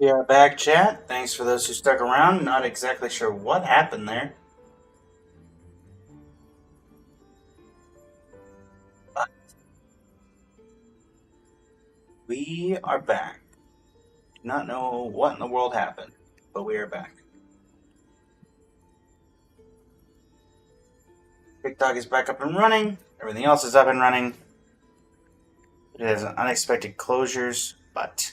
We are back, chat. Thanks for those who stuck around. Not exactly sure what happened there. But we are back. Do not know what in the world happened, but we are back. TikTok is back up and running. Everything else is up and running. It has unexpected closures, but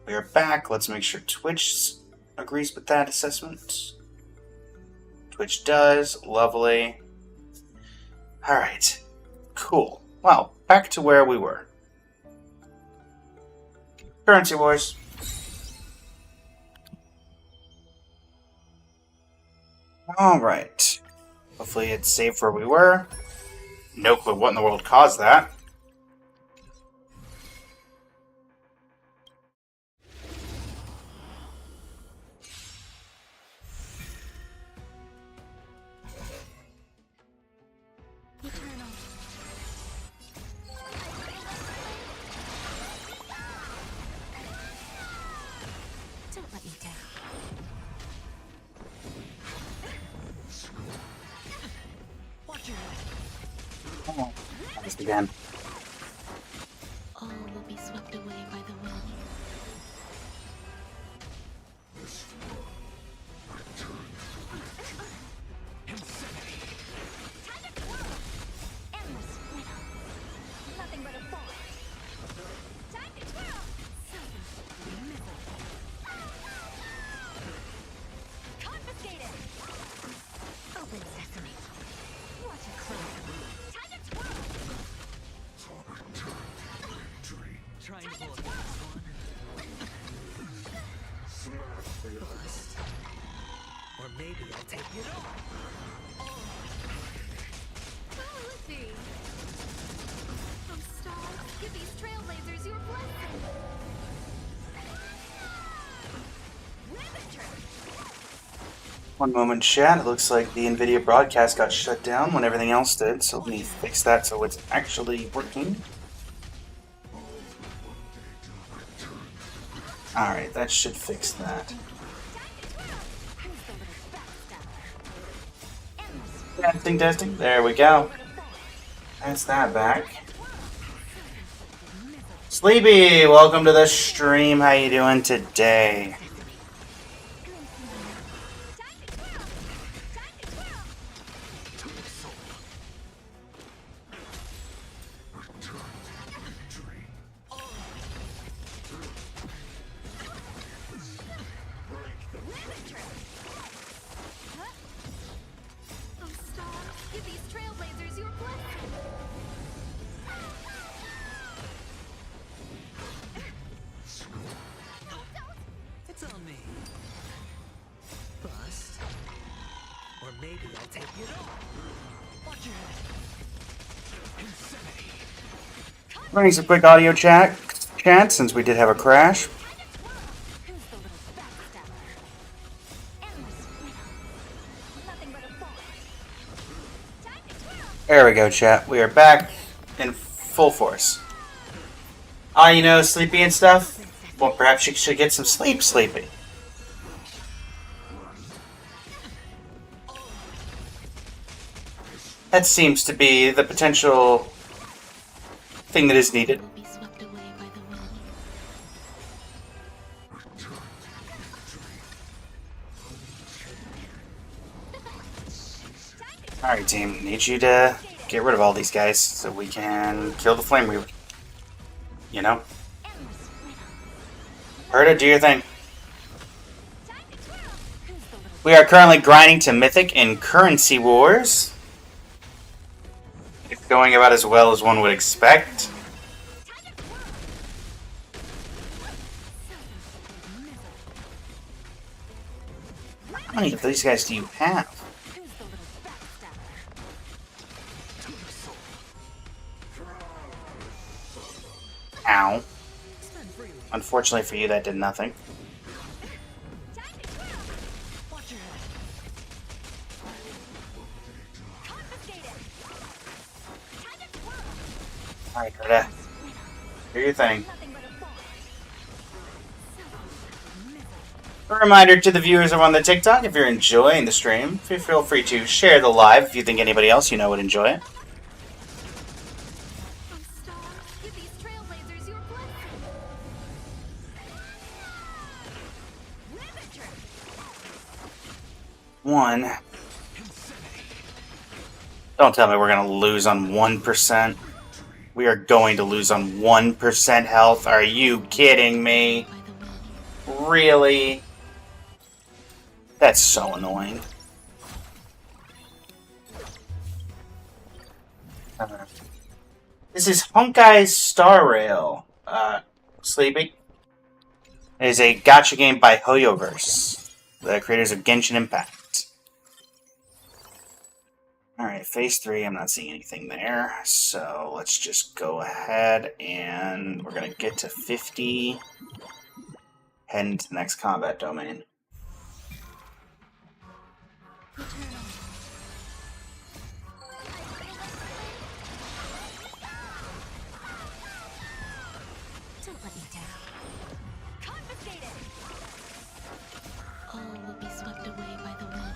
we are back. Let's make sure Twitch agrees with that assessment. Twitch does. Lovely. Alright. Cool. Well, back to where we were. Currency Wars. Alright. Hopefully it's safe where we were. No clue what in the world caused that. Don't let me down. Watch your head. Oh, thanks again. All will be swept away by the wind. Nothing but a fall. Time to twirl. Confiscated. Open sesame. Watch it close. Time to twirl. Trying to pull a fast one. Bust. Or maybe I'll take it all. How will it be? From stars, give these trailblazers your blessing. One moment, chat. It looks like the NVIDIA broadcast got shut down when everything else did, so let me fix that so it's actually working. Alright, that should fix that. Testing. There we go. That's that back. Sleepy, welcome to the stream. How you doing today? From stars, give these trailblazers your blessing. It's on me. Bust. Or maybe I'll take it all. Watch your head. Insanity. Running some quick audio chat since we did have a crash. Who's the little backstabber? Endless widow. Nothing but a fall. Time to twirl. There we go, chat. We are back in full force. Ah, you know, sleepy and stuff? Well, perhaps you should get some sleep, Sleepy. That seems to be the potential thing that is needed. Will be swept away by the wind. Alright, team. Need you to get rid of all these guys so we can kill the Flame Reaver. You know? Endless widow. Herta, do your thing. Time to twirl. Who's the little We are currently grinding to Mythic in Currency Wars. It's going about as well as one would expect. How many of these guys do you have? Who's the little backstabber? Ow. Unfortunately for you, that did nothing. Time to twirl. Watch your head. Confiscated. Time to twirl. Alright, Herta. Do your thing. Nothing but a fall. A reminder to the viewers over on the TikTok, if you're enjoying the stream, feel free to share the live if you think anybody else you know would enjoy it. Give these trailblazers your blessing. One. Don't tell me we're going to lose on 1%. We are going to lose on 1% health. Are you kidding me? Really? That's so annoying. This is Honkai's Star Rail. Sleepy. It is a gacha game by Hoyoverse, the creators of Genshin Impact. Alright, phase 3, I'm not seeing anything there. So let's just go ahead and we're going to get to 50. Head into the next combat domain. Don't let me down. Confiscated. All will be swept away by the wind.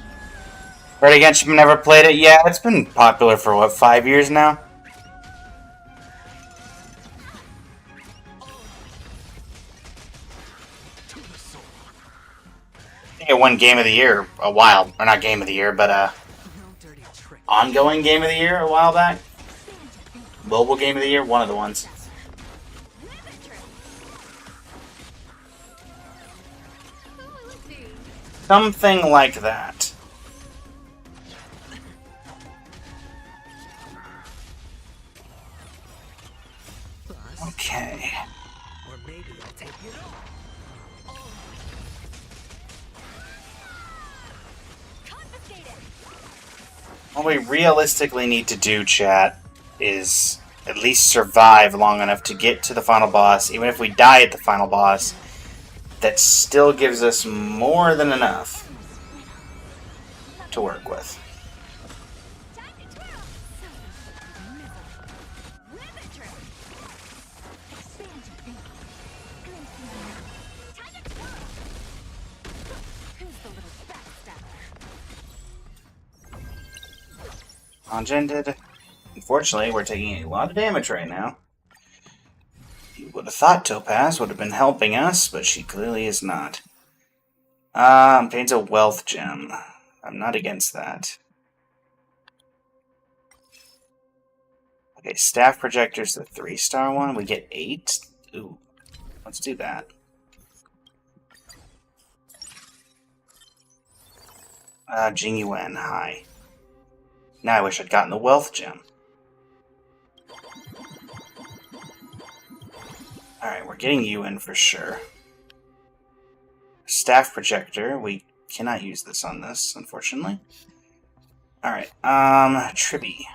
Red Against You never played it? Yeah, it's been popular for what, 5 years now? I think it won Game of the Year a while, or not Game of the Year, but ongoing Game of the Year a while back. Mobile Game of the Year, one of the ones. Something like that. Okay. Or maybe I'll take it all. What we realistically need to do, chat, is at least survive long enough to get to the final boss. Even if we die at the final boss, that still gives us more than enough to work with. Congented. Unfortunately, we're taking a lot of damage right now. You would have thought Topaz would have been helping us, but she clearly is not. Obtains a wealth gem. I'm not against that. Okay, staff projector's the 3-star one. We get 8. Ooh, let's do that. Jingyuan, hi. Now I wish I'd gotten the wealth gem. Alright, we're getting you in for sure. Staff projector, we cannot use this on this, unfortunately. Alright, Tribby.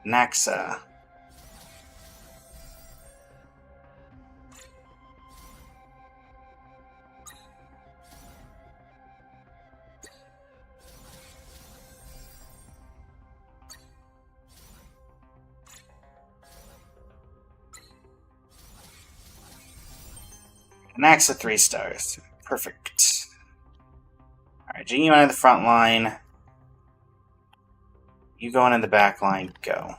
Naxa. Naxa 3 stars. Perfect. Alright, Genie on the front line. You going in the back line, go.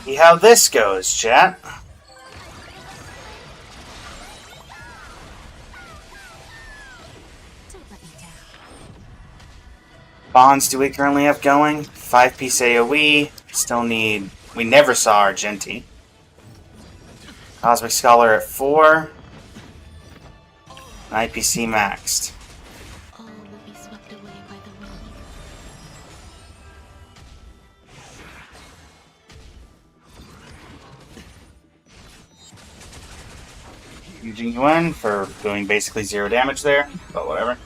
See how this goes, chat. Bonds do we currently have going? 5-piece AoE. Still need... We never saw Argenti. Cosmic Scholar at 4. IPC maxed. All will be swept away by the wind. Using Yuan for doing basically 0 damage there, but whatever.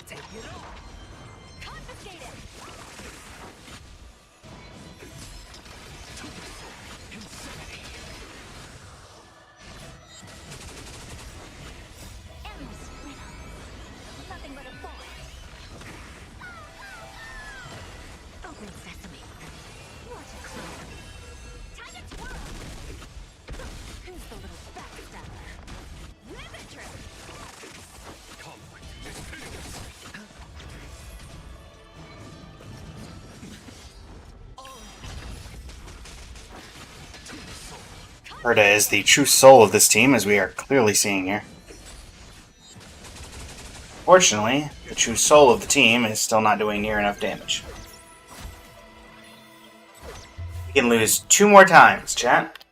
take it all. Confiscate it! Endless rhythm. Nothing but a forest. Open sesame. Watch it close. Time to twirl! Who's the little backstabber? Ribbon trip! Herta is the true soul of this team, as we are clearly seeing here. Fortunately, the true soul of the team is still not doing near enough damage. We can lose 2 more times, chat.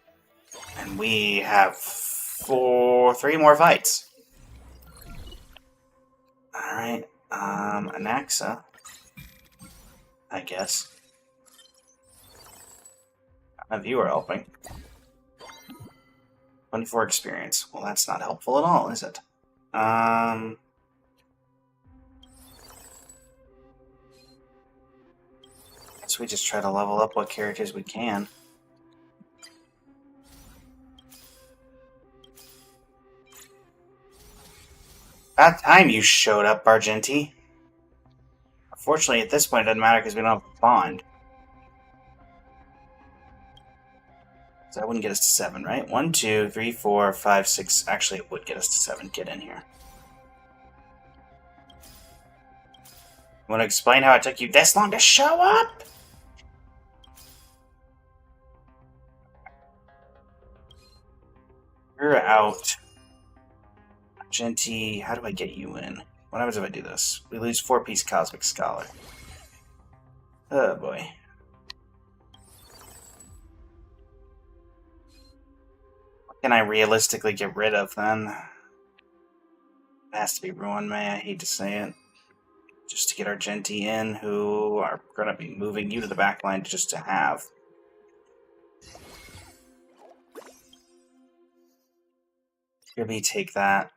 And we have 3 more fights. Alright, Anaxa, I guess. None of you are helping. 24 experience. Well, that's not helpful at all, is it? Guess we just try to level up what characters we can. About time you showed up, Argenti. Unfortunately, at this point, it doesn't matter because we don't have a bond. So that wouldn't get us to 7, right? 1, 2, 3, 4, 5, 6. Actually, it would get us to 7. Get in here. You want to explain how it took you this long to show up? You're out. Argenti, how do I get you in? What happens if I do this? We lose 4-piece Cosmic Scholar. Oh boy. Can I realistically get rid of then? It has to be Ruin May, I hate to say it. Just to get Argenti in, who are going to be moving you to the back line just to have. Maybe take that.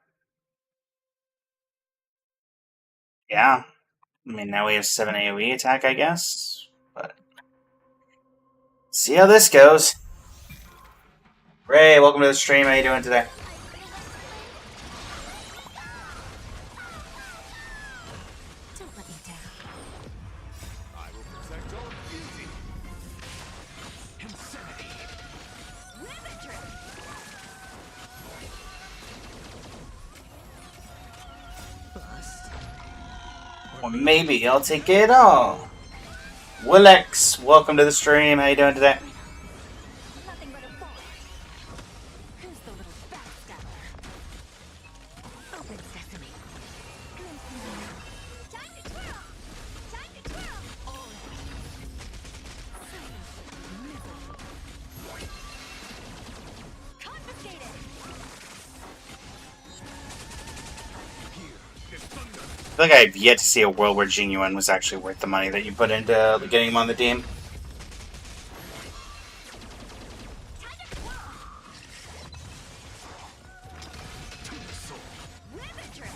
Yeah. I mean, now we have 7 AoE attack, I guess. But see how this goes. Ray, welcome to the stream. How you doing today? Don't let me down. I will protect all beauty. Insanity. Ribbon trip! Bust. Well, maybe I'll take it all. Willex, welcome to the stream. How you doing today? Nothing but a forest. Who's the little backstabber? Open sesame. Time to twirl! Time to twirl! Confiscate it! Here is thunder. I feel like I've yet to see a world where Genuine was actually worth the money that you put into getting him on the team. Time to twirl! Ribbon trip!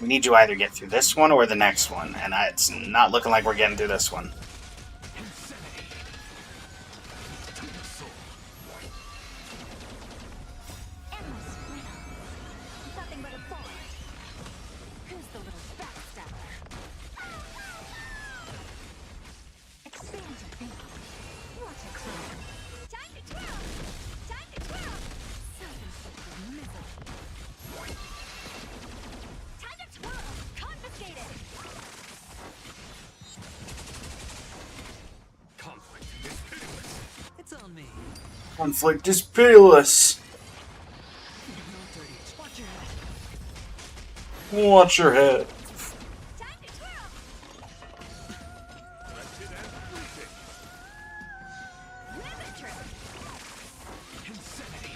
We need to either get through this one or the next one, and it's not looking like we're getting through this one. Endless rhythm. Nothing but a forest. Who's the little backstabber? Expand your thinking. Watch it close. Time to twirl! Time to twirl! Self-inflicted misery. Time to twirl! Confiscate it! Conflict is pitiless. It's on me. Conflict is pitiless. No dirty. Watch your head. Watch your head. Time to twirl! Wretched and fleeting. Ribbon trip! Insanity.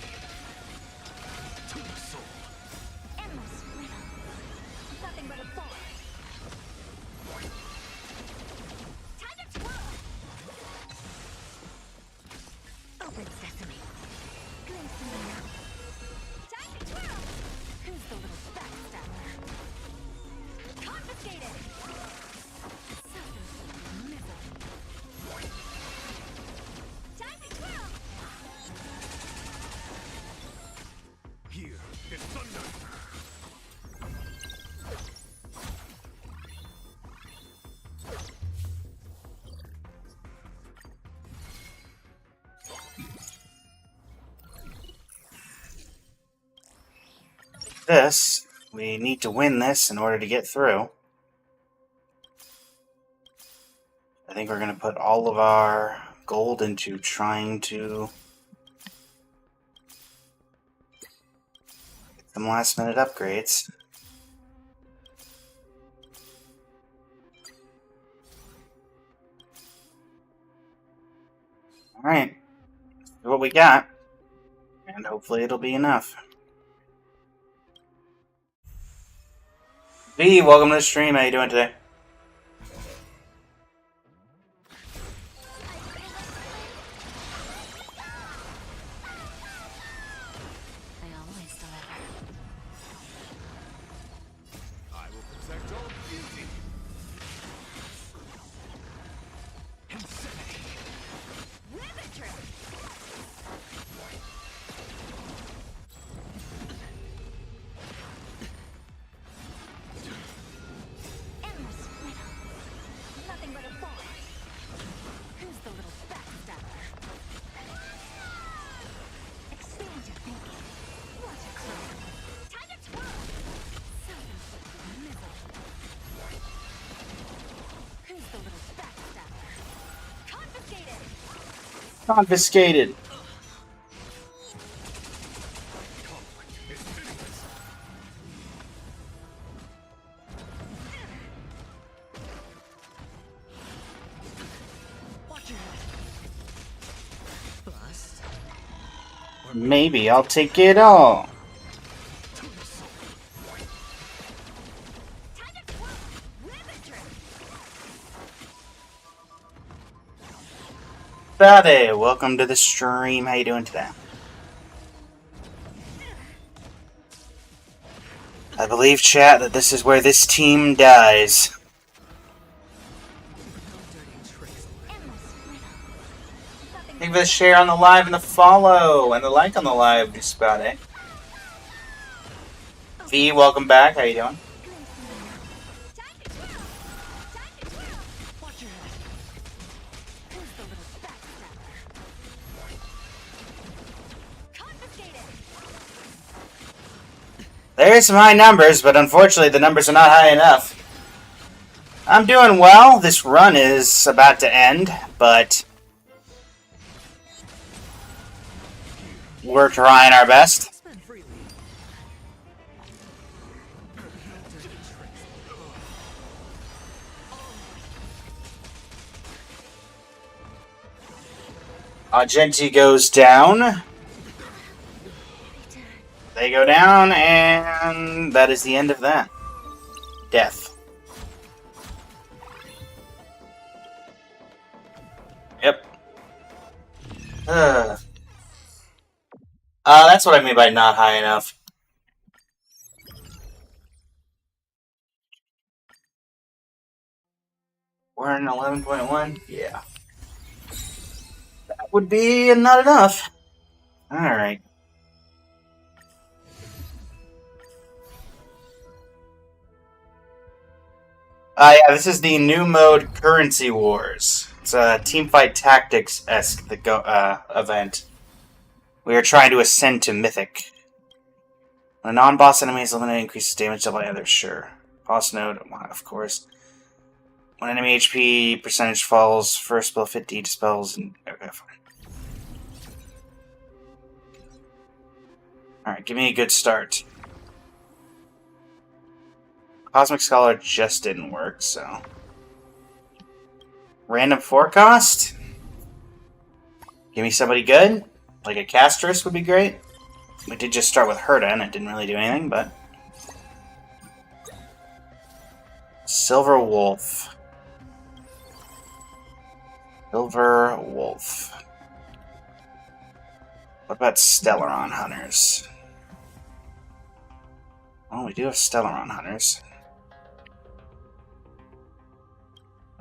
To the soul. Endless rhythm. Nothing but a forest. Time to twirl! Open sesame. this. We need to win this in order to get through. I think we're going to put all of our gold into trying to get some last minute upgrades. Alright, see what we got, and hopefully it'll be enough. V, welcome to the stream. How you doing today? I always deliver. I will protect all beauty. Insanity. Riveter! Endless riddle. Nothing but a forest. Who's the little backstabber? Expand your thinking. What a clue. Time to twirl. Self-inflicted misery. Who's the little backstabber? Confiscated! Confiscated. Conflict is pitiless. Watch your head. Bust. Maybe I'll take it all. To the soul. Time to twirl. Riveter! Buddy, welcome to the stream. How you doing today? I believe, chat, that this is where this team dies. No dirty tricks. Endless riddle. Nothing Thank you for the share on the live and the follow and the like on the live, Spade. V, welcome back. How you doing? Time to twirl. Time to twirl. Watch your head. Who's the little backstabber? Confiscated! There's some high numbers, but unfortunately the numbers are not high enough. I'm doing well. This run is about to end, but we're trying our best. Spend freely. No dirty tricks. Argenti goes down. They go down, and that is the end of that. Death. Yep. That's what I mean by not high enough. We're in 11.1? Yeah. That would be not enough. Alright. Yeah, this is the new mode Currency Wars. It's a Teamfight Tactics-esque event. We are trying to ascend to Mythic. When a non-boss enemy is eliminated, increases damage double by others, sure. Boss node, of course. When enemy HP percentage falls, first below 50 dispels, and okay, fine. Alright, give me a good start. Cosmic Scholar just didn't work, so... Random forecast? Give me somebody good? Like a Castress would be great. We did just start with Herda, and it didn't really do anything, but... Silver Wolf. Silver Wolf. What about Stellaron Hunters? Oh, we do have Stellaron Hunters.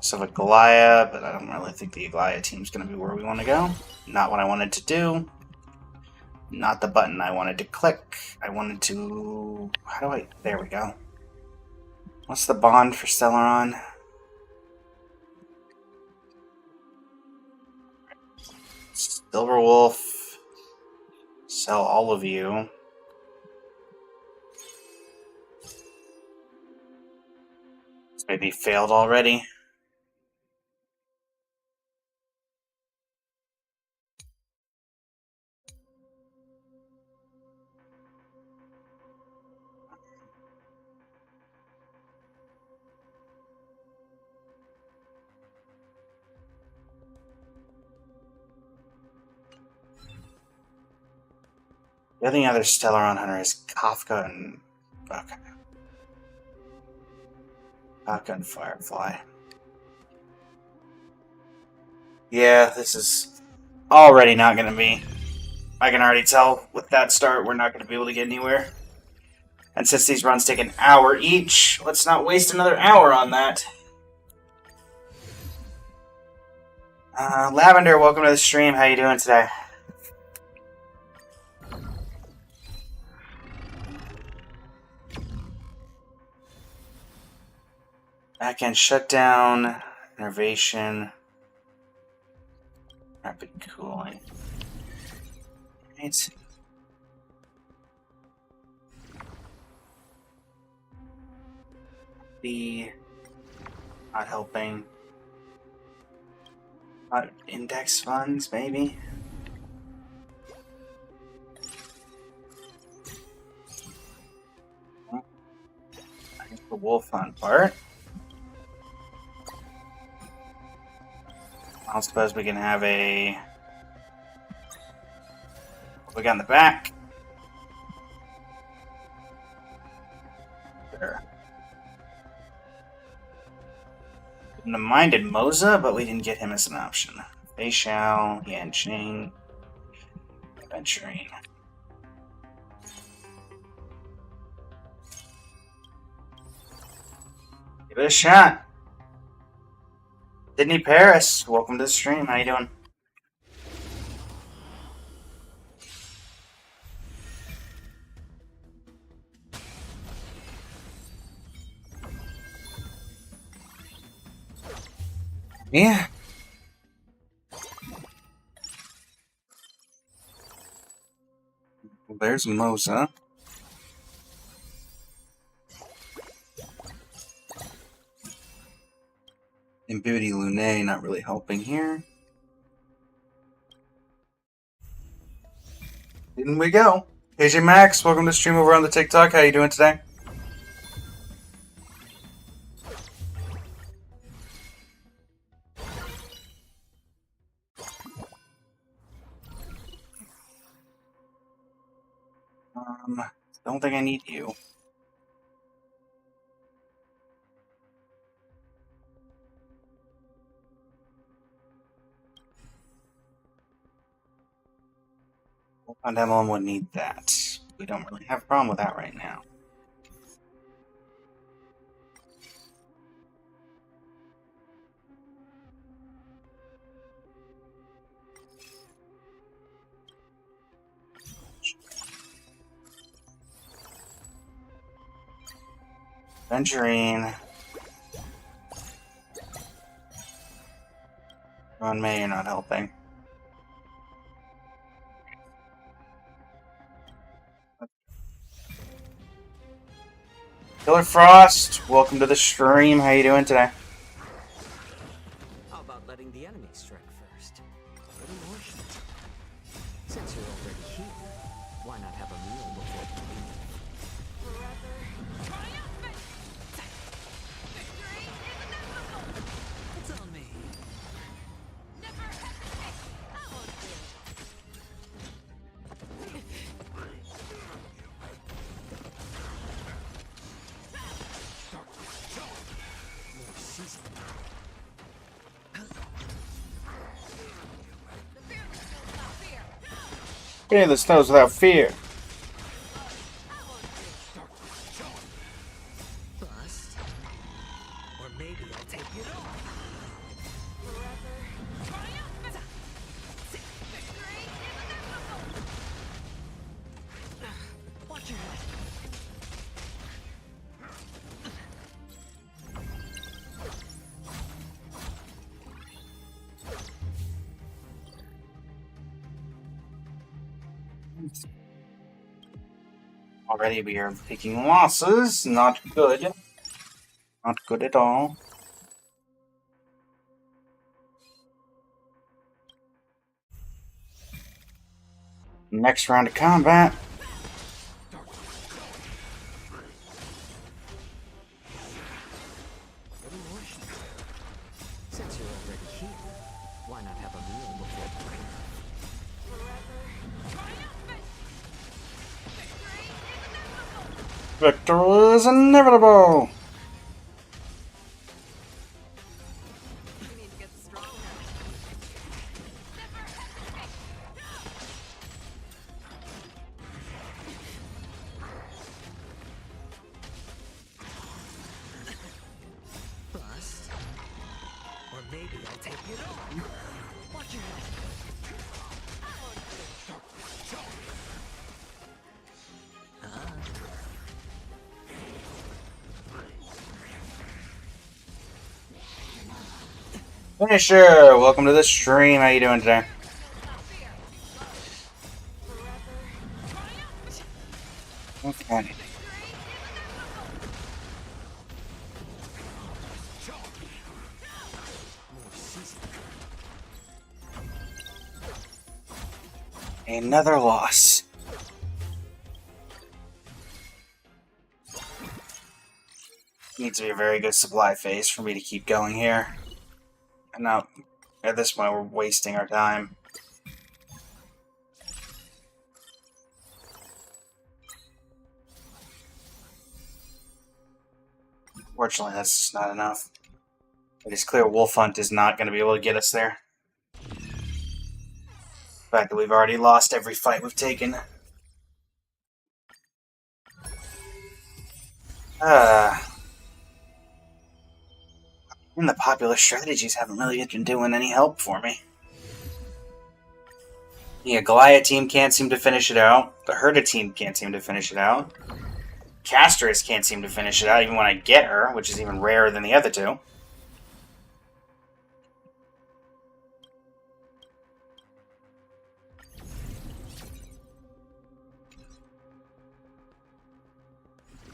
So a Galaya, but I don't really think the Galaya team's going to be where we want to go. Not what I wanted to do. Not the button I wanted to click. I wanted to... How do I... There we go. What's the bond for Stellaron? Silver Wolf. Sell all of you. Maybe failed already. The only other Stellaron hunter is Kafka and... Okay. Kafka and Firefly. Yeah, this is already not going to be... I can already tell with that start we're not going to be able to get anywhere. And since these runs take an hour each, let's not waste another hour on that. Lavender, welcome to the stream. How you doing today? Backend shutdown, innervation, rapid cooling. Right. The not helping. Index funds, maybe. I think the wolf hunt part. I don't suppose we can have a... What we got in the back? There. Wouldn't have minded Moza, but we didn't get him as an option. Fei Xiao, Yanqing, Adventuring. Give it a shot. Sydney Paris, welcome to the stream. How you doing? Yeah. Well, there's Moza. And Beauty Lune not really helping here. In we go. AJ Max, welcome to the stream over on the TikTok. How you doing today? Don't think I need you. And Emblem would need that. We don't really have a problem with that right now. Venturine. Ron May, you're not helping. Killer Frost, welcome to the stream. How you doing today? How about letting the enemy strike first? A little more shit. Since you're already here, why not have a meal before you leave? Forever triumphant! Victory is inevitable! It's on me. Never hesitate! I won't fail. More season. The fearless knows without fear. Fearless knows without fear. I won't fail. Bust. Or maybe I'll take it all. Forever triumphant! Victory is inevitable! Watch your head. Already we are taking losses, not good. Not good at all. Next round of combat. Little more shit. Since you're already here, why not have a meal before Victory is inevitable! We need to get stronger. bust? Or maybe I'll take it on. Watch your head. Finisher! Welcome to the stream. How you doing today? Okay. More season. Another loss. Needs to be a very good supply phase for me to keep going here. And now, at this point, we're wasting our time. Fortunately, that's just not enough. It is clear Wolf Hunt is not going to be able to get us there. The fact that we've already lost every fight we've taken. And the popular strategies haven't really been doing any help for me. The Goliath team can't seem to finish it out. The Herda team can't seem to finish it out. Castress can't seem to finish it out even when I get her, which is even rarer than the other two.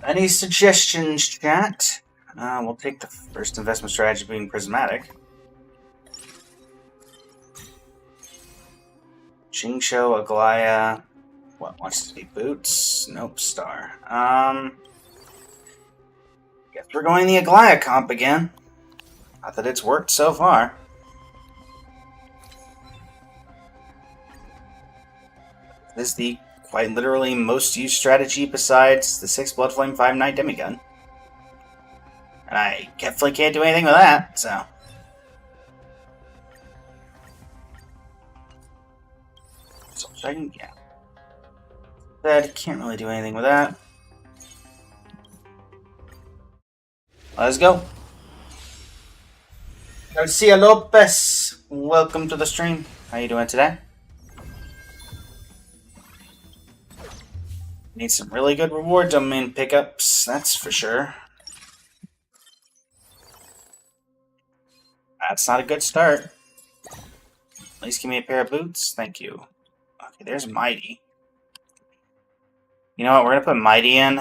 Any suggestions, chat? We'll take the first investment strategy being prismatic. Jingsho, Aglaya. What wants to be boots? Nope, star. Guess we're going the Aglaya comp again. Not that it's worked so far. This is the quite literally most used strategy besides the 6 Bloodflame 5 Knight Demigun. And I definitely can't do anything with that, so. So checking, yeah. That can't really do anything with that. Let's go. Garcia Lopez, welcome to the stream. How you doing today? Need some really good reward domain pickups, that's for sure. That's not a good start. At least give me a pair of boots. Thank you. Okay, there's Mighty. You know what? We're going to put Mighty in.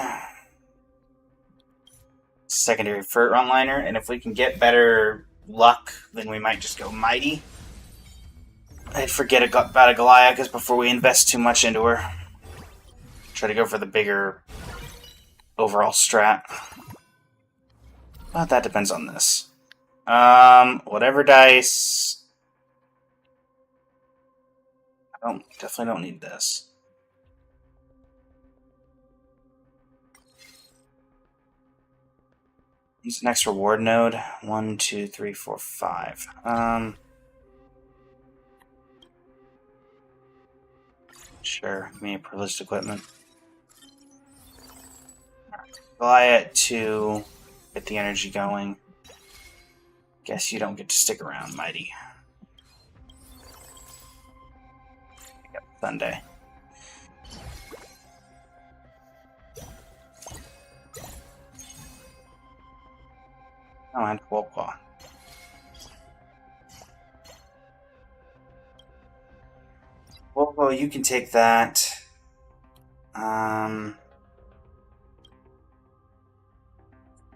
Secondary frontliner. And if we can get better luck, then we might just go Mighty. I'd forget about a Goliath because before we invest too much into her. Try to go for the bigger overall strat. But that depends on this. Whatever dice. Definitely don't need this. Use the next reward node. 1, 2, 3, 4, 5. Sure, give me a privileged equipment. Goliath to get the energy going. Guess you don't get to stick around, Mighty. Yep, Sunday. Oh, and Wolpaw. Well, you can take that.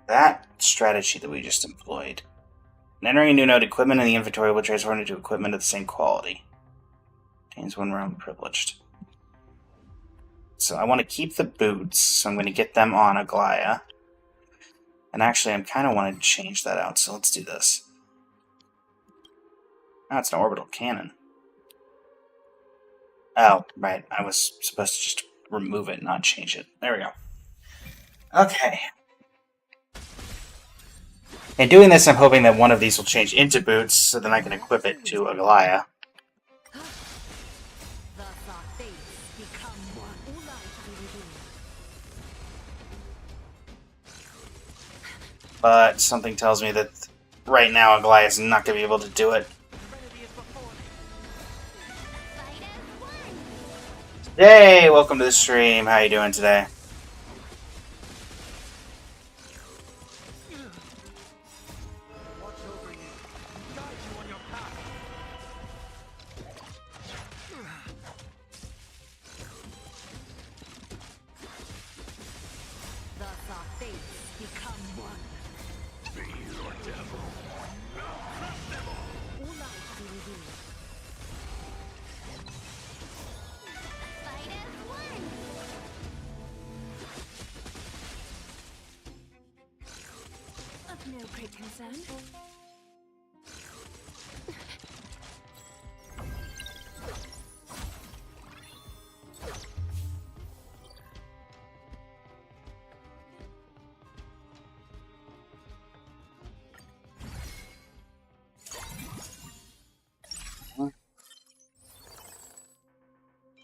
That that strategy that we just employed. And entering a new node, equipment in the inventory will transform into equipment of the same quality. Contains one realm privileged. So I want to keep the boots, so I'm going to get them on Aglaya. And actually, I kind of want to change that out, so let's do this. Oh, it's an orbital cannon. Oh, right. I was supposed to just remove it, not change it. There we go. Okay. In doing this, I'm hoping that one of these will change into boots, so then I can equip it to Aglaya. But something tells me that right now Aglaya is not going to be able to do it. Hey, welcome to the stream. How you doing today? No great concern.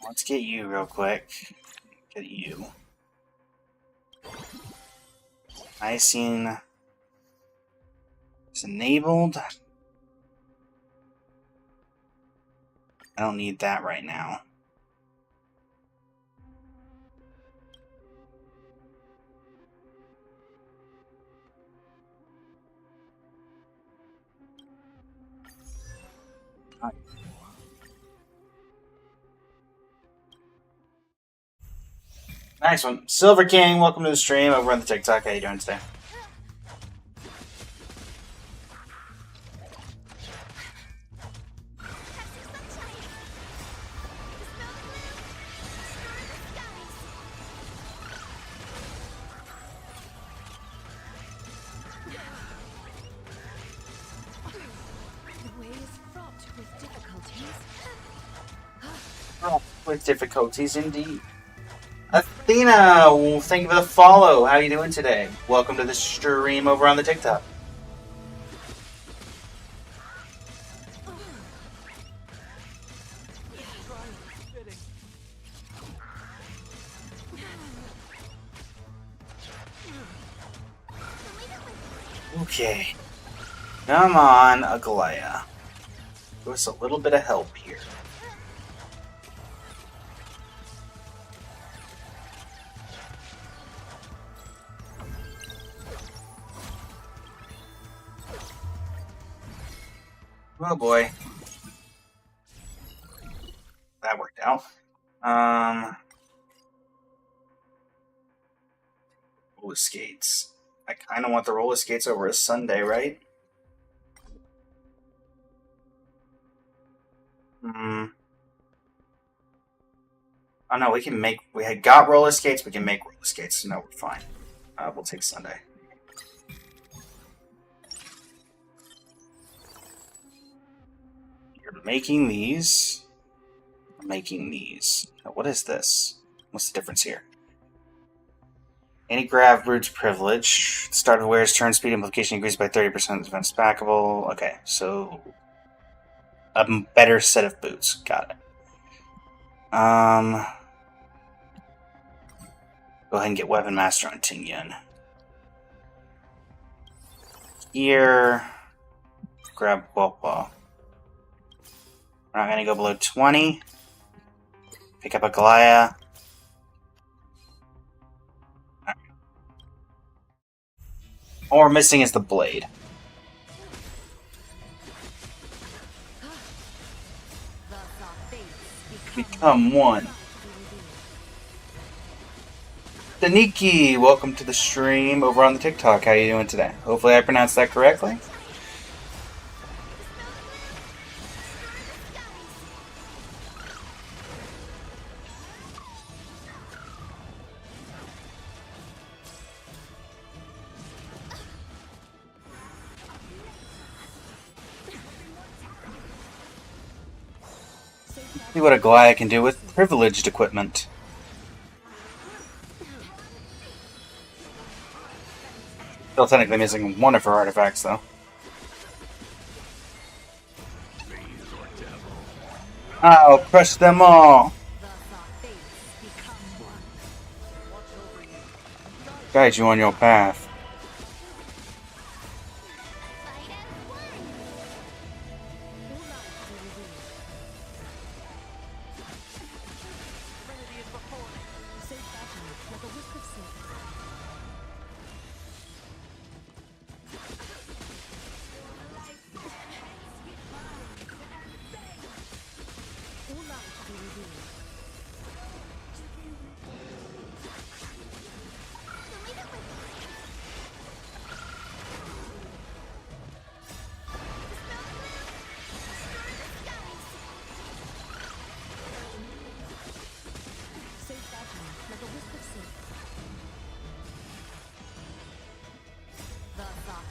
Let's get you real quick. Get you. Icing is enabled. I don't need that right now. Nice one. Silver King, welcome to the stream over on the TikTok. How you doing today? With difficulties indeed. Athena, thank you for the follow. How are you doing today? Welcome to the stream over on the TikTok. Okay. Come on, Aglaya. Give us a little bit of help here. Oh boy. That worked out. Roller skates. I kind of want the roller skates over a Sunday, right? Oh no, we can make. We had got roller skates. We can make roller skates. No, we're fine. We'll take Sunday. You're making these. I'm making these. Now, what is this? What's the difference here? Any grab root's privilege. Start of wearer's turn speed implication increased by 30%. Defense backable. Okay, so a better set of boots. Got it. Go ahead and get Weapon Master on Stygian. Here, grab Bulk Ball. We're not going to go below 20. Pick up Aglaya. All we're missing is the blade. Become one. Daniki, welcome to the stream over on the TikTok. How you doing today? Hopefully I pronounced that correctly. See what a Goliath can do with privileged equipment. Still technically missing one of her artifacts, though. I'll crush them all! Guide you on your path.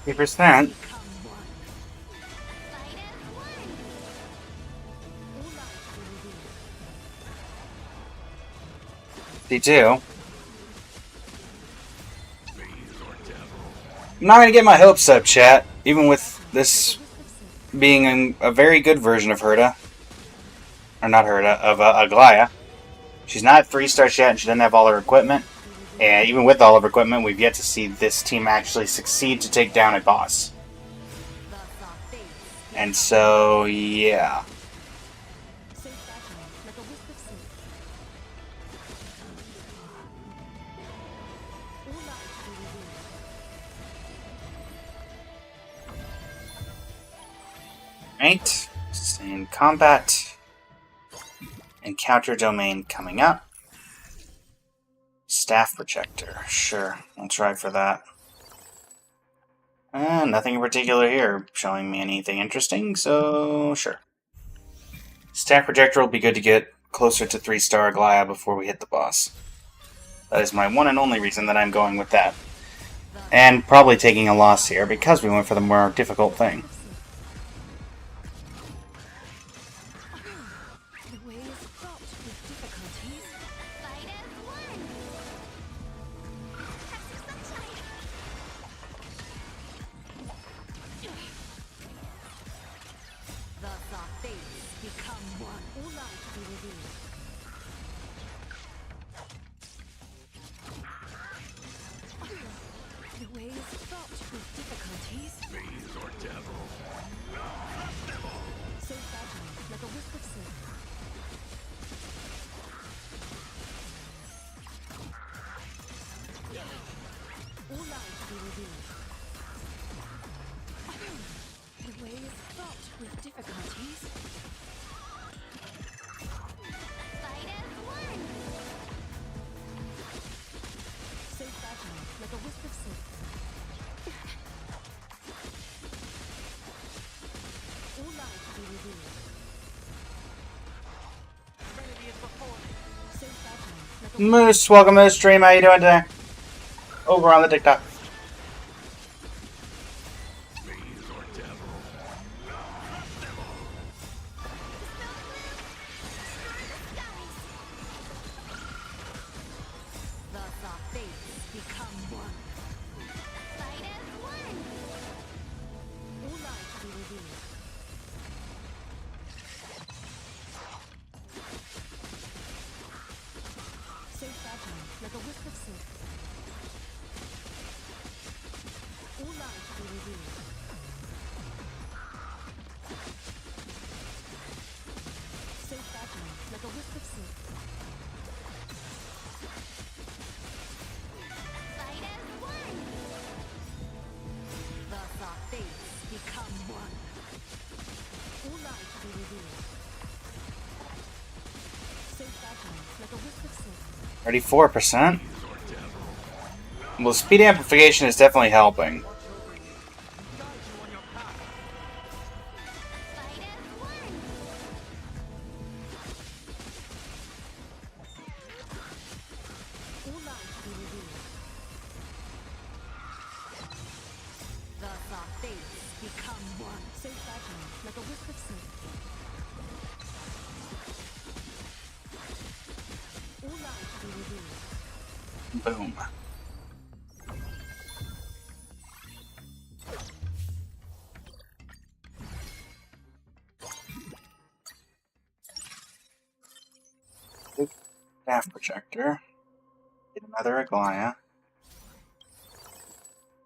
%. D2. I'm not gonna get my hopes up, chat. Even with this being a very good version of Herta. Or not Herta, of Aglaya. She's not 3-star yet, and she doesn't have all her equipment. And even with all of her equipment, we've yet to see this team actually succeed to take down a boss. And so, yeah. Right. In combat. Encounter domain coming up. Staff projector. Sure, I'll try for that. Nothing in particular here showing me anything interesting, so sure. Staff projector will be good to get closer to 3-star Aglaya before we hit the boss. That is my one and only reason that I'm going with that. And probably taking a loss here because we went for the more difficult thing. Moose, welcome to the stream. How you doing today? Over on the TikTok. Already 4%. Well, speed amplification is definitely helping. Thus our fates become one. So fragile, like a wisp of silk. All life be revealed. Boom. Staff projector. Get another Aglaya.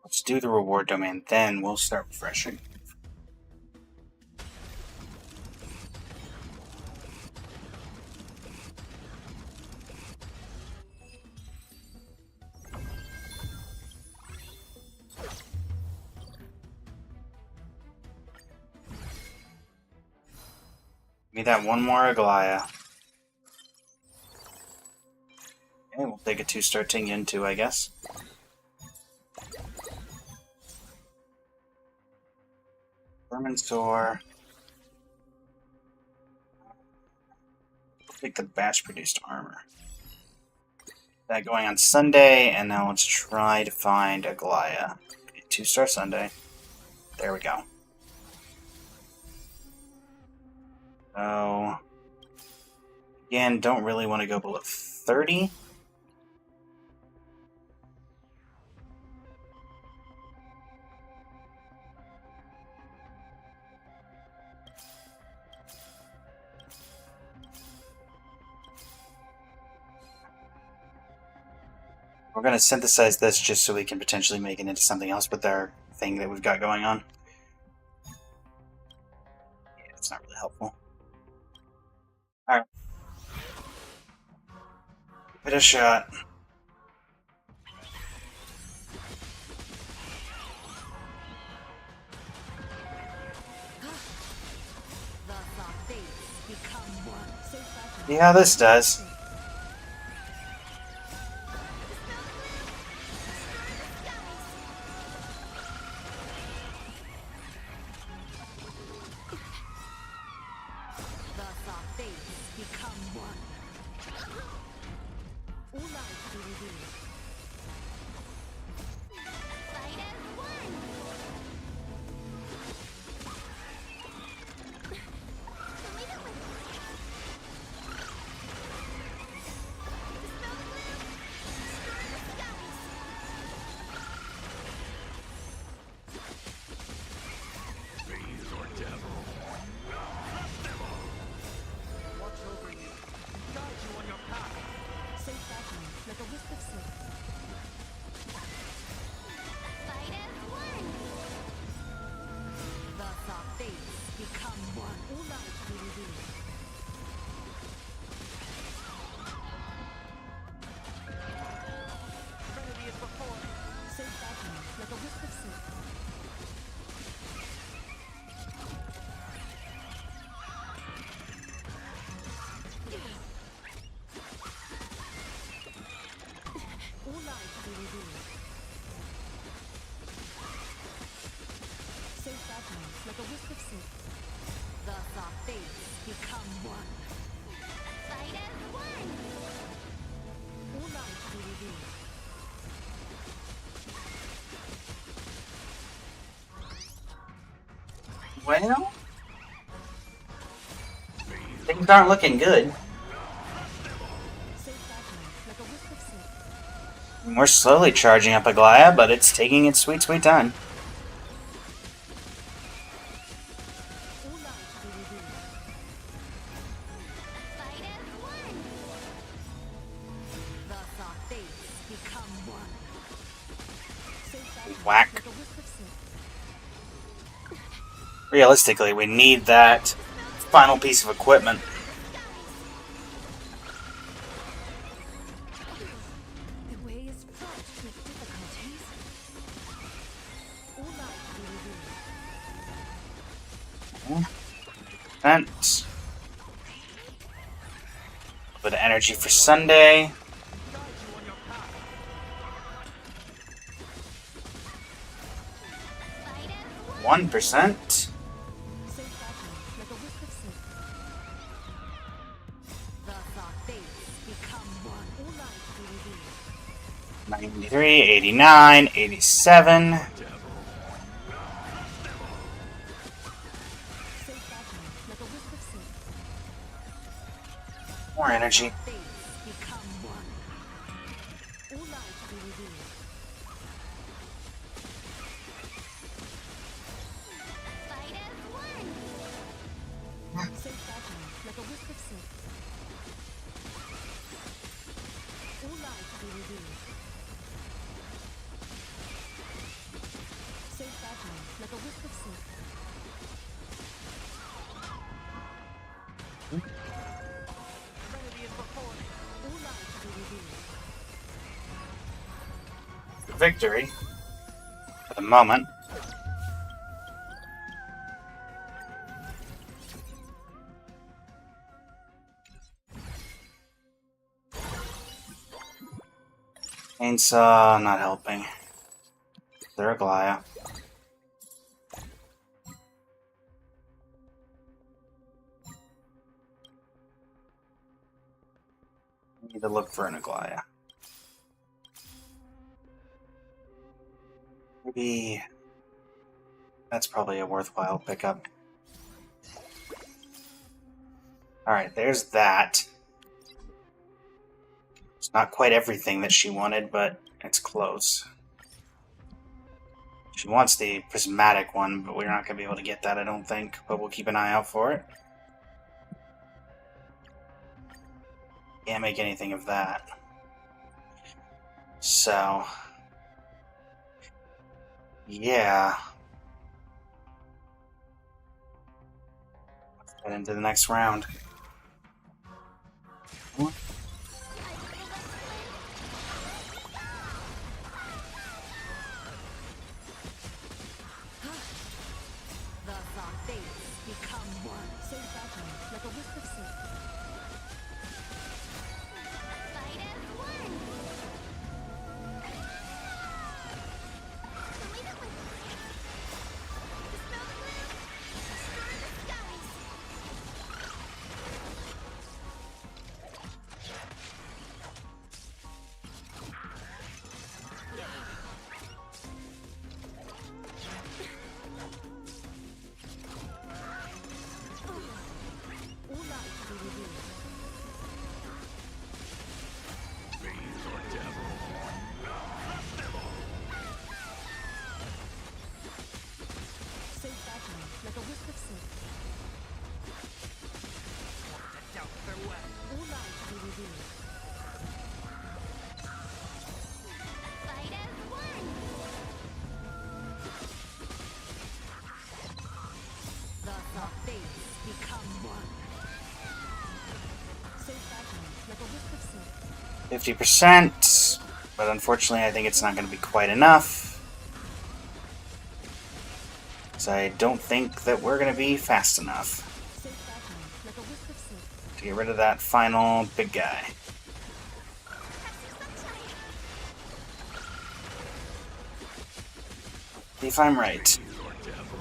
Let's do the reward domain, then we'll start refreshing. Need that one more Aglaya. Okay, we'll take a 2-star Stygian too, I guess. Vermin's Door. Take the batch-produced armor. That going on Sunday, and now let's try to find Aglaya. Okay, 2-star Sunday. There we go. So, again, don't really want to go below 30. We're going to synthesize this just so we can potentially make it into something else with our thing that we've got going on. Yeah, it's not really helpful. Alright. Give it a shot. Thus our fates become one. So fragile. See how this does. Thus our fates become one. All life be revealed. Fight as one. So fragile, like a wisp of silk. Fight as one. Thus our fates become one. All life be revealed. Trinity is before. So fragile, like a wisp of silk. All life be revealed. So fragile, like a wisp of silk. Thus our fates become one. Fight as one. All life be revealed. Well, things aren't looking good. So fragile, like a wisp of silk. We're slowly charging up Aglaya, but it's taking its sweet, sweet time. All life be revealed. Fight as one. Thus our fates become one. So fragile, Whack. like a wisp of silk. Realistically, we need that final piece of equipment. The way is fraught with difficulties. All life be revealed. Defense. A bit of energy for Sunday. 1%. Safe fragment, like a wisp of silk. Thus our fates become one. All life be revealed. 93, 89, 87. Safe fragment, like a wisp of silk. More energy. Fates become one. All life be revealed. Fight as one. Safe fragment, like a wisp of silk. All life be revealed. Safe fragment, like a wisp of silk. Remedy is before me. All life be revealed. Victory. For the moment. Chainsaw not helping. They're Aglaya. Need to look for an Aglaya. Maybe that's probably a worthwhile pickup. Alright, there's that. It's not quite everything that she wanted, but it's close. She wants the prismatic one, but we're not going to be able to get that, I don't think. But we'll keep an eye out for it. Can't make anything of that. So... yeah. Let's get into the next round. Thus our fates become one. Safe fragment, like a wisp of silk. Fight as one. The way that one. Dispel the gloom. Destroy the skies. All life be revealed. Safe fragment, like a wisp of silk. All life be revealed. Fight as one. Thus our fates become one. Safe fragment, like a wisp of silk. 50%. But unfortunately, I think it's not going to be quite enough. Because I don't think that we're going to be fast enough Safe fragment, like a wisp of silk. to get rid of that final big guy. See if I'm right. Fight as one.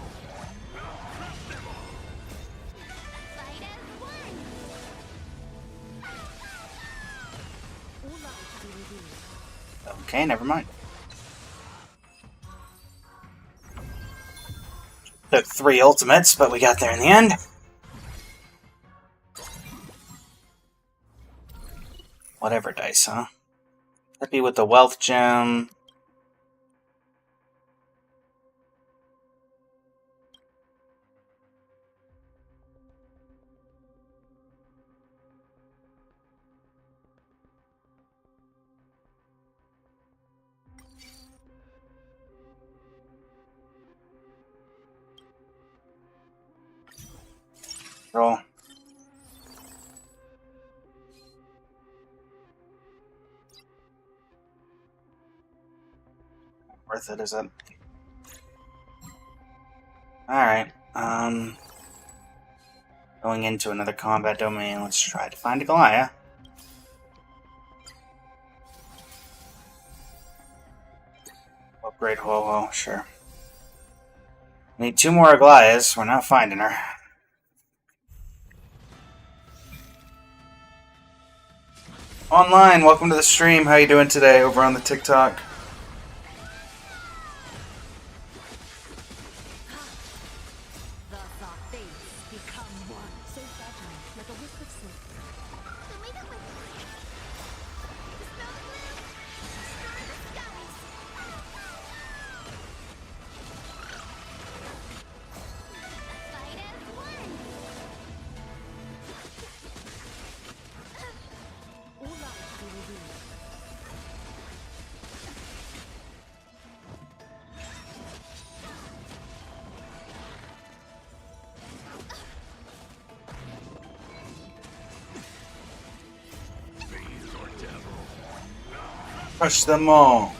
All life be revealed. Okay, never mind. Took 3 ultimates, but we got there in the end. Whatever dice, huh? Happy with the wealth gem. Roll. Worth it, is it? Alright, going into another combat domain, let's try to find a Goliath. Upgrade Ho-Ho, sure. Need 2 more Aglayas. We're not finding her. Online, welcome to the stream. How you doing today over on the TikTok? Thus our fates become one. So fragile, like a wisp of silk. The way that we're the smell of blue. The skies. Fight as one. All lives be revealed. Crush them all.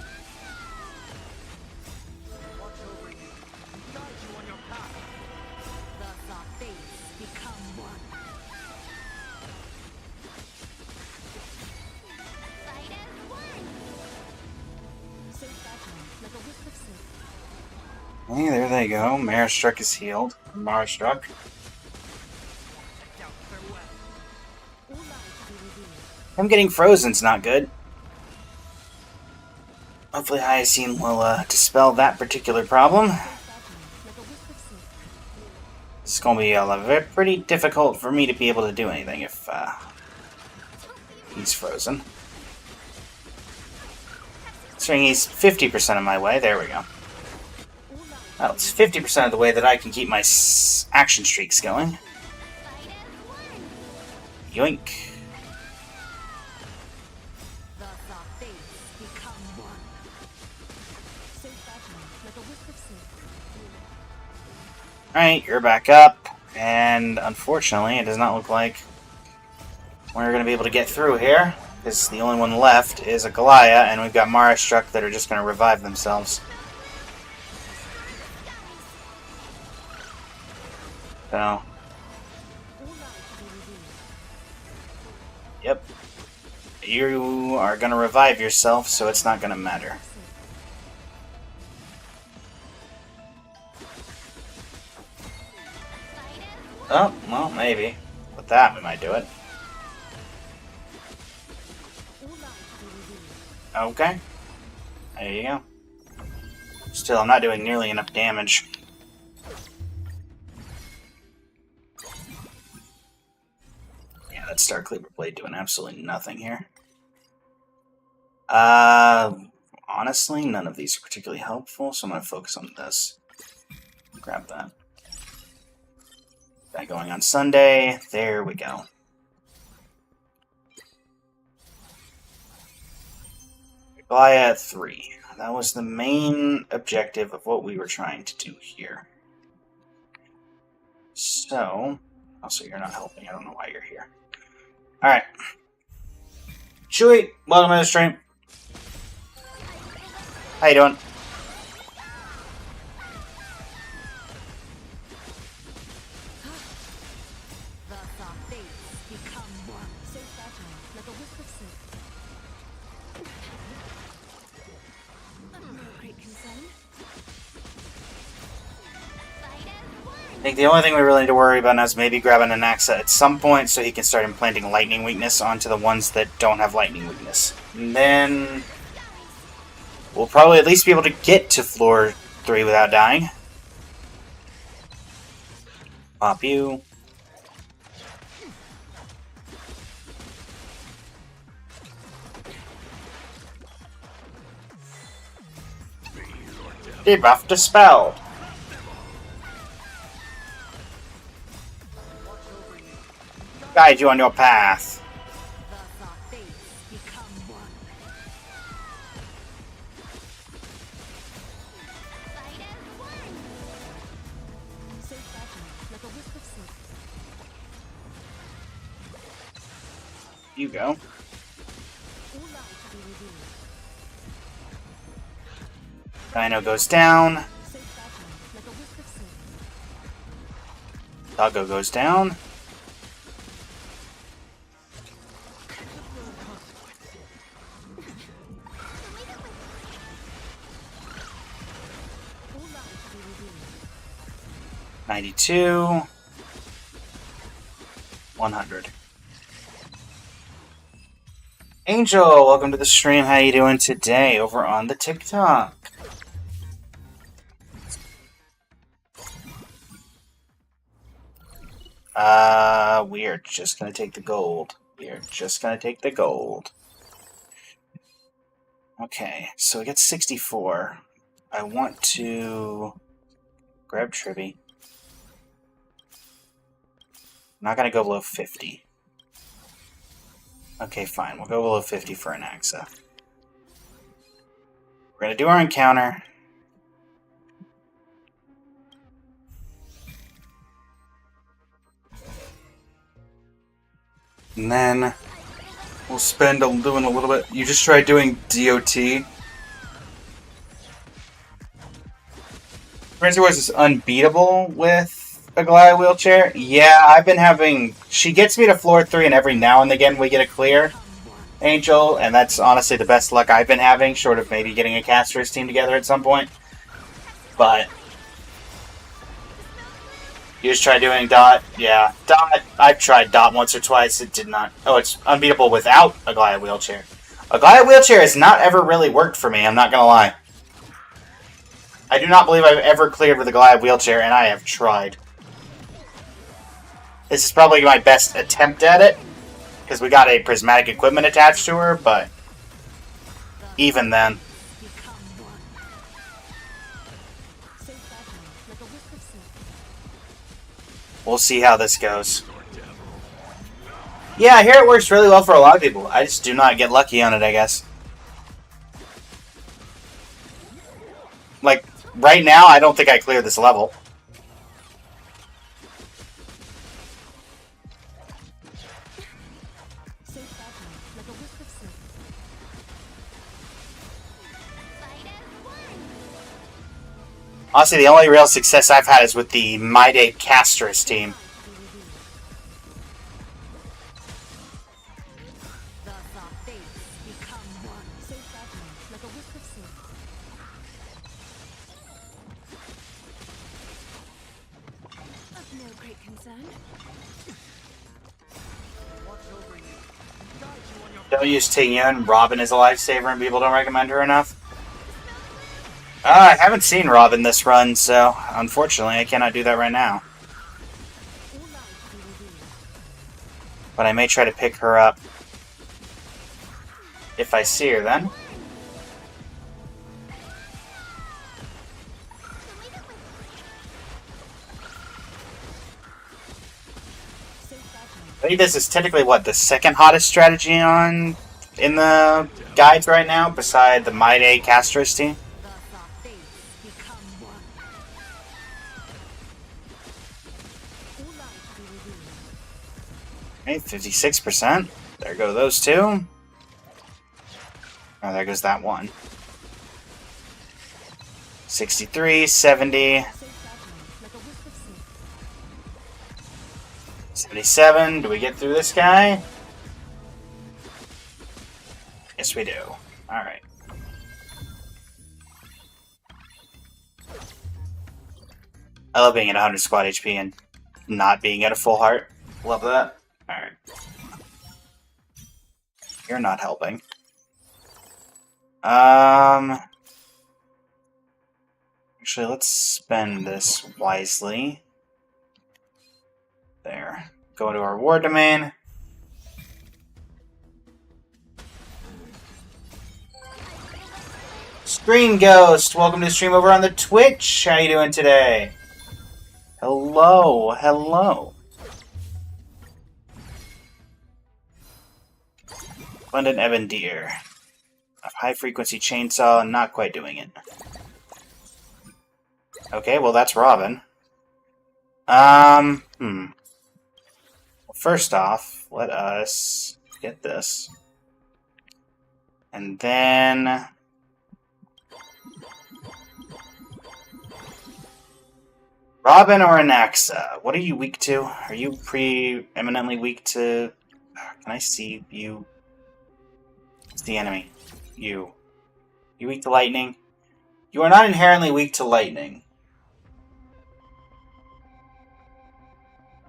Thus our fates become one. Fight as one. So fragile, like a wisp of silk. Hey, there they go. Maristruck is healed. Maristruck. All lives be revealed. Him getting frozen's not good. Hopefully Hyacine will dispel that particular problem. So fragile, like a wisp of silk. It's going to be pretty difficult for me to be able to do anything if he's frozen. Considering he's 50% of my way. There we go. All lives Well, it's 50% of the way that I can keep my action streaks going. fight as one. Yoink. Thus our fates become one. So fragile, like a wisp of silk. Alright, you're back up. And unfortunately, it does not look like we're going to be able to get through here. Because the only one left is a Galaya, and we've got Maristruck that are just going to revive themselves. So, All lives be revealed. yep. You are going to revive yourself, so it's not going to matter. Oh, well, maybe. With that, we might do it. All lives be revealed. Okay. There you go. Still, I'm not doing nearly enough damage. Yeah, that Star Cleaver Blade doing absolutely nothing here. Honestly, none of these are particularly helpful, so I'm going to focus on this. Grab that. That going on Sunday. There we go. Goliath 3. That was the main objective of what we were trying to do here. So, also you're not helping. I don't know why you're here. Alright. Chewie, welcome to the stream. How you doing? Thus our fates become one. So fragile, like a wisp of silk. No great concern. Fight as one. I think the only thing we really need to worry about now is maybe grabbing an Anaxa at some point so he can start implanting lightning weakness onto the ones that don't have lightning weakness. And then we'll probably at least be able to get to floor 3 without dying. Pop you. Debuff dispelled. Guide you on your path. Thus our fates become one. Fight as one. So fragile, like a wisp of silk. You go. All lives be revealed. Rhino goes down. So fragile, like a wisp of silk. Doggo goes down. All lives be revealed. 92. 100. Angel, welcome to the stream. How you doing today over on the TikTok? We are just gonna take the gold. We are just gonna take the gold. Okay, so we get 64. I want to grab Tribby. I'm not gonna go below 50. Okay, fine. We'll go below 50 for an Axa. We're gonna do our encounter. And then we'll spend doing a little bit. You just tried doing DOT. Frenzy Wars is unbeatable with a Goliath wheelchair. Yeah, I've been having... She gets me to floor 3, and every now and again we get a clear, Angel, and that's honestly the best luck I've been having, short of maybe getting a Caster's team together at some point. But... You just try doing Dot? Yeah. Dot, I've tried Dot once or twice. It did not... Oh, it's unbeatable without a Goliath wheelchair. A Goliath wheelchair has not ever really worked for me, I'm not gonna lie. I do not believe I've ever cleared with a Goliath wheelchair, and I have tried. This is probably my best attempt at it, because we got a prismatic equipment attached to her, but even then. We'll see how this goes. Yeah, I hear it works really well for a lot of people. I just do not get lucky on it, I guess. Like, right now, I don't think I cleared this level. Honestly, the only real success I've had is with the My Day Caster's team. Don't use Stygian. Robin is a lifesaver and people don't recommend her enough. I haven't seen Robin this run, so unfortunately I cannot do that right now. But I may try to pick her up if I see her then. I think this is technically, what, the second hottest strategy on in the guides right now, beside the My Day Caster's team. Okay, 56%. There go those two. Oh, there goes that one. 63, 70. 77. Do we get through this guy? Yes, we do. Alright. I love being at 100 squad HP and not being at a full heart. Love that. Alright. You're not helping. Actually, let's spend this wisely. There. Go to our war domain. Screen Ghost, welcome to the stream over on the Twitch. How you doing today? Hello, hello. Abundant Ebon Deer. High frequency chainsaw, not quite doing it. Okay, well that's Robin. Well, first off, let us get this. And then Robin or Anaxa? What are you weak to? Are you preeminently weak to... Can I see you? It's the enemy. You. You weak to lightning? You are not inherently weak to lightning.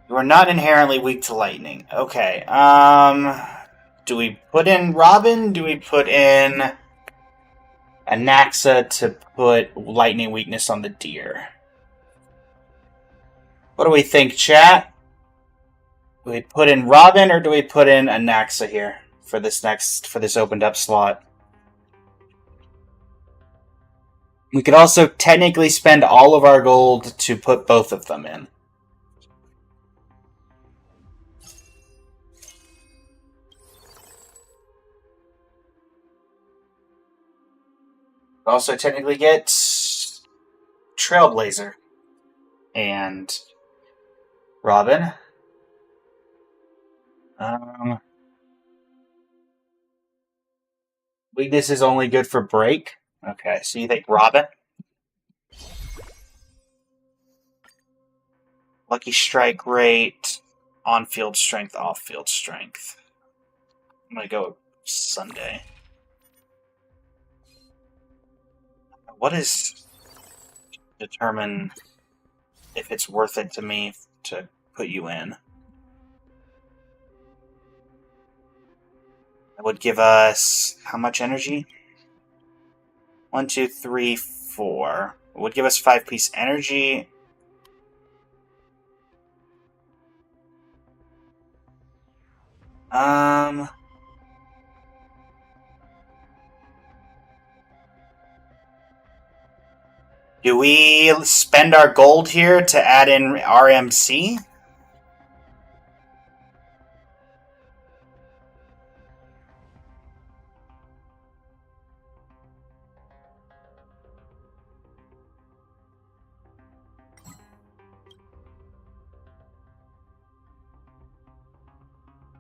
You are not inherently weak to lightning. Okay, do we put in Robin? Do we put in Anaxa to put lightning weakness on the deer? What do we think, chat? Do we put in Robin or do we put in Anaxa here for this opened up slot? We could also technically spend all of our gold to put both of them in. Also technically get Trailblazer and Robin. Weakness is only good for break. Okay, so you think Robin? Lucky strike rate, on-field strength, off-field strength. I'm gonna go Sunday. What is determine if it's worth it to me to put you in? That would give us how much energy? 1, 2, 3, 4. It would give us 5-piece energy. Do we spend our gold here to add in RMC?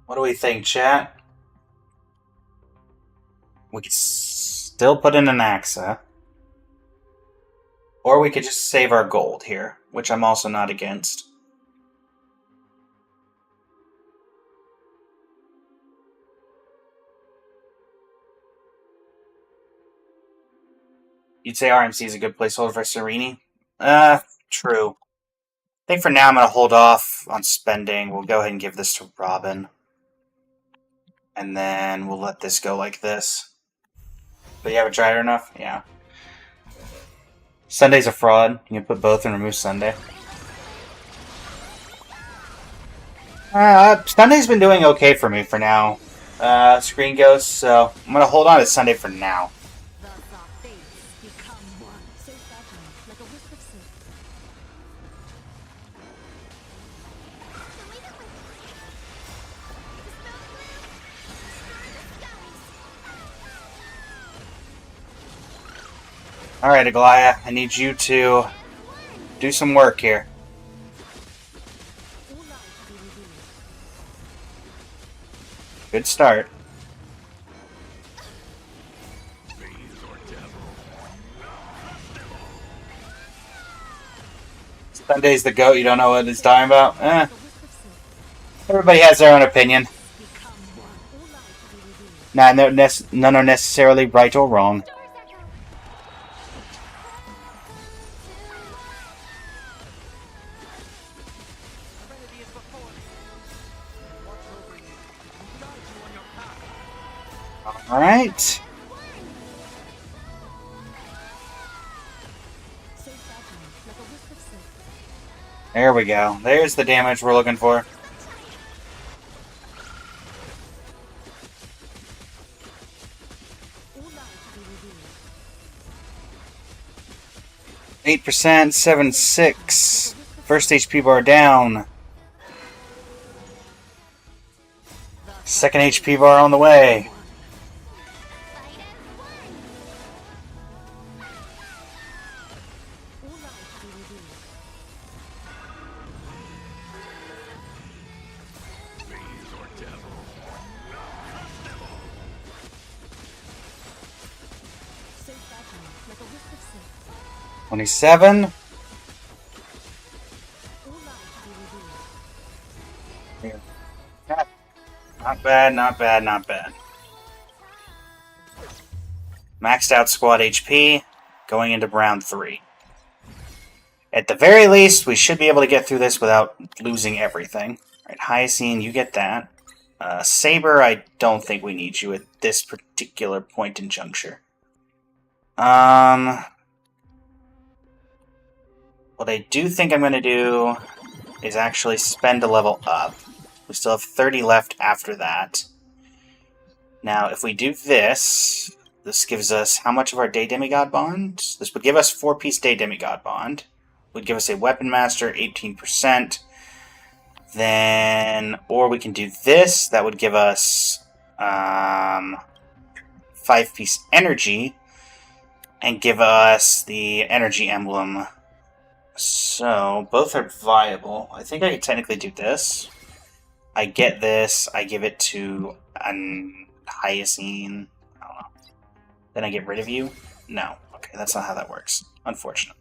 What do we think, chat? We could still put in an Axa. Or we could just save our gold here, which I'm also not against. You'd say RMC is a good placeholder for Serini? True. I think for now I'm going to hold off on spending. We'll go ahead and give this to Robin. And then we'll let this go like this. But you haven't tried it enough? Yeah. Sunday's a fraud. You can put both and remove Sunday. Sunday's been doing okay for me for now. Screen Ghost, so I'm going to hold on to Sunday for now. Alright, Aglaya, I need you to do some work here. Good start. Sunday's the GOAT, you don't know what he's talking about? Everybody has their own opinion. None are necessarily right or wrong. Alright. There we go. There's the damage we're looking for. %, 7-6. First HP bar down. Second HP bar on the way. $27. Not bad, not bad, not bad. Maxed out squad HP going into round 3. At the very least, we should be able to get through this without losing everything. Alright, Hyacine, you get that. Saber, I don't think we need you at this particular point in juncture. What I do think I'm going to do is actually spend a level up. We still have 30 left after that. Now, if we do this, this gives us how much of our Day Demigod Bond? This would give us 4-piece Day Demigod Bond. Would give us a Weapon Master, 18%. Then, or we can do this. That would give us 5-piece Energy and give us the Energy Emblem. So, both are viable. I think I could technically do this. I get this. I give it to Hyacine. I don't know. Then I get rid of you? No. Okay, that's not how that works. Unfortunately.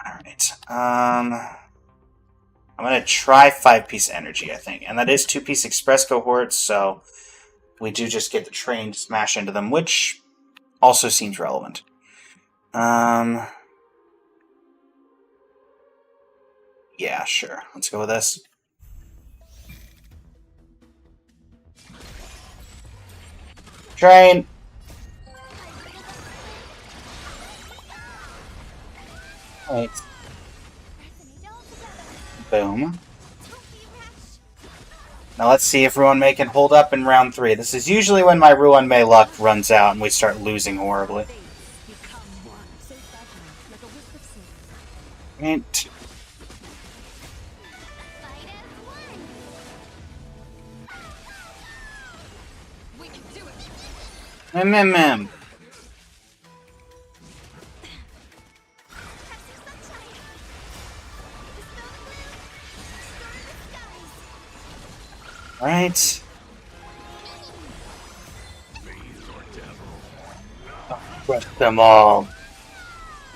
Alright. I'm going to try 5-piece Energy, I think. And that is 2-piece Express cohorts, so we do just get the train to smash into them, which also seems relevant. Yeah, sure. Let's go with this. Train! Right. Boom. Now let's see if Ruan Mei can hold up in round 3. This is usually when my Ruan Mei luck runs out and we start losing horribly. Right. Mm. Right. Crush them all.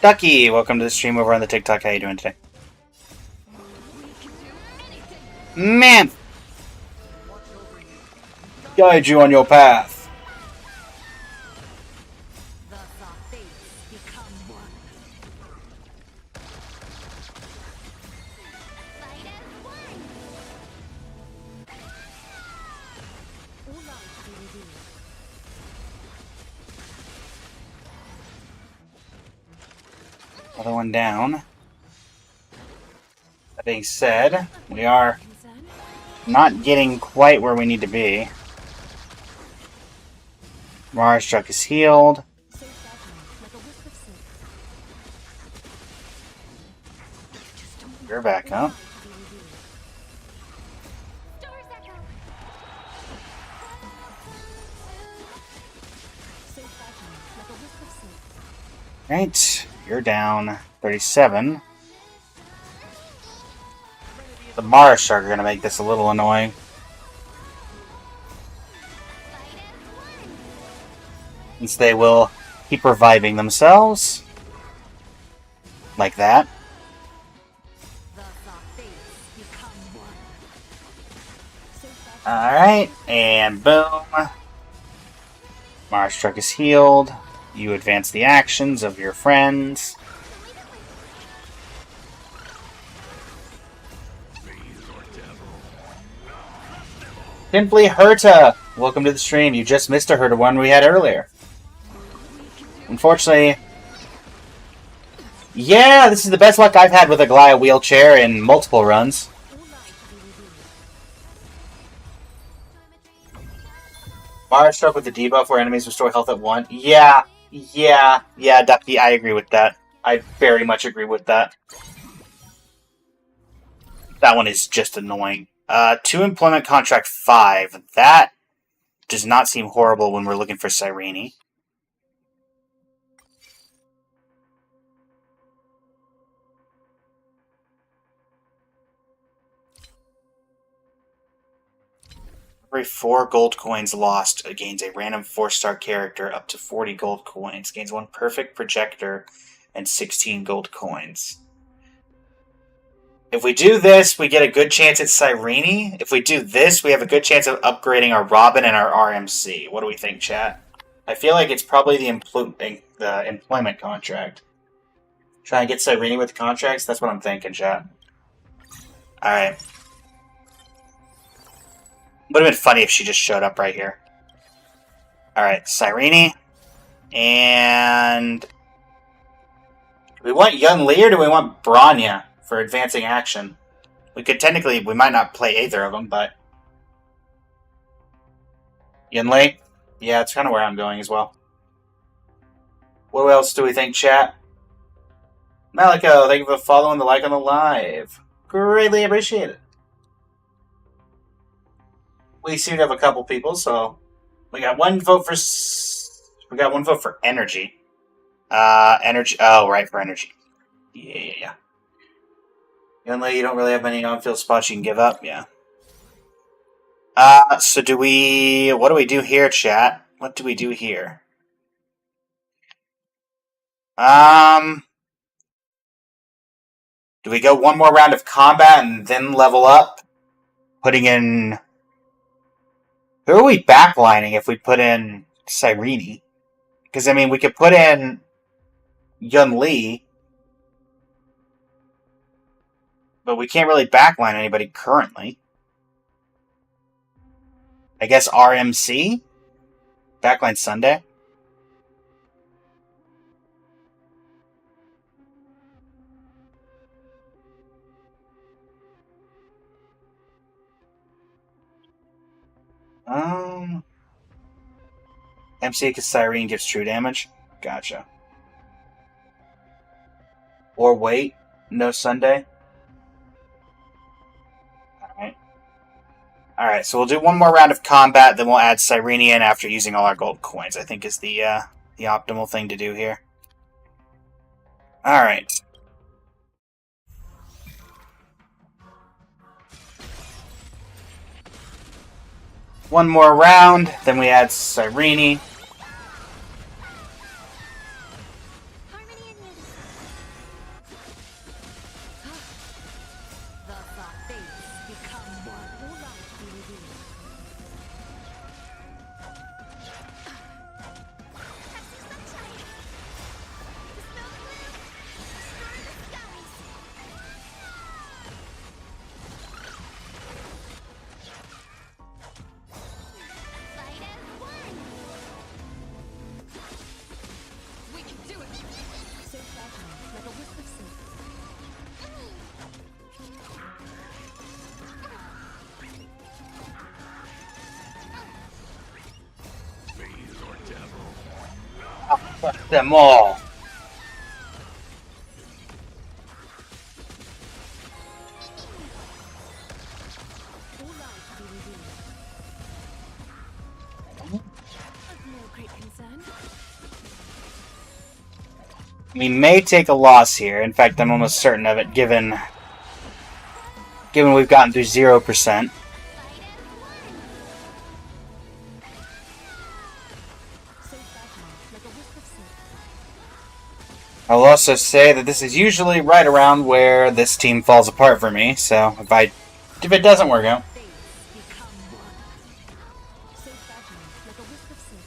Ducky, welcome to the stream over on the TikTok. How you doing today? Man! Guide you on your path. Another one down. That being said, we are not getting quite where we need to be. Mars Truck is healed. You're back up. Right, you're down 37. The Mars Shark are going to make this a little annoying. Since they will keep reviving themselves. Like that. Alright, and boom. Mars Truck is healed. You advance the actions of your friends. Simply Herta! Welcome to the stream. You just missed a Herta one we had earlier. Unfortunately... Yeah, this is the best luck I've had with a Glia wheelchair in multiple runs. Mars Stroke with the debuff where enemies restore health at 1. Yeah, Ducky, I agree with that. I very much agree with that. That one is just annoying. 2 Employment Contract 5. That does not seem horrible when we're looking for Cyrene. Every 4 gold coins lost gains a random 4-star character up to 40 gold coins. Gains 1 perfect projector and 16 gold coins. If we do this, we get a good chance at Cyrene. If we do this, we have a good chance of upgrading our Robin and our RMC. What do we think, chat? I feel like it's probably the employment contract. Try and get Cyrene with the contracts? That's what I'm thinking, chat. Alright. Would have been funny if she just showed up right here. Alright, Cyrene. And... do we want Yun Li or do we want Bronya for advancing action? We could technically... we might not play either of them, but... Yun Li? Yeah, that's kind of where I'm going as well. What else do we think, chat? Malico, thank you for following the like on the live. Greatly appreciate it. We seem to have a couple people, so we got one vote for energy. Energy. Oh, right, for energy. Yeah. Young lady, you don't really have many on-field spots you can give up. Yeah. So do we? What do we do here, chat? What do we do here? Do we go one more round of combat and then level up? Putting in... who are we backlining if we put in Cyrene? Because, I mean, we could put in Yun Li, but we can't really backline anybody currently. I guess RMC? Backline Sunday? MC because Cyrene gives true damage? Gotcha. Or wait, no Sunday? Alright, so we'll do one more round of combat, then we'll add Cyrene in after using all our gold coins, I think is the optimal thing to do here. Alright. One more round, then we add Cyrene. Harmony and unity. The fates become one. All light be revealed. Catch the sunshine. Dispel the gloom. Destroy the skies. Fight as one. We can do it. So fragile, like a wisp of silk. Fuck them all. All light be revealed. Of no great concern. We may take a loss here. In fact, I'm almost certain of it, given we've gotten through 0%. So fragile, like a wisp of silk. I'll also say that this is usually right around where this team falls apart for me, so if it doesn't work out. Fates become one. So fragile, like a wisp of silk.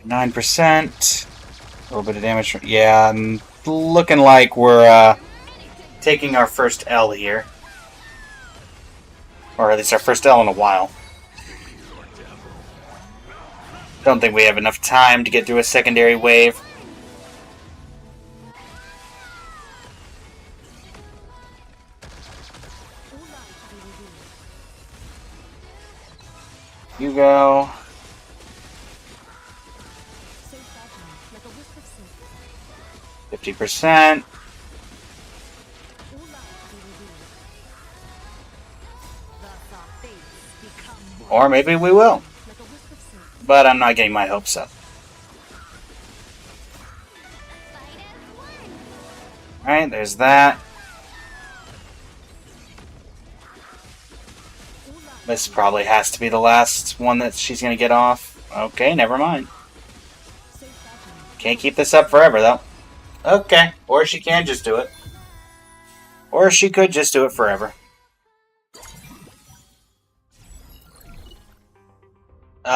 9%. A little bit of damage. Yeah, I'm looking like we're taking our first L here. Or at least our first L in a while. Don't think we have enough time to get through a secondary wave. All light be revealed. You go. So fragile, like a wisp of silk. 50%. All light be revealed. The fates become one. Or maybe we will. Like a wisp of silk. But I'm not getting my hopes up. Fight as one. Alright, there's that. All light. This probably has to be the last one that she's going to get off. Okay, never mind. So fragile. Can't keep this up forever, though. Okay, or she can just do it. Or she could just do it forever. Do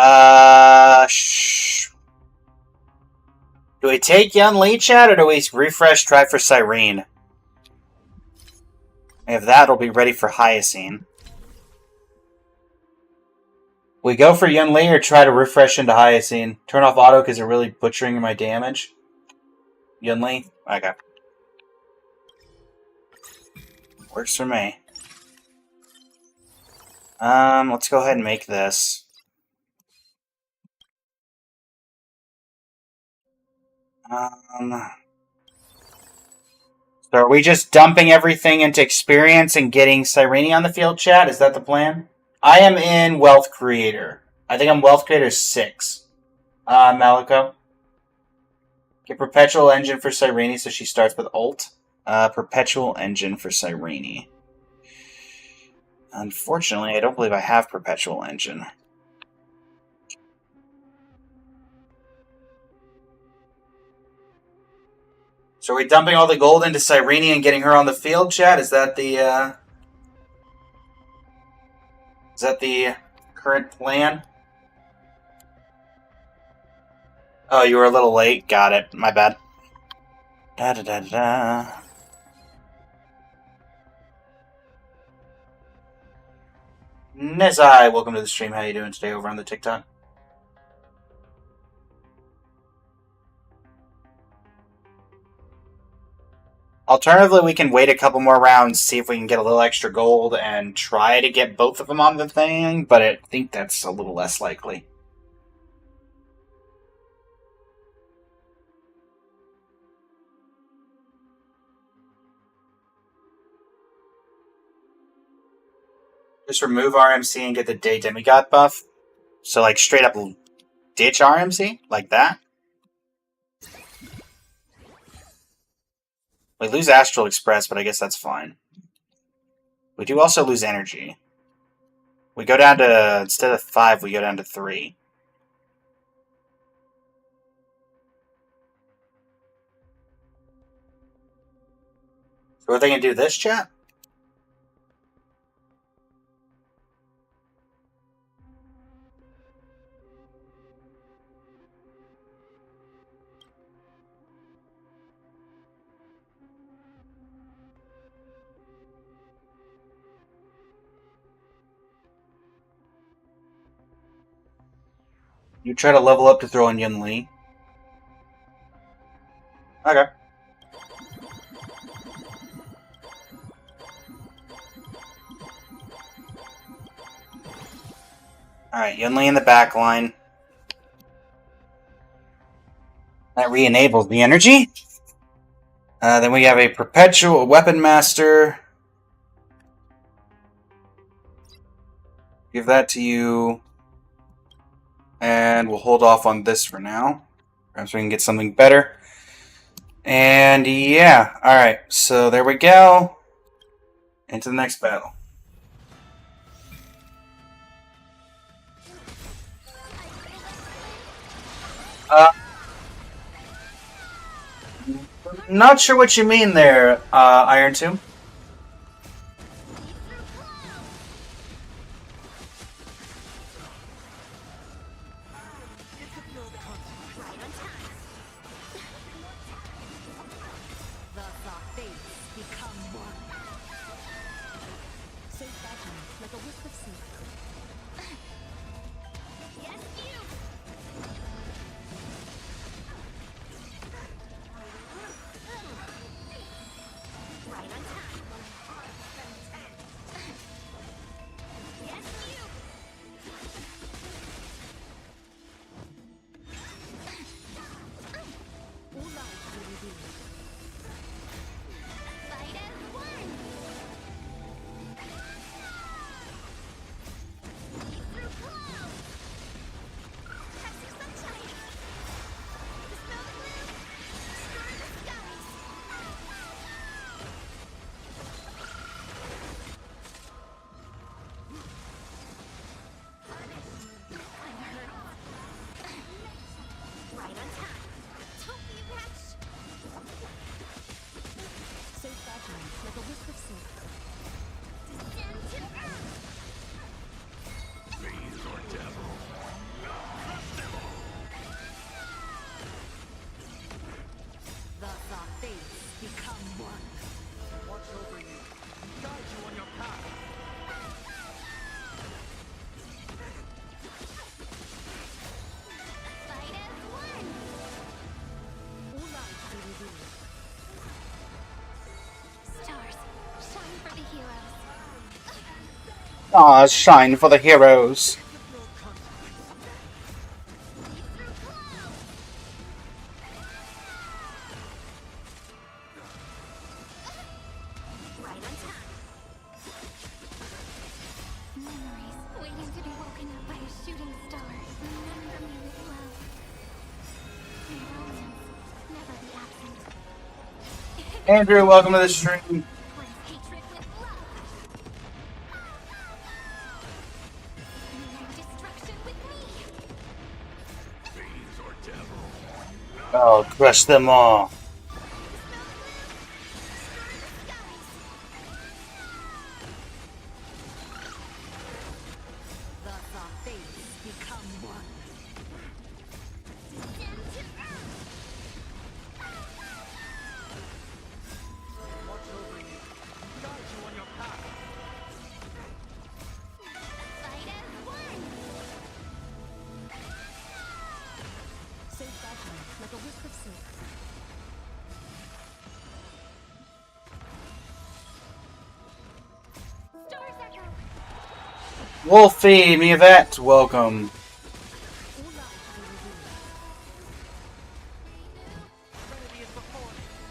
we take Yun Li chat or do we refresh try for Cyrene? If that, it'll be ready for Hyacine. We go for Yun Li or try to refresh into Hyacine? Turn off auto because you're really butchering my damage. Yun Li? Okay. Works for me. Let's go ahead and make this. So are we just dumping everything into experience and getting Cyrene on the field, chat? Is that the plan? I am in Wealth Creator. I think I'm Wealth Creator 6. Malico. Get Perpetual Engine for Cyrene so she starts with ult. Perpetual Engine for Cyrene. Unfortunately, I don't believe I have Perpetual Engine. So are we dumping all the gold into Cyrene and getting her on the field, chat? Is that the current plan? Oh, you were a little late. Got it. My bad. Da-da-da-da. Nizai, welcome to the stream. How you doing today over on the TikTok? Alternatively, we can wait a couple more rounds, see if we can get a little extra gold, and try to get both of them on the thing, but I think that's a little less likely. Just remove RMC and get the Day Demigod buff. So, like, straight up ditch RMC? Like that? We lose Astral Express, but I guess that's fine. We do also lose energy. We go down to, instead of 5, we go down to 3. So are they going to do this, chat? You try to level up to throw in Yun Li. Okay. Alright, Yun Li in the back line. That re-enables the energy. Then we have a Perpetual Weapon Master. Give that to you. And we'll hold off on this for now. Perhaps we can get something better. And yeah, alright, so there we go. Into the next battle. Not sure what you mean there, Iron Tomb. Stars shine for the heroes. Right on time. Memories waiting to be woken up by a shooting star. Remember me with love. May romance never be absent. Andrew, welcome to the stream. Replace hatred with love. Unite destruction with me. Oh, crush them all. Thus our fates become one. Fight as one. So fragile, like a wisp of silk. Stars echo. Wolfie, Miavet, welcome.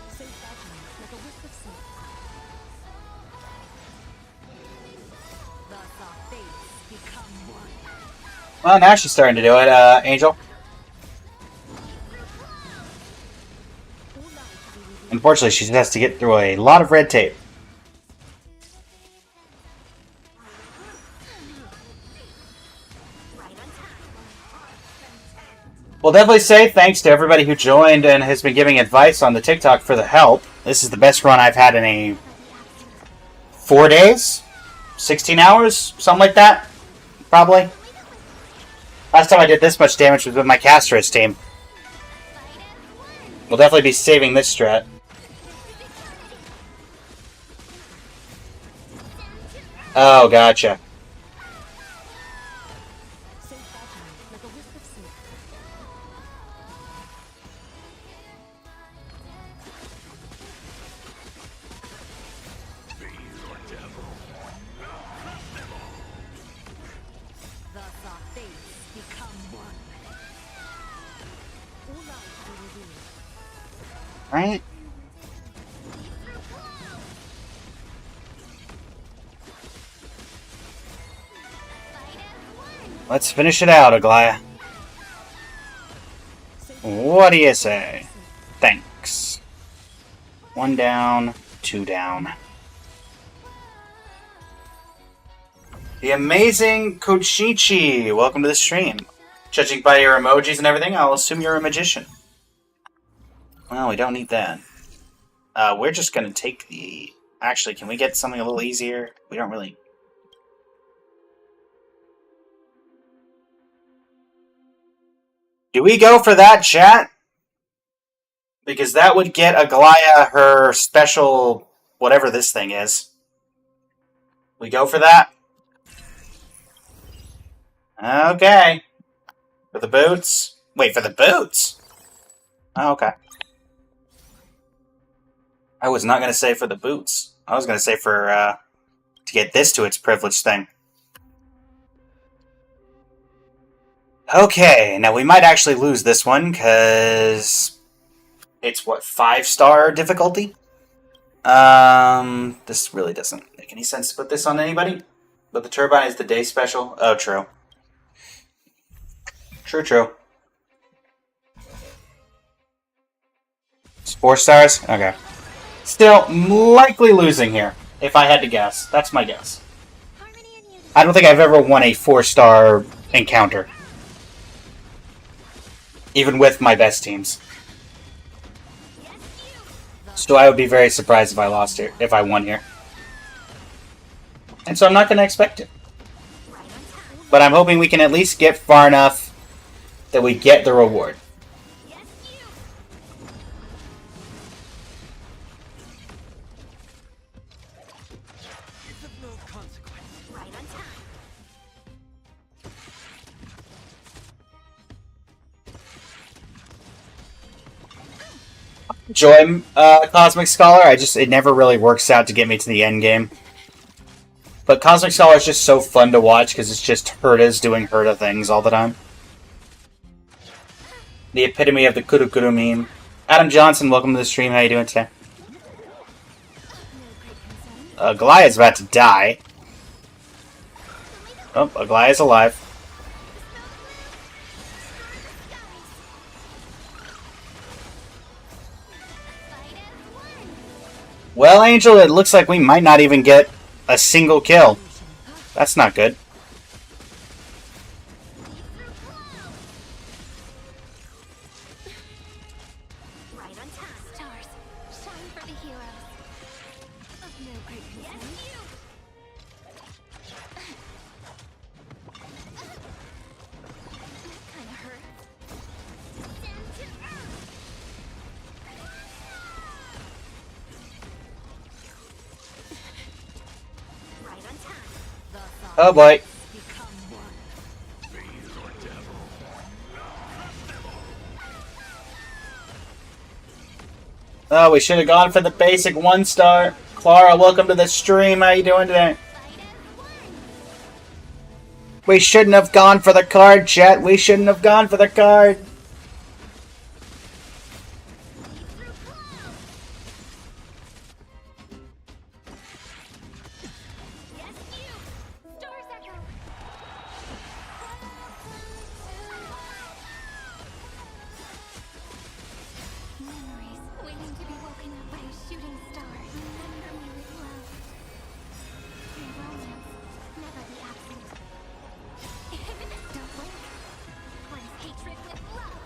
So fragile, like a wisp of silk. Thus our fates become one. Well, now she's starting to do it, Angel. Unfortunately, she has to get through a lot of red tape. Right on time. We'll definitely say thanks to everybody who joined and has been giving advice on the TikTok for the help. This is the best run I've had in a 4 days? 16 hours? Something like that? Probably. Last time I did this much damage was with my Caster's team. We'll definitely be saving this strat. Oh, gotcha. So fragile, like a wisp of silk. Thus our fates become one. All lives be revealed. Right? Let's finish it out, Aglaya. What do you say? Thanks. 1 down, 2 down. The amazing Kochichi, welcome to the stream. Judging by your emojis and everything, I'll assume you're a magician. Well, we don't need that. We're just gonna take the... Actually, can we get something a little easier? We don't really... Do we go for that, chat? Because that would get Aglaya her special... whatever this thing is. We go for that? Okay. For the boots? Wait, for the boots? Oh, okay. I was not going to say for the boots. I was going to say for, to get this to its privileged thing. Okay, now we might actually lose this one, because... It's, what, 5-star difficulty? This really doesn't make any sense to put this on anybody. But the turbine is the day special. Oh, true. True. It's 4 stars? Okay. Still, likely losing here, if I had to guess. That's my guess. I don't think I've ever won a 4-star encounter. Even with my best teams. So I would be very surprised if I lost here, if I won here. And so I'm not going to expect it. But I'm hoping we can at least get far enough that we get the reward. Joy, Cosmic Scholar. It never really works out to get me to the end game. But Cosmic Scholar is just so fun to watch because it's just Hertas doing Herta things all the time. The epitome of the Kuru Kuru meme. Adam Johnson, welcome to the stream. How you doing today? Goliath's about to die. Oh, Goliath's alive. Well, Angel, it looks like we might not even get a single kill. That's not good. Right on time. Stars, shine for the heroes. Of no great concern. Yes, you! Kinda hurts. Stand to earth! Right on time. Oh boy. Become one. Oh, we should have gone for the basic 1-star. Clara, welcome to the stream. How you doing today? We shouldn't have gone for the card, chat. We shouldn't have gone for the card. Yes, you! Stars echo! Memories waiting to be woken up by a shooting star. Remember me with love. Your romance, never be absent. Don't blink. Replace hatred with love.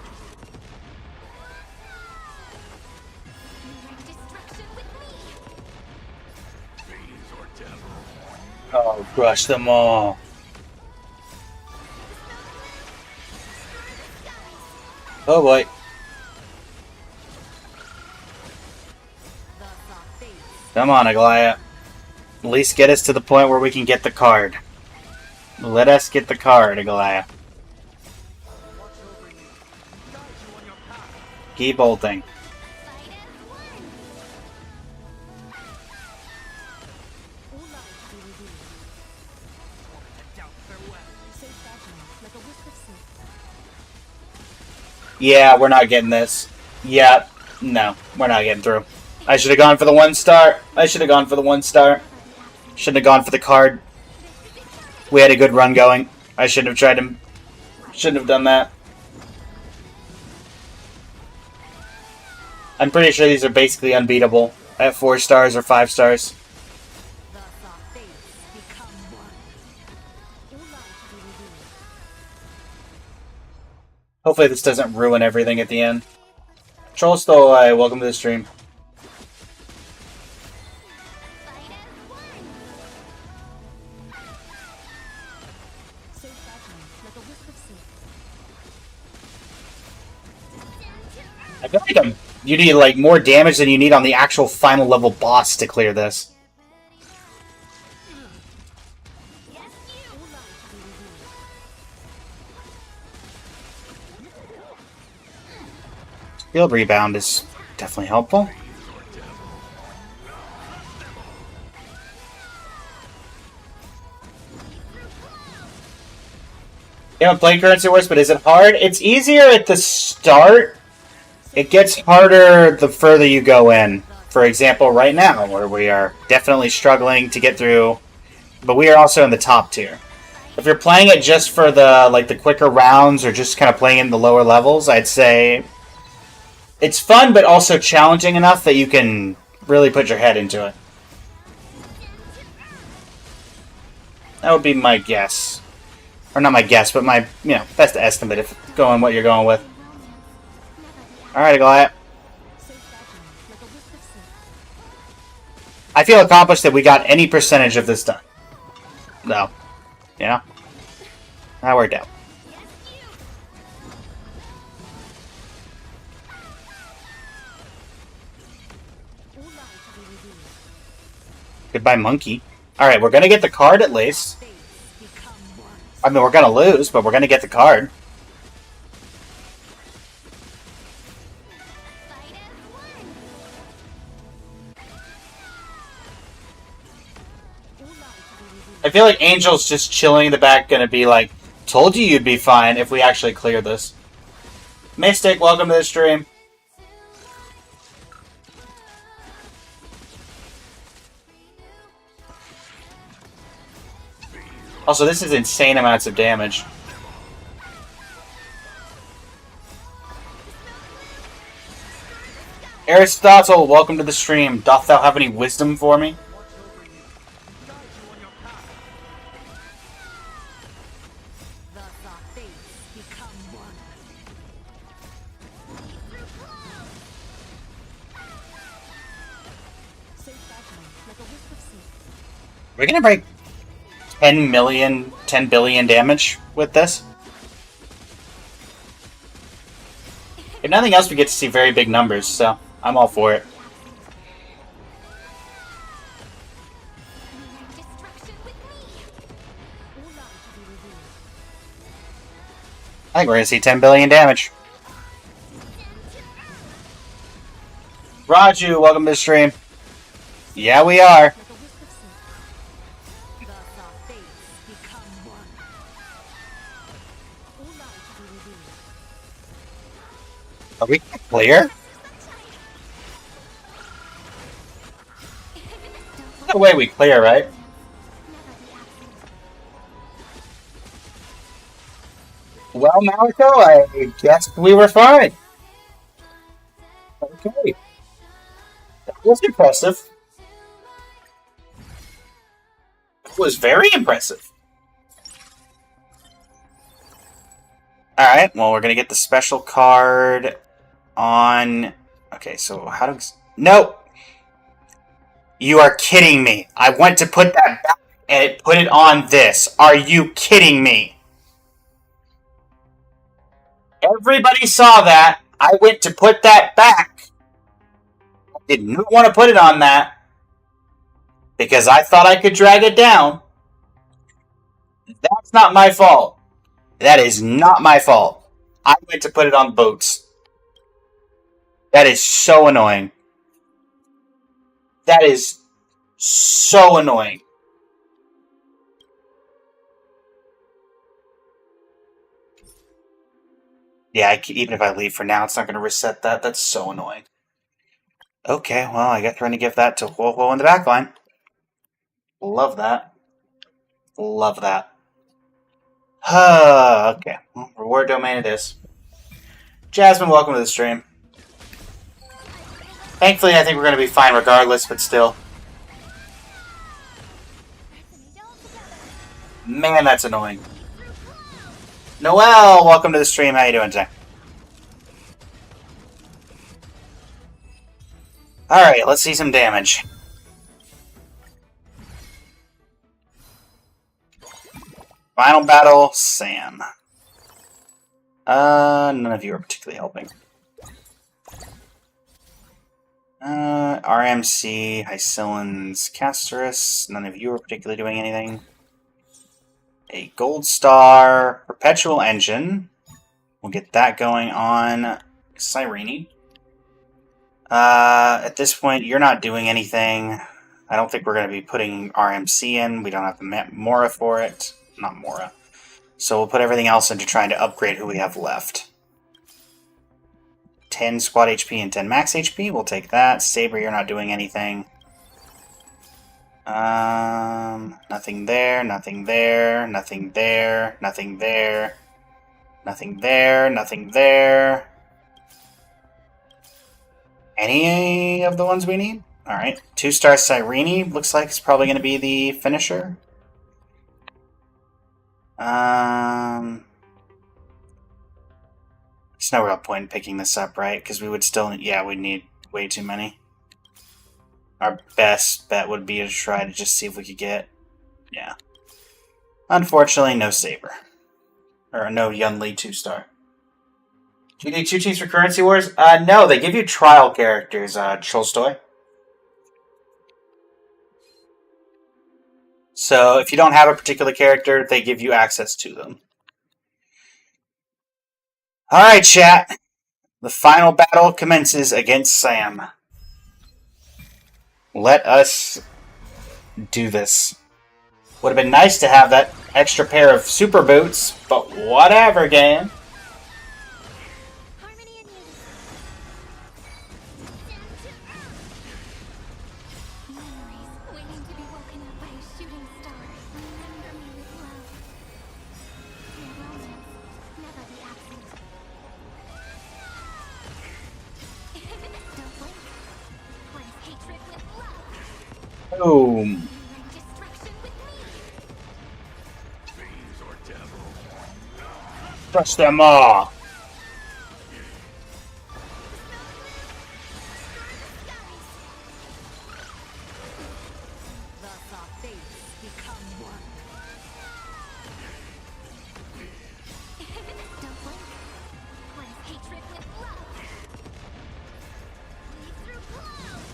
Direct destruction with me. Oh, crush them all. Oh boy. Come on, Aglaia. At least get us to the point where we can get the card. Let us get the card, Aglaia. Keep bolting. Yeah, we're not getting this. Yeah, no, we're not getting through. I should have gone for the 1-star. I should have gone for the 1-star. Shouldn't have gone for the card. We had a good run going. I shouldn't have tried to... Shouldn't have done that. I'm pretty sure these are basically unbeatable at 4 stars or 5 stars. Hopefully this doesn't ruin everything at the end. Trollstolai, welcome to the stream. I feel like you need like more damage than you need on the actual final level boss to clear this. Field rebound is definitely helpful. You haven't played Currency Wars, but is it hard? It's easier at the start. It gets harder the further you go in. For example, right now, where we are definitely struggling to get through, but we are also in the top tier. If you're playing it just for the quicker rounds or just kind of playing in the lower levels, I'd say it's fun, but also challenging enough that you can really put your head into it. That would be my guess. Or not my guess, but my, best estimate if going what you're going with. Alright, Goliath. I feel accomplished that we got any percentage of this done. No. Yeah? That worked out. Goodbye, monkey. Alright, we're gonna get the card at least. I mean, we're gonna lose, but we're gonna get the card. I feel like Angel's just chilling in the back, gonna be like, told you you'd be fine if we actually clear this. Mystic, welcome to the stream. Also, this is insane amounts of damage. Aristotle, welcome to the stream. Doth thou have any wisdom for me? Thus our fates become one. So fragile, like a wisp of sleep. We're gonna break 10 billion damage with this. If nothing else, we get to see very big numbers, so I'm all for it. Destruction with me. All lies to be revealed. I think we're gonna see 10 billion damage. Raju, welcome to the stream. Yeah, we are. Like a wisp of sleep. Thus our fates become one. All lies to be revealed. Are we clear? No way we clear, right? Well, Malako, I guess we were fine. Okay. That was impressive. That was very impressive. Alright, well, we're gonna get the special card on... Okay, so how do... Nope! You are kidding me. I went to put that back and it put it on this. Are you kidding me? Everybody saw that. I went to put that back. I did not want to put it on that because I thought I could drag it down. That's not my fault. That is not my fault. I went to put it on boats. That is so annoying. That is so annoying. Yeah, even if I leave for now, it's not going to reset that. That's so annoying. Okay, well, I guess we're going to give that to Ho-Ho in the backline. Love that. Love that. Okay, well, reward domain it is. Jasmine, welcome to the stream. Thankfully, I think we're going to be fine regardless, but still. Man, that's annoying. Noelle, welcome to the stream. How you doing today? Alright, let's see some damage. Final battle, Sam. None of you are particularly helping. RMC, Hycillans, Castorus. None of you are particularly doing anything. A Gold Star, Perpetual Engine. We'll get that going on Cyrene. At this point, you're not doing anything. I don't think we're going to be putting RMC in. We don't have the Mora for it. Not Mora. So we'll put everything else into trying to upgrade who we have left. 10 squad HP and 10 max HP. We'll take that. Saber, you're not doing anything. Nothing there, nothing there, nothing there, nothing there, nothing there, nothing there. Any of the ones we need? Alright. 2-star Cyrene looks like it's probably going to be the finisher. There's no real point in picking this up, right? Because we would still... Yeah, we'd need way too many. Our best bet would be to try to just see if we could get... Yeah. Unfortunately, no Saber. Or no Yunli 2-star. Do you need 2 teams for Currency Wars? No, they give you trial characters, Cholstoy. So, if you don't have a particular character, they give you access to them. Alright, chat. The final battle commences against Sam. Let us do this. Would have been nice to have that extra pair of super boots, but whatever, game. Harmony and unity. Memories waiting to be woken up by a shooting star. Remember me with love. May romance never be absent. Don't blink. What is hatred with love? Boom. Rewrite destruction with me. Crush them all. Thus our fates become one. Don't blink. What is hatred with love? Lead through clouds.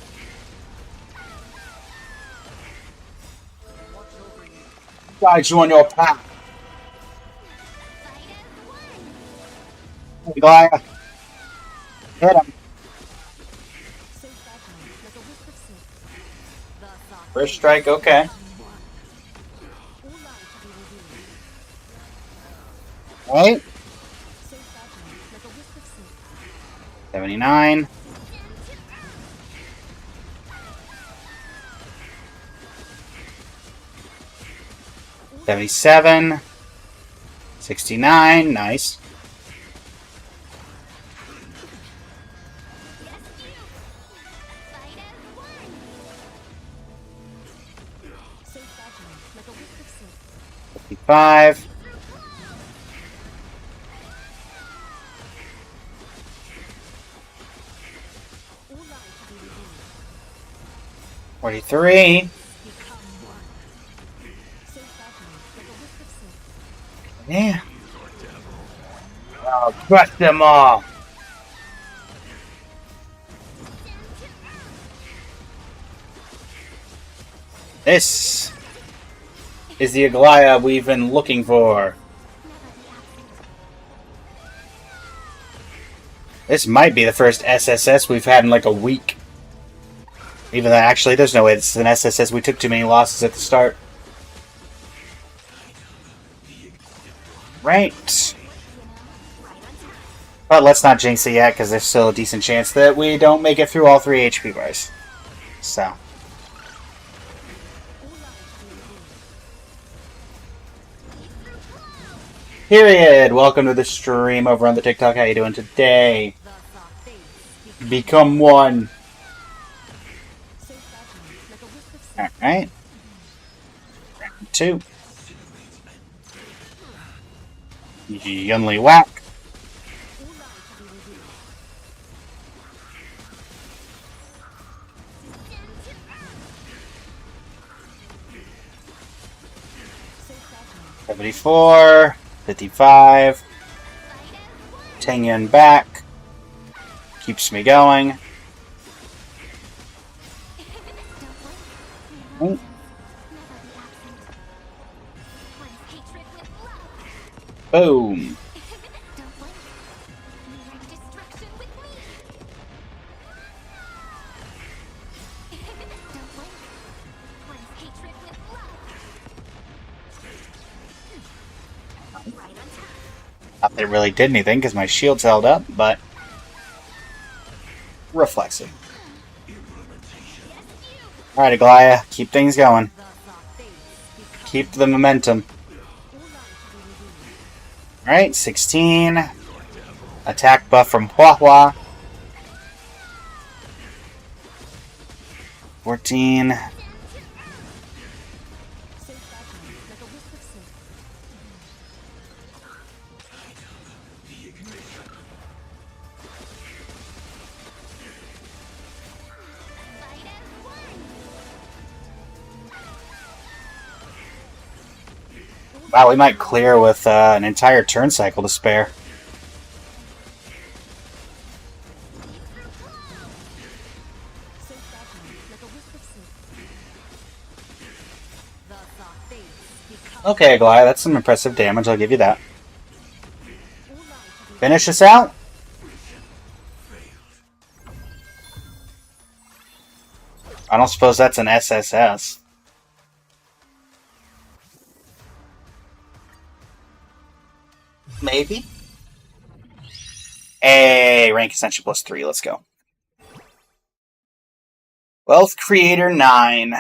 Guide you on your path. Fight as one. Hey, Goliath. Hit him. So fragile, like a wisp of smoke. Thus our First strike, okay. become one. All lies to be revealed. Right? So fragile, like a wisp of smoke. 79. All 77. 69. Nice. yes, you. Fight as one. So fragile, like a wisp of smoke. 55. Through clouds. All lies to be revealed. 43. Become one. So fragile, like a wisp of smoke. Yeah. Oh, crush them all. This is the Aglaia we've been looking for. This might be the first SSS we've had in like a week. Even though actually there's no way this is an SSS. We took too many losses at the start. Right. But let's not jinx it yet, because there's still a decent chance that we don't make it through all 3 HP bars. So. Period. Welcome to the stream over on the TikTok. How you doing today? Thus our fates Become one. so fragile, like a wisp of smoke. Alright. Round 2. Yunli whack. All lies to be revealed. So fragile, 74. 55. Tengyun back. Keeps me going. don't blink. Oh, Never be absent. What is hatred with love? boom. Don't blink. Rewrite destruction with me. Don't blink. What is hatred with love? Right on time. Not that it really did anything because my shield's held up, but reflexing. Alright, Aglaia, keep things going. Thus our fates become Keep the momentum. all lies to be revealed. Alright, 16. Attack buff from Huahua. 14. So fragile, like a wisp of smoke. Fight as one. Wow, we might clear with an entire turn cycle to spare. So fragile, like a wisp of smoke. Thus our fates become Okay, Aglaia, that's some impressive damage, I'll give you that. all lies to be Finish this out? I don't suppose that's an SSS. maybe. Hey, rank ascension +3. Let's go. Wealth Creator 9.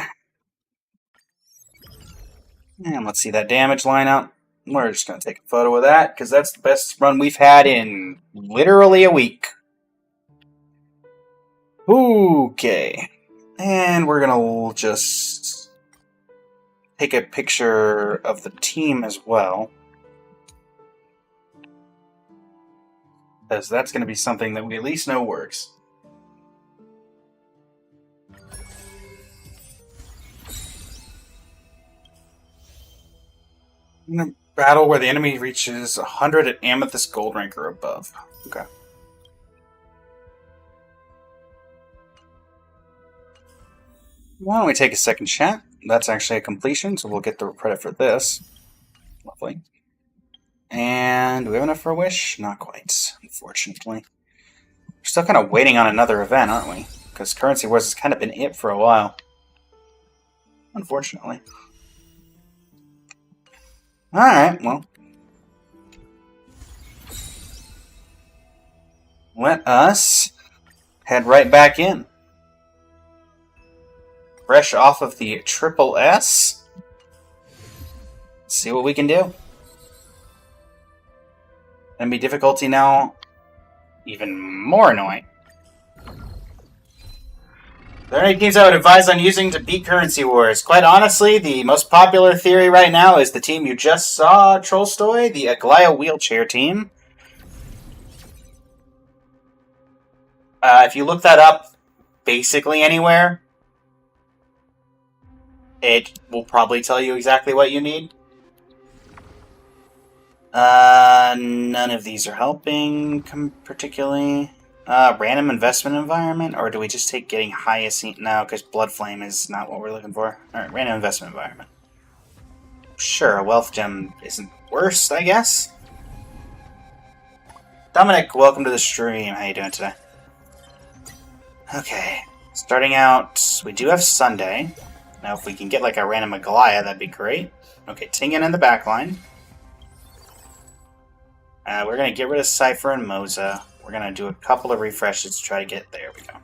And let's see that damage lineup. We're just going to take a photo of that, because that's the best run we've had in literally a week. Okay. And we're going to just take a picture of the team as well. Because that's going to be something that we at least know works. In a battle where the enemy reaches 100 at Amethyst Gold rank or above. Okay. Why don't we take a second chat? That's actually a completion, so we'll get the credit for this. Lovely. And do we have enough for a wish? Not quite, unfortunately. We're still kind of waiting on another event, aren't we? Because Currency Wars has kind of been it for a while. Unfortunately. Alright, well. Let us head right back in. Fresh off of the Triple S. See what we can do. Enemy difficulty now even more annoying. There are any teams I would advise on using to beat Currency Wars? Quite honestly, the most popular theory right now is the team you just saw, Trollstoy, the Aglaya Wheelchair team. If you look that up basically anywhere, it will probably tell you exactly what you need. None of these are helping particularly. Random investment environment, or do we just take getting highest? No, because Blood Flame is not what we're looking for. Alright, random investment environment. Sure, a wealth gem isn't worse, I guess. Dominic, welcome to the stream. How you doing today? Okay, starting out, we do have Sunday. Now, if we can get like a random Aglaya, that'd be great. Okay, Tingen in the back line. We're going to get rid of Cypher and Moza. We're going to do a couple of refreshes to try to get there. We go.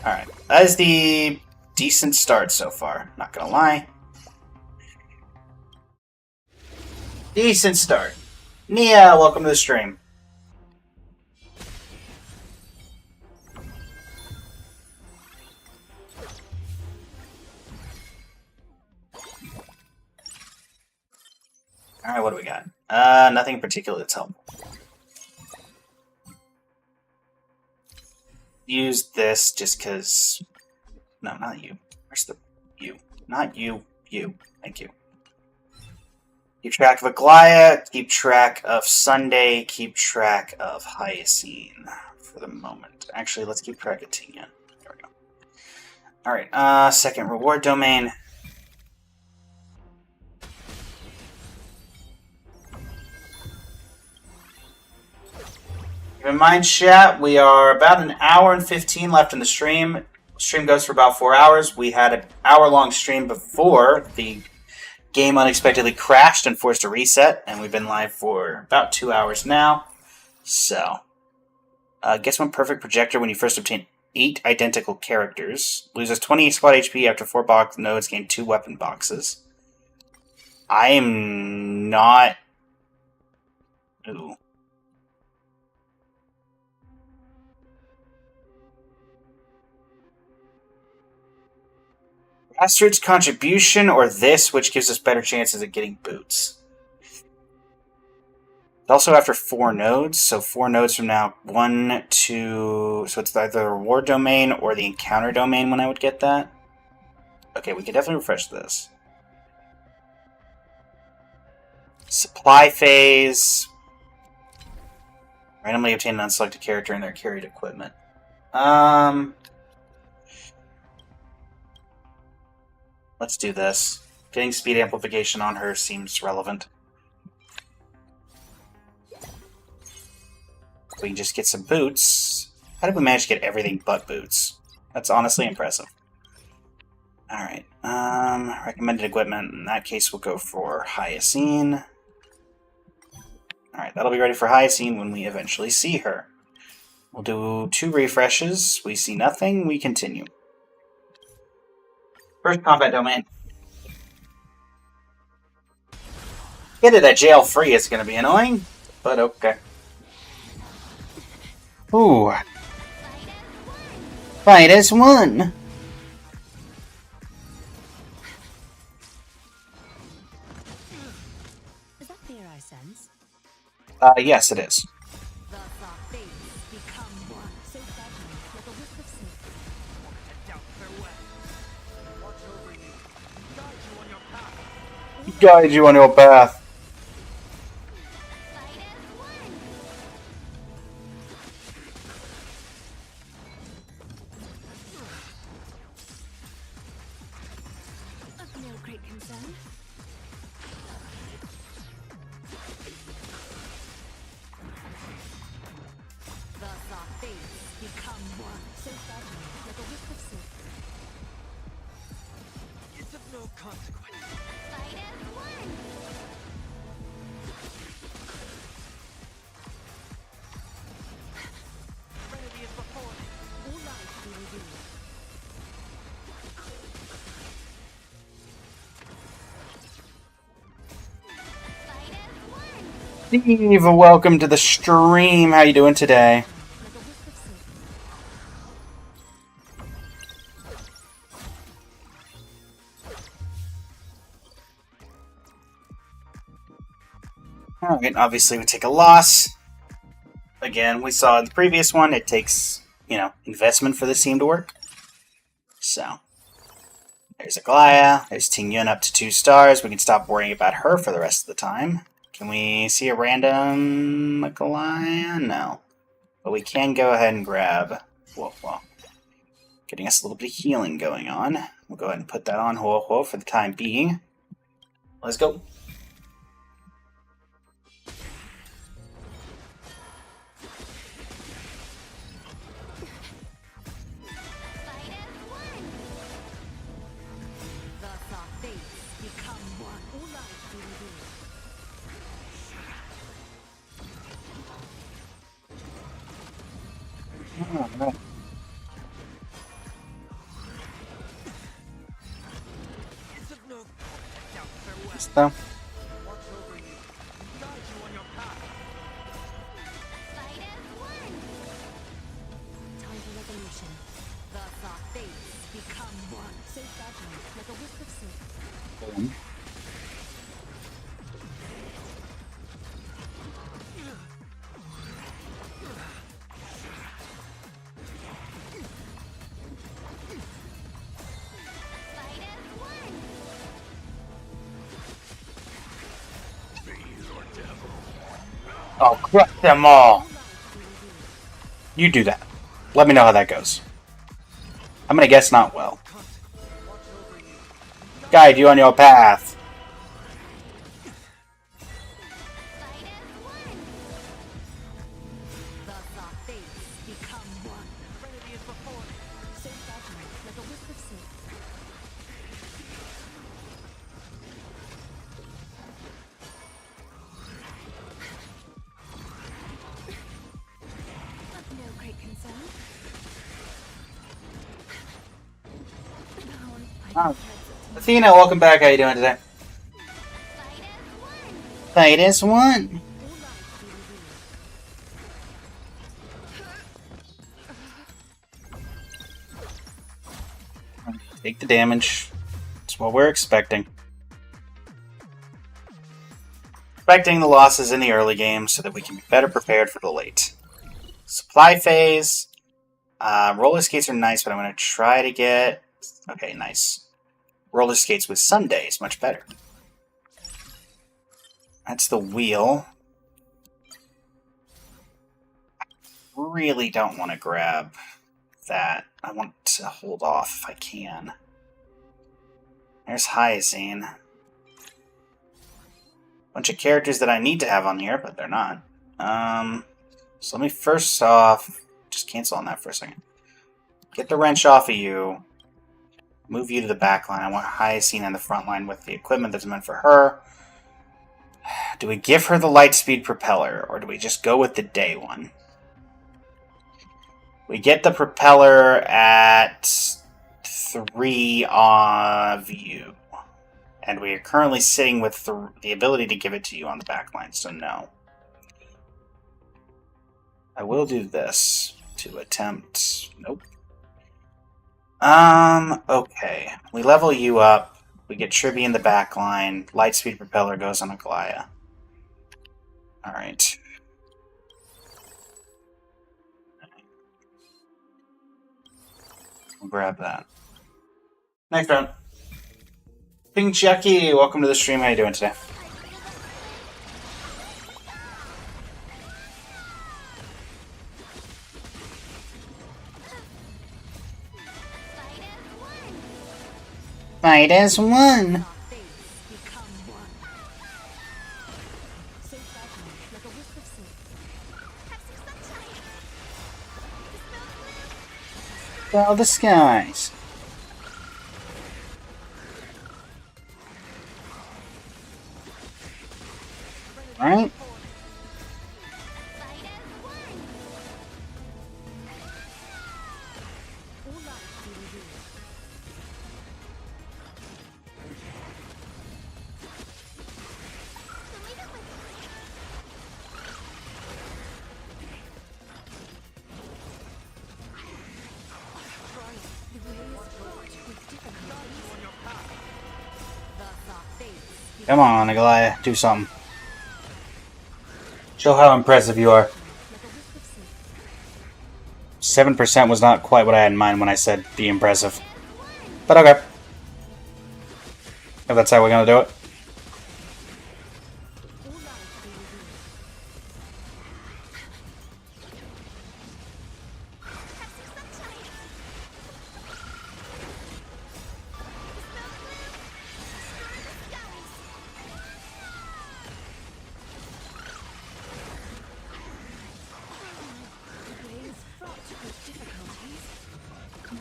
Alright. That is the decent start so far. Not going to lie. Decent start. Nia, welcome to the stream. Alright, what do we got? Nothing in particular that's helpful. Use this just because... No, not you. Where's the... You. Not you. You. Thank you. Keep track of Aglaya, keep track of Sunday, keep track of Hyacine for the moment. Actually, let's keep track of Tingen. There we go. Alright, second reward domain. Keep in mind, chat, we are about an hour and 15 left in the stream. Stream goes for about 4 hours. We had an hour-long stream before the game unexpectedly crashed and forced a reset, and we've been live for about 2 hours now. So, gets one perfect projector when you first obtain 8 identical characters. Loses 20 squad HP after 4 box nodes, gain 2 weapon boxes. I am not... Ooh. Bastard's Contribution or this, which gives us better chances of getting boots. Also after 4 nodes, so 4 nodes from now, 1, 2... So it's either the reward domain or the encounter domain when I would get that. Okay, we can definitely refresh this. Supply phase. Randomly obtain an unselected character in their carried equipment. Let's do this. Getting speed amplification on her seems relevant. We can just get some boots. How did we manage to get everything but boots? That's honestly impressive. Alright. Recommended equipment. In that case, we'll go for Hyacine. Alright, that'll be ready for Hyacine when we eventually see her. We'll do 2 refreshes. We see nothing. We continue. First combat domain. Get it at jail free. It's going to be annoying, but okay. Ooh. Fight as one. Is that fear I sense? Yes, it is. Thus our fates become one. So fragile, like a wisp of smoke. Guide you on your path. Fight as one. Of no great concern. Thus our fates become one. So fragile, like a wisp of smoke. It's of no consequence. Fight as one. Trinity is before me. All life be revealed. Fight as one. Steve, welcome to the stream. How you doing today? Like a wisp of smoke. Alright, obviously we take a loss. Again, we saw in the previous one, it takes, investment for this team to work. So, there's Aglaya. There's Ting Yun up to 2 stars. We can stop worrying about her for the rest of the time. Can we see a random Aglaya? No. But we can go ahead and grab... Well, getting us a little bit of healing going on. We'll go ahead and put that on Huo for the time being. Let's go. Fight as one. Thus our fates become one. All life be revealed. It's of no doubt farewell. Though. Watch over you. Guide you on your path. Fight as one. Time for revolution. Thus our fates become one. So fragile, like a wisp of smoke. Fight as one. Oh, crush them all! You do that. Let me know how that goes. I'm gonna guess not well. Guide you on your path. Fight as one. Thus our fates become one. Trinity is before me. So fragile, like a wisp of smoke. Of no great concern. Oh. Athena, welcome back. How you doing today? Fight as one. Fight is one. All life be revealed. Take the damage. That's what we're expecting. Expecting the losses in the early game so that we can be better prepared for the late. Supply phase. Roller skates are nice, but I'm going to try to get... Okay, nice. Roller skates with Sundays, much better. That's the wheel. Really don't want to grab that. I want to hold off if I can. There's Hyacine. Bunch of characters that I need to have on here, but they're not. So let me first off just cancel on that for a second. Get the wrench off of you. Move you to the back line. I want Hyacine on the front line with the equipment that's meant for her. Do we give her the Lightspeed propeller, or do we just go with the day one? We get the propeller at 3 of you. And we are currently sitting with the ability to give it to you on the back line, so no. I will do this to attempt... Nope. Okay. We level you up. We get Tribby in the back line. Lightspeed propeller goes on Aglaya. Alright. We'll grab that. Next round. Ping Jackie, welcome to the stream. How you doing today? Fight as one. All the skies. Right? Come on, Aglaya, do something. Show how impressive you are. 7% was not quite what I had in mind when I said be impressive. But okay. If that's how we're gonna do it.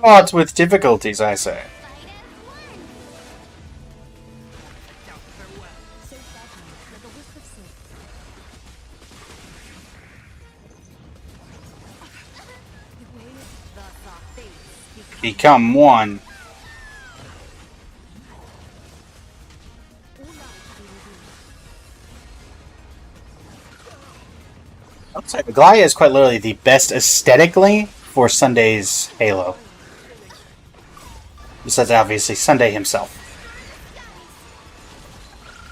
Oh, it's with difficulties, I say. Become one. Outside, Aglaya is quite literally the best aesthetically for Sunday's Halo. Besides, obviously, Sunday himself.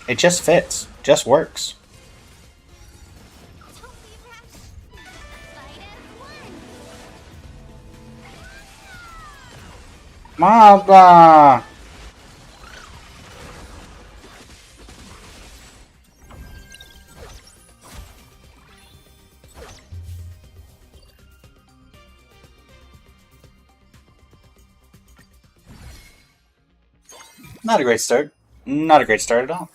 It just fits. Just works. Mama! Not a great start. Not a great start at all.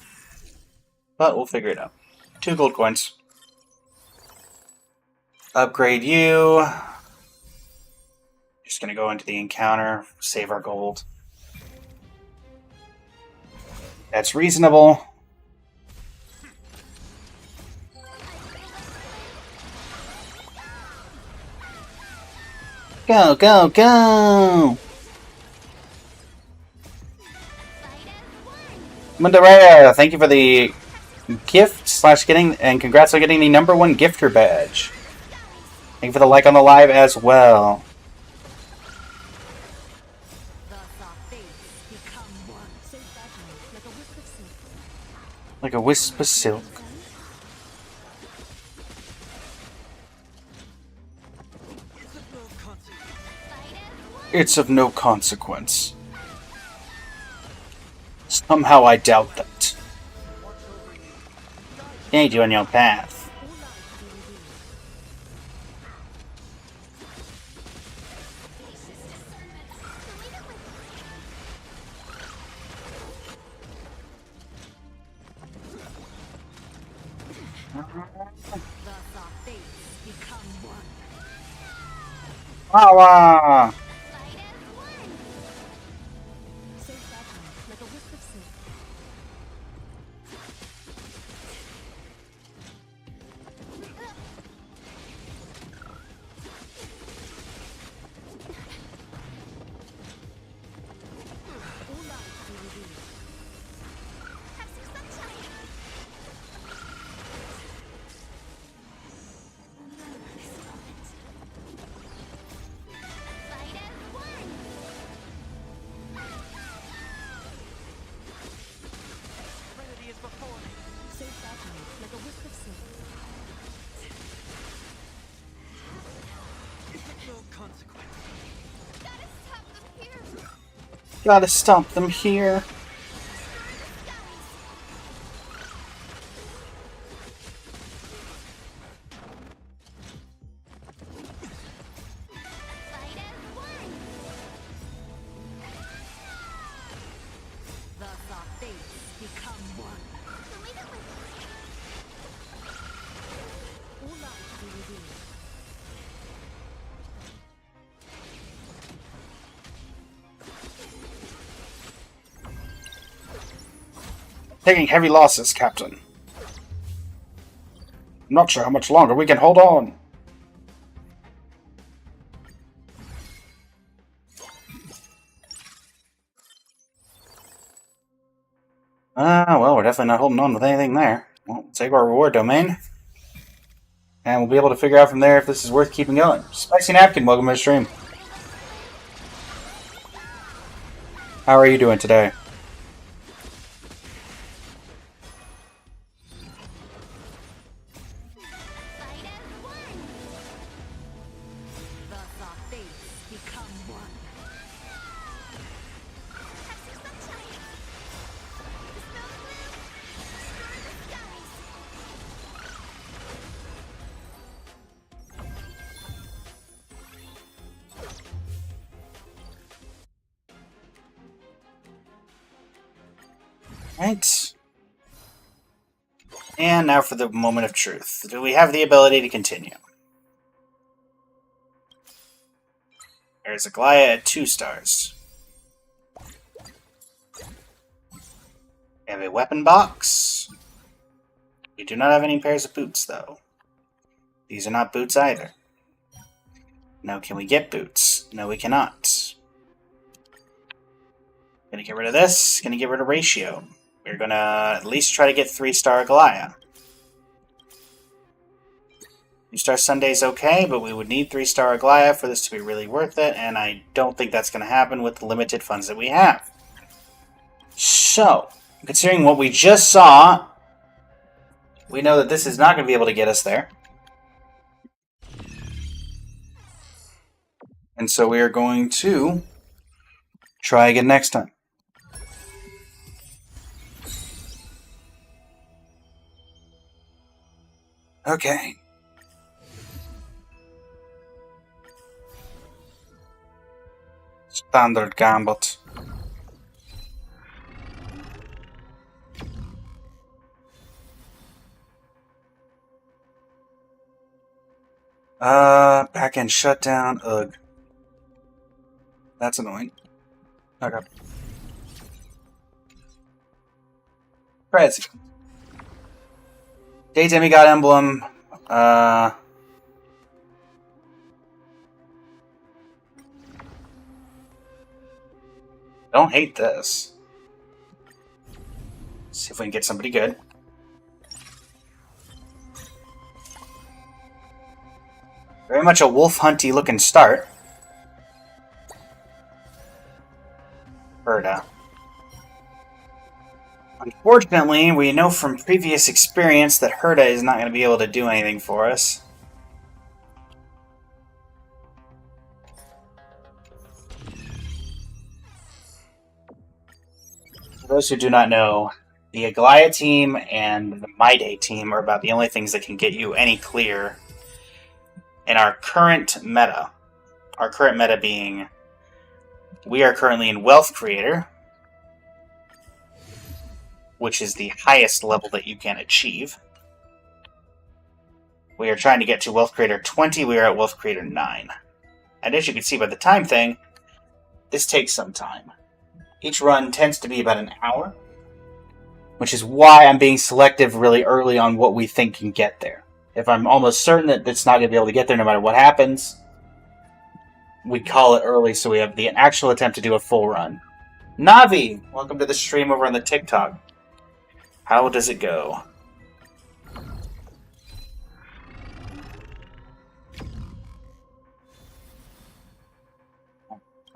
But we'll figure it out. 2 gold coins. Upgrade you. Just gonna go into the encounter, save our gold. That's reasonable. Go, go, go! Mundaraya, thank you for the gift / getting, and congrats on getting the #1 gifter badge. Thank you for the like on the live as well. Like a wisp of silk. It's of no consequence. Somehow I doubt that. Aid you on your path. Wawa! consequence. Gotta stop them here. Gotta stop them here. Fight as one. Thus our fates become one. Can we go with Onslaught be revealed. Taking heavy losses, Captain. I'm not sure how much longer we can hold on. Well, we're definitely not holding on with anything there. Well, we'll take our reward domain. And we'll be able to figure out from there if this is worth keeping going. Spicy Napkin, welcome to the stream. How are you doing today? fight as one. Thus our fates become one. Have some sunshine. Dispel the gloom. Destroy the skies. Right. And now for the moment of truth. Do we have the ability to continue? There's a Glaya at 2 stars. We have a weapon box. We do not have any pairs of boots, though. These are not boots either. Now, can we get boots? No, we cannot. Gonna get rid of this. Gonna get rid of ratio. We're gonna at least try to get 3-star Glaya. 2-star Sunday's okay, but we would need 3-star Glaya for this to be really worth it, and I don't think that's gonna happen with the limited funds that we have. So, considering what we just saw, we know that this is not gonna be able to get us there. And so we are going to try again next time. Okay. Standard gambit. Back end shutdown. Ugh. That's annoying. Okay. Crazy. Day Demigod Emblem. Don't hate this. See if we can get somebody good. Very much a wolf hunty looking start. Herda. Unfortunately, we know from previous experience that Herda is not going to be able to do anything for us. For those who do not know, the Aglaya team and the My Day team are about the only things that can get you any clear in our current meta. Our current meta being, we are currently in Wealth Creator, which is the highest level that you can achieve. We are trying to get to Wealth Creator 20, we are at Wealth Creator 9. And as you can see by the time thing, this takes some time. Each run tends to be about an hour, which is why I'm being selective really early on what we think can get there. If I'm almost certain that it's not going to be able to get there no matter what happens, we call it early so we have the actual attempt to do a full run. Navi, welcome to the stream over on the TikTok. How does it go?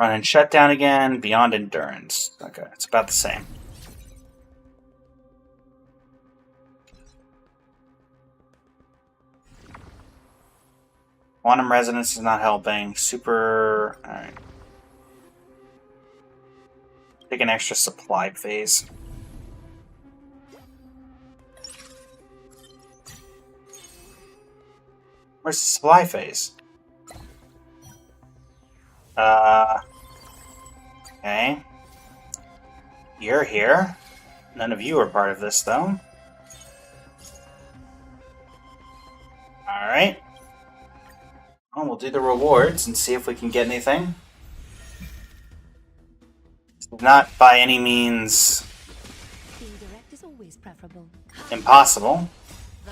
Run and shut down again, beyond endurance. Okay, it's about the same. Quantum resonance is not helping. Super. Alright. Take an extra supply phase. Where's the supply phase? Okay. You're here. None of you are part of this, though. Alright. Well, we'll do the rewards and see if we can get anything. It's not by any means Being direct is always preferable. impossible. The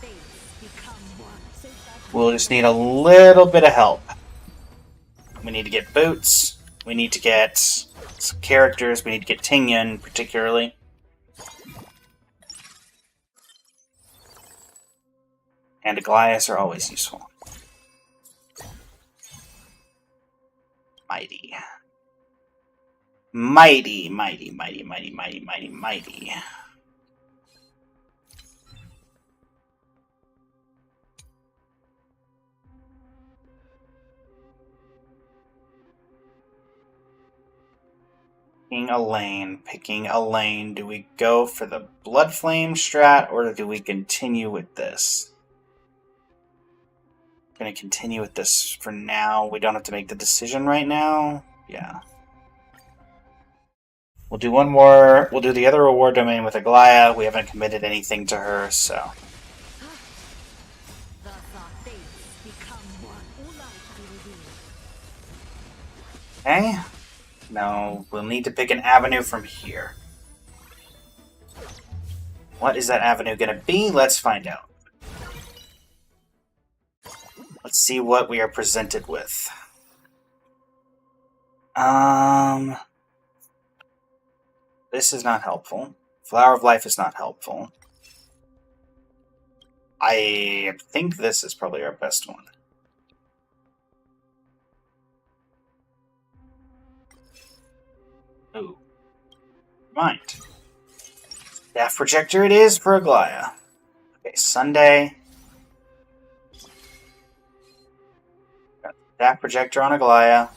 fates become one. So fragile. We'll just need a little bit of help. We need to get boots. We need to get some characters. We need to get Stygian, particularly. And Goliaths are always useful. Mighty. Mighty, mighty, mighty, mighty, mighty, mighty, mighty. Picking a lane. Do we go for the Blood Flame strat, or do we continue with this? I'm gonna continue with this for now. We don't have to make the decision right now. Yeah. We'll do one more. We'll do the other reward domain with Aglaia. We haven't committed anything to her, so. The fates become one. All life be revealed. Okay. Now, we'll need to pick an avenue from here. What is that avenue gonna be? Let's find out. Let's see what we are presented with. This is not helpful. Flower of Life is not helpful. I think this is probably our best one. Ooh. Mind. Staff Projector it is for Aglaia. Okay, Sunday. Got Staff Projector on Aglaia.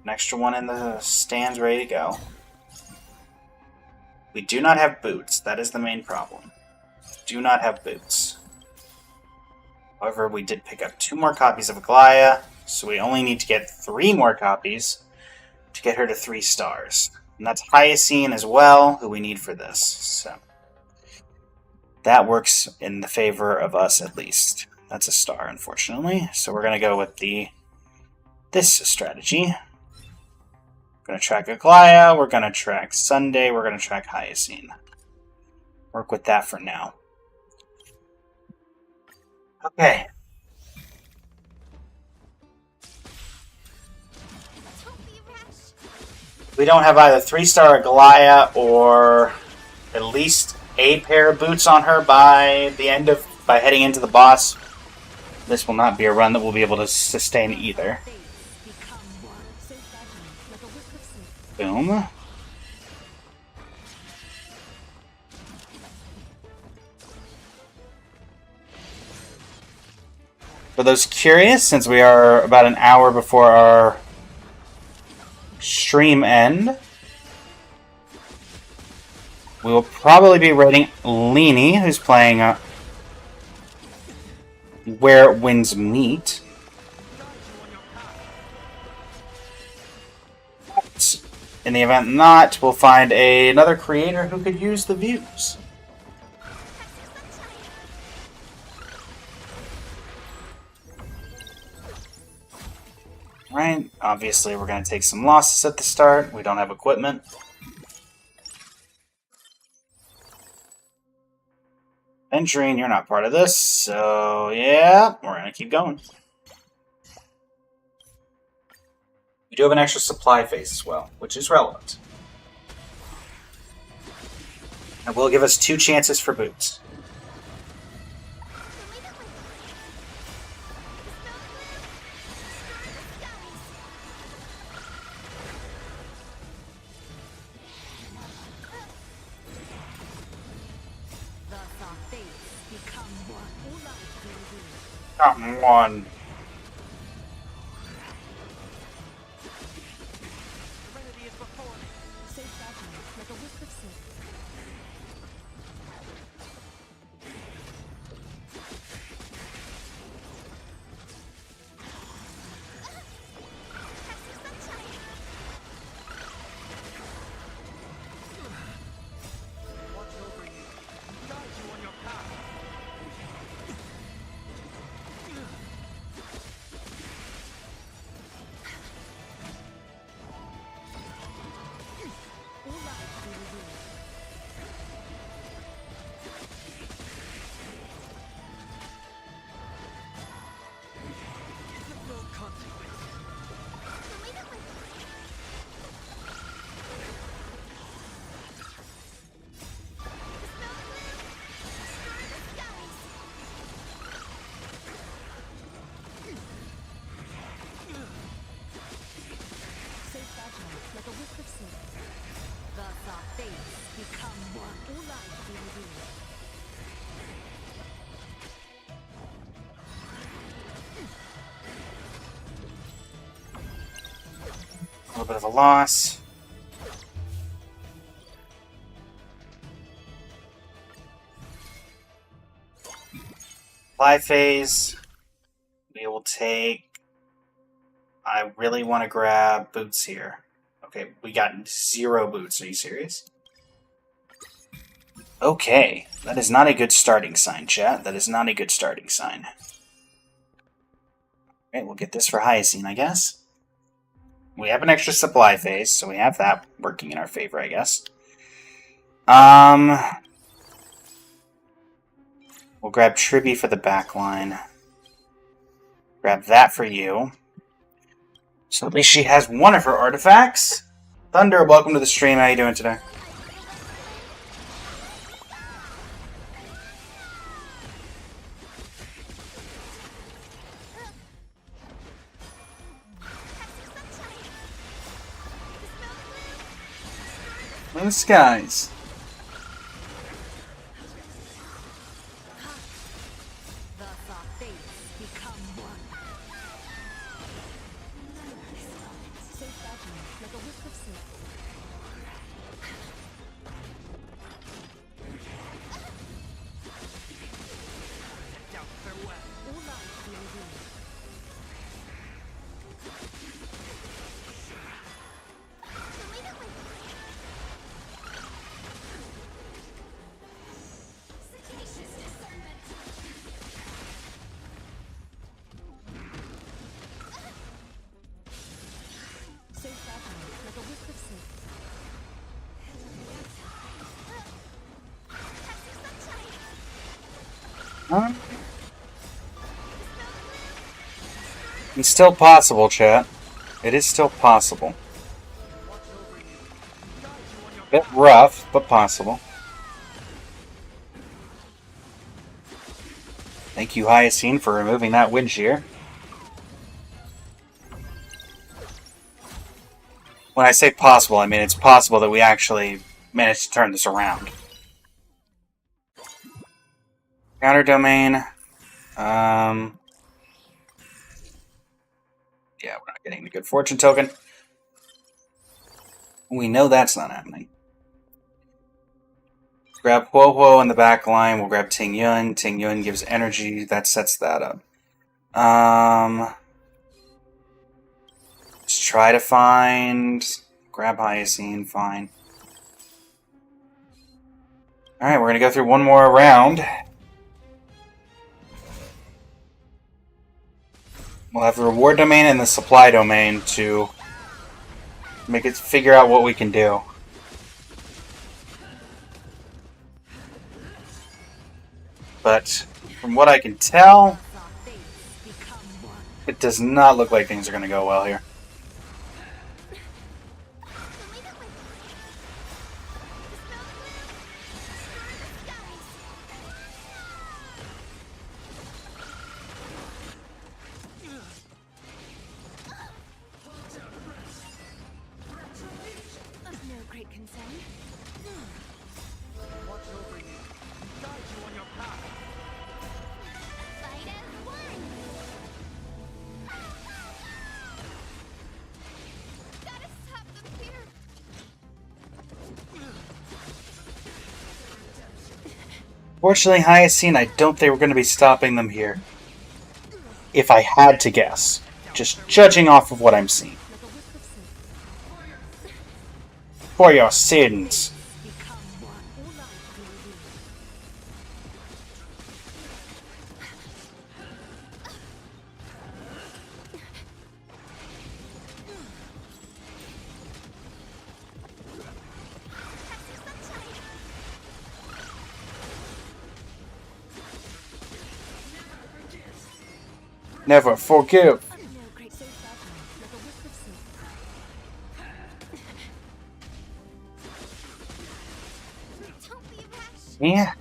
An extra one in the stands ready to go. We do not have boots. That is the main problem. Do not have boots. However, we did pick up 2 more copies of Aglaia, so we only need to get 3 more copies to get her to 3 stars. And that's Hyacinth as well, who we need for this. So that works in the favor of us at least. That's a star, unfortunately. So we're going to go with this strategy. We're going to track Aglaia, we're going to track Sunday, we're going to track Hyacinth. Work with that for now. Okay. Don't be rash. We don't have either 3-star Aglaia or at least a pair of boots on her by heading into the boss. This will not be a run that we'll be able to sustain either. Fates become one. So fragile, like a wisp of smoke. Boom. For those curious, since we are about an hour before our stream end, we will probably be rating Leanie, who's playing Where Winds Meet. But in the event not, we'll find another creator who could use the views. Right, obviously we're going to take some losses at the start. We don't have equipment. Venturine, you're not part of this, so yeah, we're going to keep going. We do have an extra supply phase as well, which is relevant. And will give us 2 chances for boots. The fates become one. All life Come on. Serenity is before me. So fragile, like a wisp of silk. Watch over you. Guide you on your path. All life be revealed. No consequence. So fragile, like a wisp of silk. Thus our fates become one. All life be revealed. A little bit of a loss. Fly phase. We will take. I really want to grab boots here. Okay, we got 0 boots. Are you serious? Okay, that is not a good starting sign, chat. That is not a good starting sign. Okay, we'll get this for Hyacine, I guess. We have an extra supply phase, so we have that working in our favor, I guess. We'll grab Tribby for the back line. Grab that for you. So at least she has one of her artifacts. Thunder, welcome to the stream. How you doing today? In the skies. Thus our fates become one. So fragile, like a wisp of silk. Down farewell. All life be revealed. So fragile, like a wisp of silk. It's still possible, chat. It is still possible. Watch over you. Guide you on your Bit path. rough, but possible. Thank you, Hyacine, for removing that wind shear. When I say possible, I mean it's possible that we actually managed to turn this around. Counter domain. Yeah, we're not getting the good fortune token. We know that's not happening. Grab Huo Huo in the back line. We'll grab Ting Yun. Ting Yun gives energy. That sets that up. Let's try to find... Grab Hyacine, fine. Alright, we're going to go through one more round. We'll have the reward domain and the supply domain to make it figure out what we can do. But from what I can tell, Thus our fates become one. it does not look like things are going to go well here. Of no great concern. Watch over you. Guide you on your path. Fight as one. Fortunately, Hyacine, I don't think we're going to be stopping them here. If I had to guess. Just judging off of what I'm seeing. Like a wisp of smoke. For your sins. Become one. All life be revealed. Never forgive. No great so fragile. Like a wisp of smoke. Don't be rash. Yeah.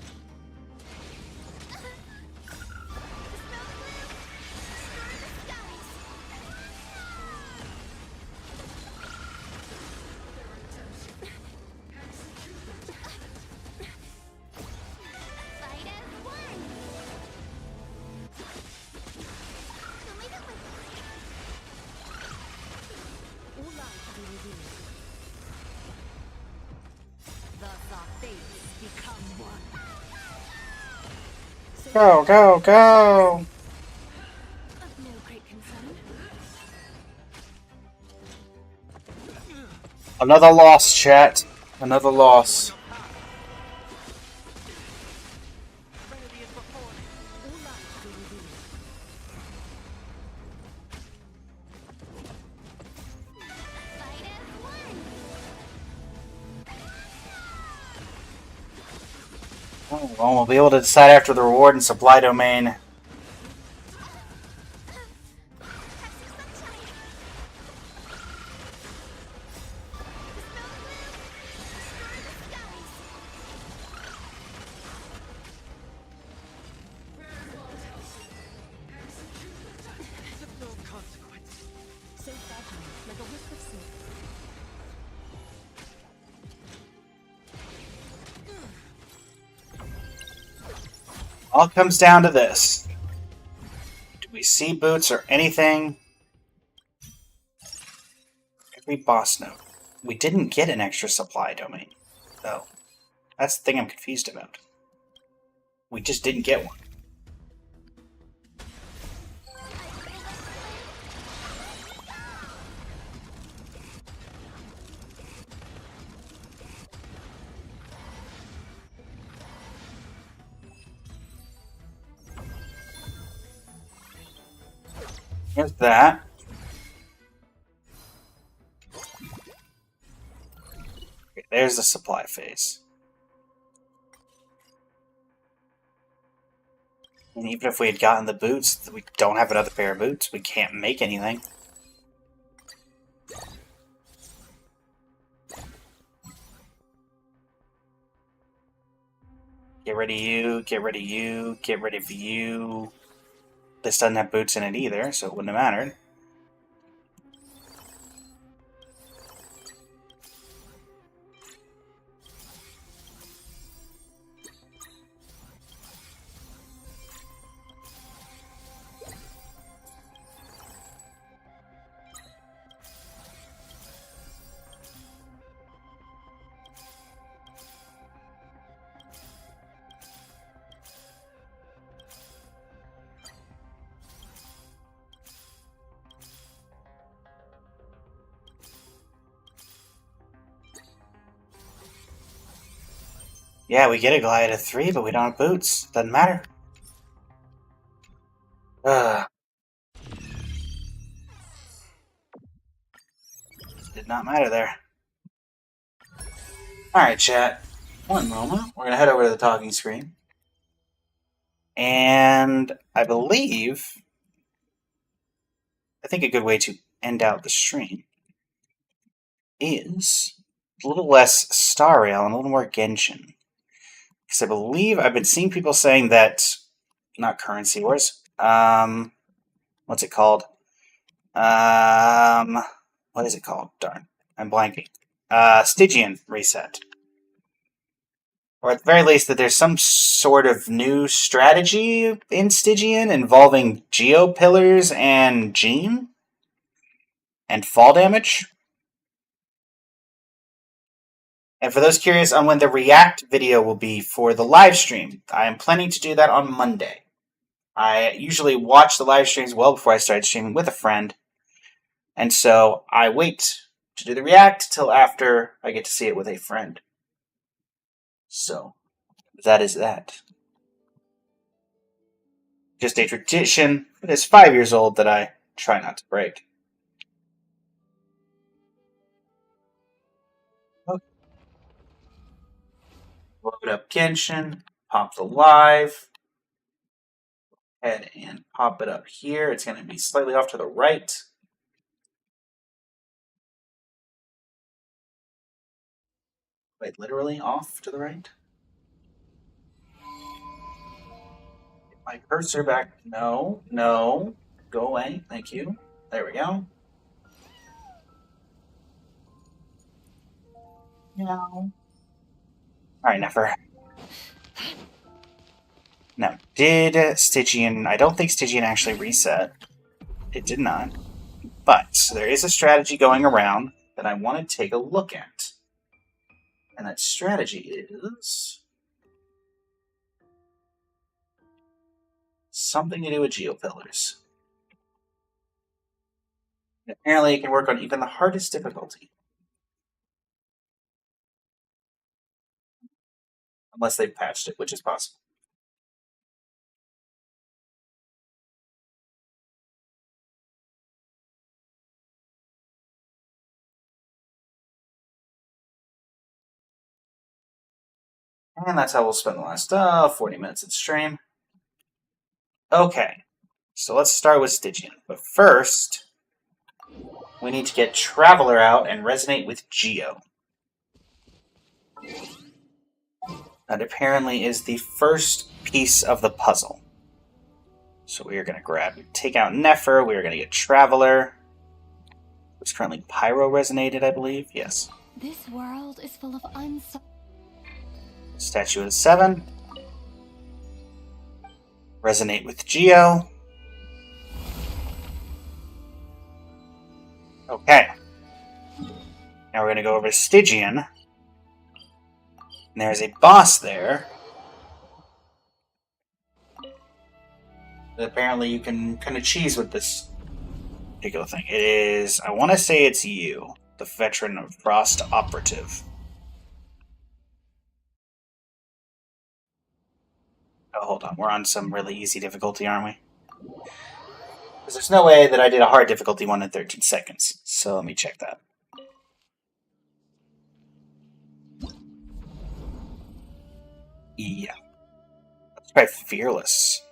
Fight as one. Don't make it with All life be revealed. thus our fates become one. Go, go, go. Of no great concern. Another loss, chat. Another loss. All life be revealed. Fight as one. Oh, well, we'll be able to decide after the reward and supply domain. So fragile. Like a wisp of smoke. All comes down to this. Do we see boots or anything? Every boss note. We didn't get an extra supply domain, though. That's the thing I'm confused about. We just didn't get one. Here's that. Okay, there's the supply phase. And even if we had gotten the boots, we don't have another pair of boots. We can't make anything. Get rid of you, get rid of you, get rid of you. This doesn't have boots in it either, so it wouldn't have mattered. Yeah, we get a glide of 3, but we don't have boots. Doesn't matter. Did not matter there. Alright, chat. One moment. We're going to head over to the talking screen. And I think a good way to end out the stream is a little less Star Rail and a little more Genshin. Because I believe I've been seeing people saying that, not Currency Wars, what's it called? What is it called? Darn, I'm blanking. Stygian reset. Or at the very least that there's some sort of new strategy in Stygian involving Geo Pillars and Gene? And fall damage? And for those curious on when the React video will be for the live stream, I am planning to do that on Monday. I usually watch the live streams well before I start streaming with a friend, and so I wait to do the React till after I get to see it with a friend. So, that is that. Just a tradition that is 5 years old that I try not to break. Okay. Load up Genshin, pop the live. Head and pop it up here. It's going to be slightly off to the right. Wait, literally off to the right? Get my cursor back. No, no. Go away. Thank you. There we go. No. Alright, never. Now, did Stygian... I don't think Stygian actually reset. It did not. But there is a strategy going around that I want to take a look at. And that strategy is... something to do with geopillars. And apparently it can work on even the hardest difficulty. Unless they've patched it, which is possible. And that's how we'll spend the last 40 minutes of the stream. Okay, so let's start with Stygian. But first, we need to get Traveler out and resonate with Geo. That apparently is the first piece of the puzzle. So we are going to take out Nefer, we are going to get Traveler. It's currently Pyro resonated, I believe. Yes. This world is full of Statue of 7. Resonate with Geo. Okay. Now we're going to go over to Stygian. And there's a boss there. That apparently you can kind of cheese with this particular thing. It is, I want to say it's you, the veteran of Frost Operative. Oh, hold on. We're on some really easy difficulty, aren't we? Because there's no way that I did a hard difficulty one in 13 seconds. So let me check that. Yeah. Let's try Fearless.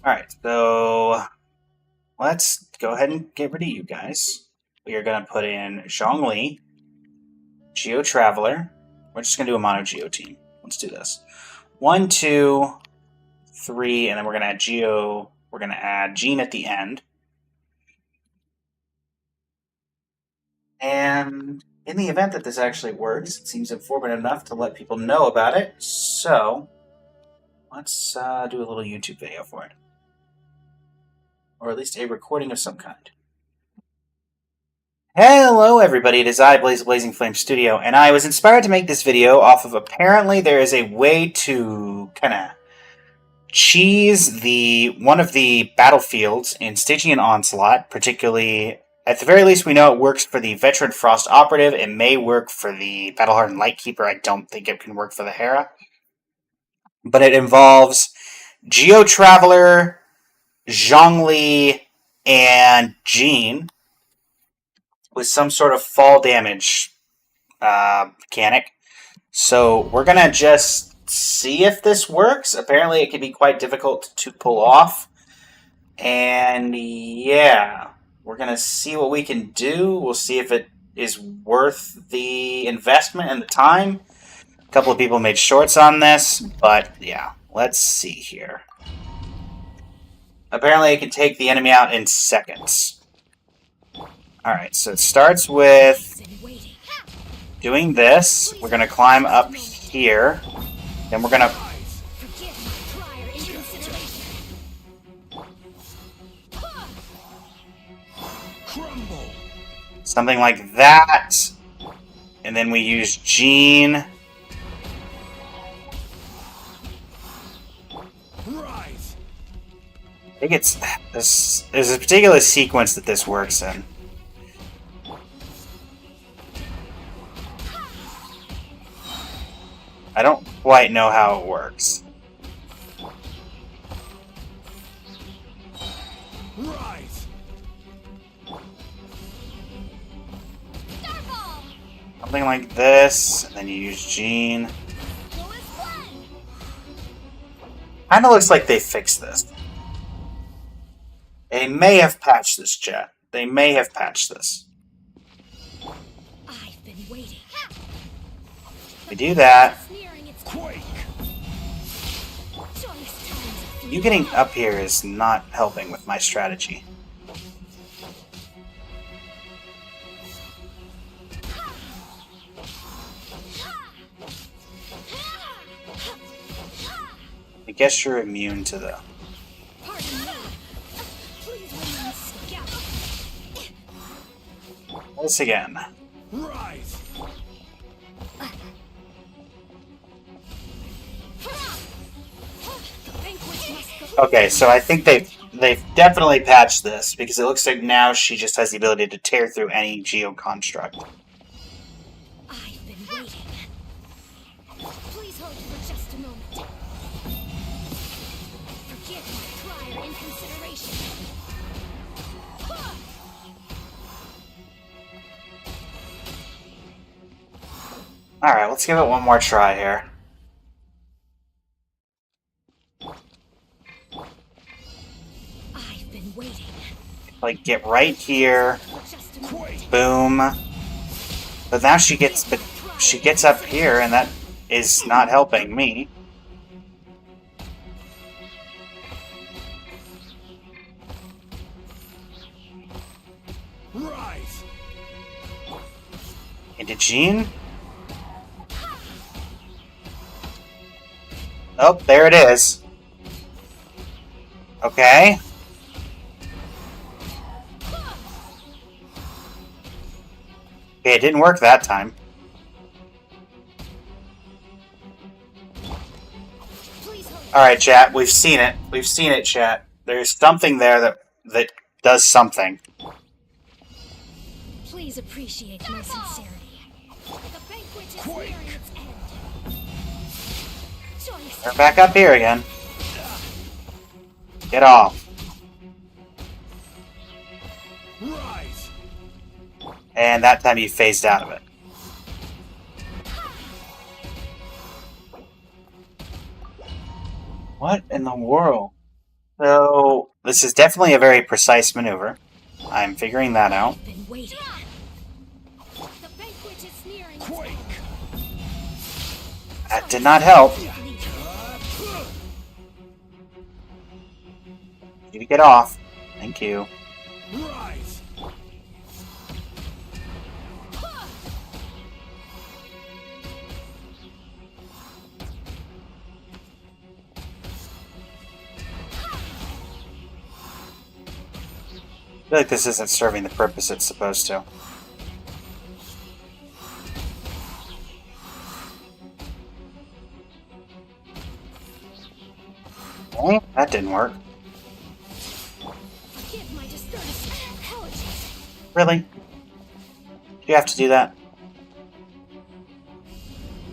Alright, so let's go ahead and get rid of you guys. We are going to put in Zhongli, Geo Traveler. We're just going to do a mono Geo team. Let's do this. 1, 2, 3, and then we're going to add Geo. We're going to add Jean at the end. And in the event that this actually works, it seems informative enough to let people know about it. So let's do a little YouTube video for it. Or at least a recording of some kind. Hello everybody, it is I, Blazing Flame Studio, and I was inspired to make this video off of apparently there is a way to kind of cheese one of the battlefields in Stygian Onslaught, particularly, at the very least we know it works for the Veteran Frost Operative, it may work for the Battlehardened Lightkeeper, I don't think it can work for the Hera. But it involves Geo Traveler, Zhongli, and Jean, with some sort of fall damage mechanic. So we're going to just see if this works. Apparently it can be quite difficult to pull off. And yeah, we're going to see what we can do. We'll see if it is worth the investment and the time. A couple of people made shorts on this, but yeah, let's see here. Apparently it can take the enemy out in seconds. Alright, so it starts with doing this. We're going to climb up here. Then we're going to... something like that. and then we use Jean. Rise. I think it's there's a particular sequence that this works in. I don't quite know how it works. Rise. Starfall! Something like this, and then you use Jean. Lowest one! Kinda looks like they fixed this. They may have patched this, chat. They may have patched this. I've been waiting. We do that. It's nearing its Quake. joyous times of You getting up here is not helping with my strategy. I guess you're immune to the... pardon me. Please remain scout. This again. Rise. The banquet must go. Okay, so I think they've definitely patched this, because it looks like now she just has the ability to tear through any geo-construct. I've been waiting. Please hold for just a moment. Forgive my prior inconsideration. Alright, let's give it one more try here. I've been waiting. Like, get right here, For just a moment. Quake. boom. But now she gets up here, and that is not helping me. Rise. Into Jean? Oh, there it is. Okay. Okay, it didn't work that time. Please hold. Alright, chat, we've seen it. We've seen it, chat. There's something there that does something. Please appreciate my sincerity. The banquet is Quake. nearing its end. Joyous We're back up here again. Get off. Rise. And that time you phased out of it. What in the world? So, this is definitely a very precise maneuver. I'm figuring that out. I've been waiting. The banquet is nearing its Quake. That did not help. end. You to get off. Thank you. Rise. I feel like this isn't serving the purpose it's supposed to. Okay, that didn't work. Forgive my discourtesy. Apologies. Really? Do you have to do that?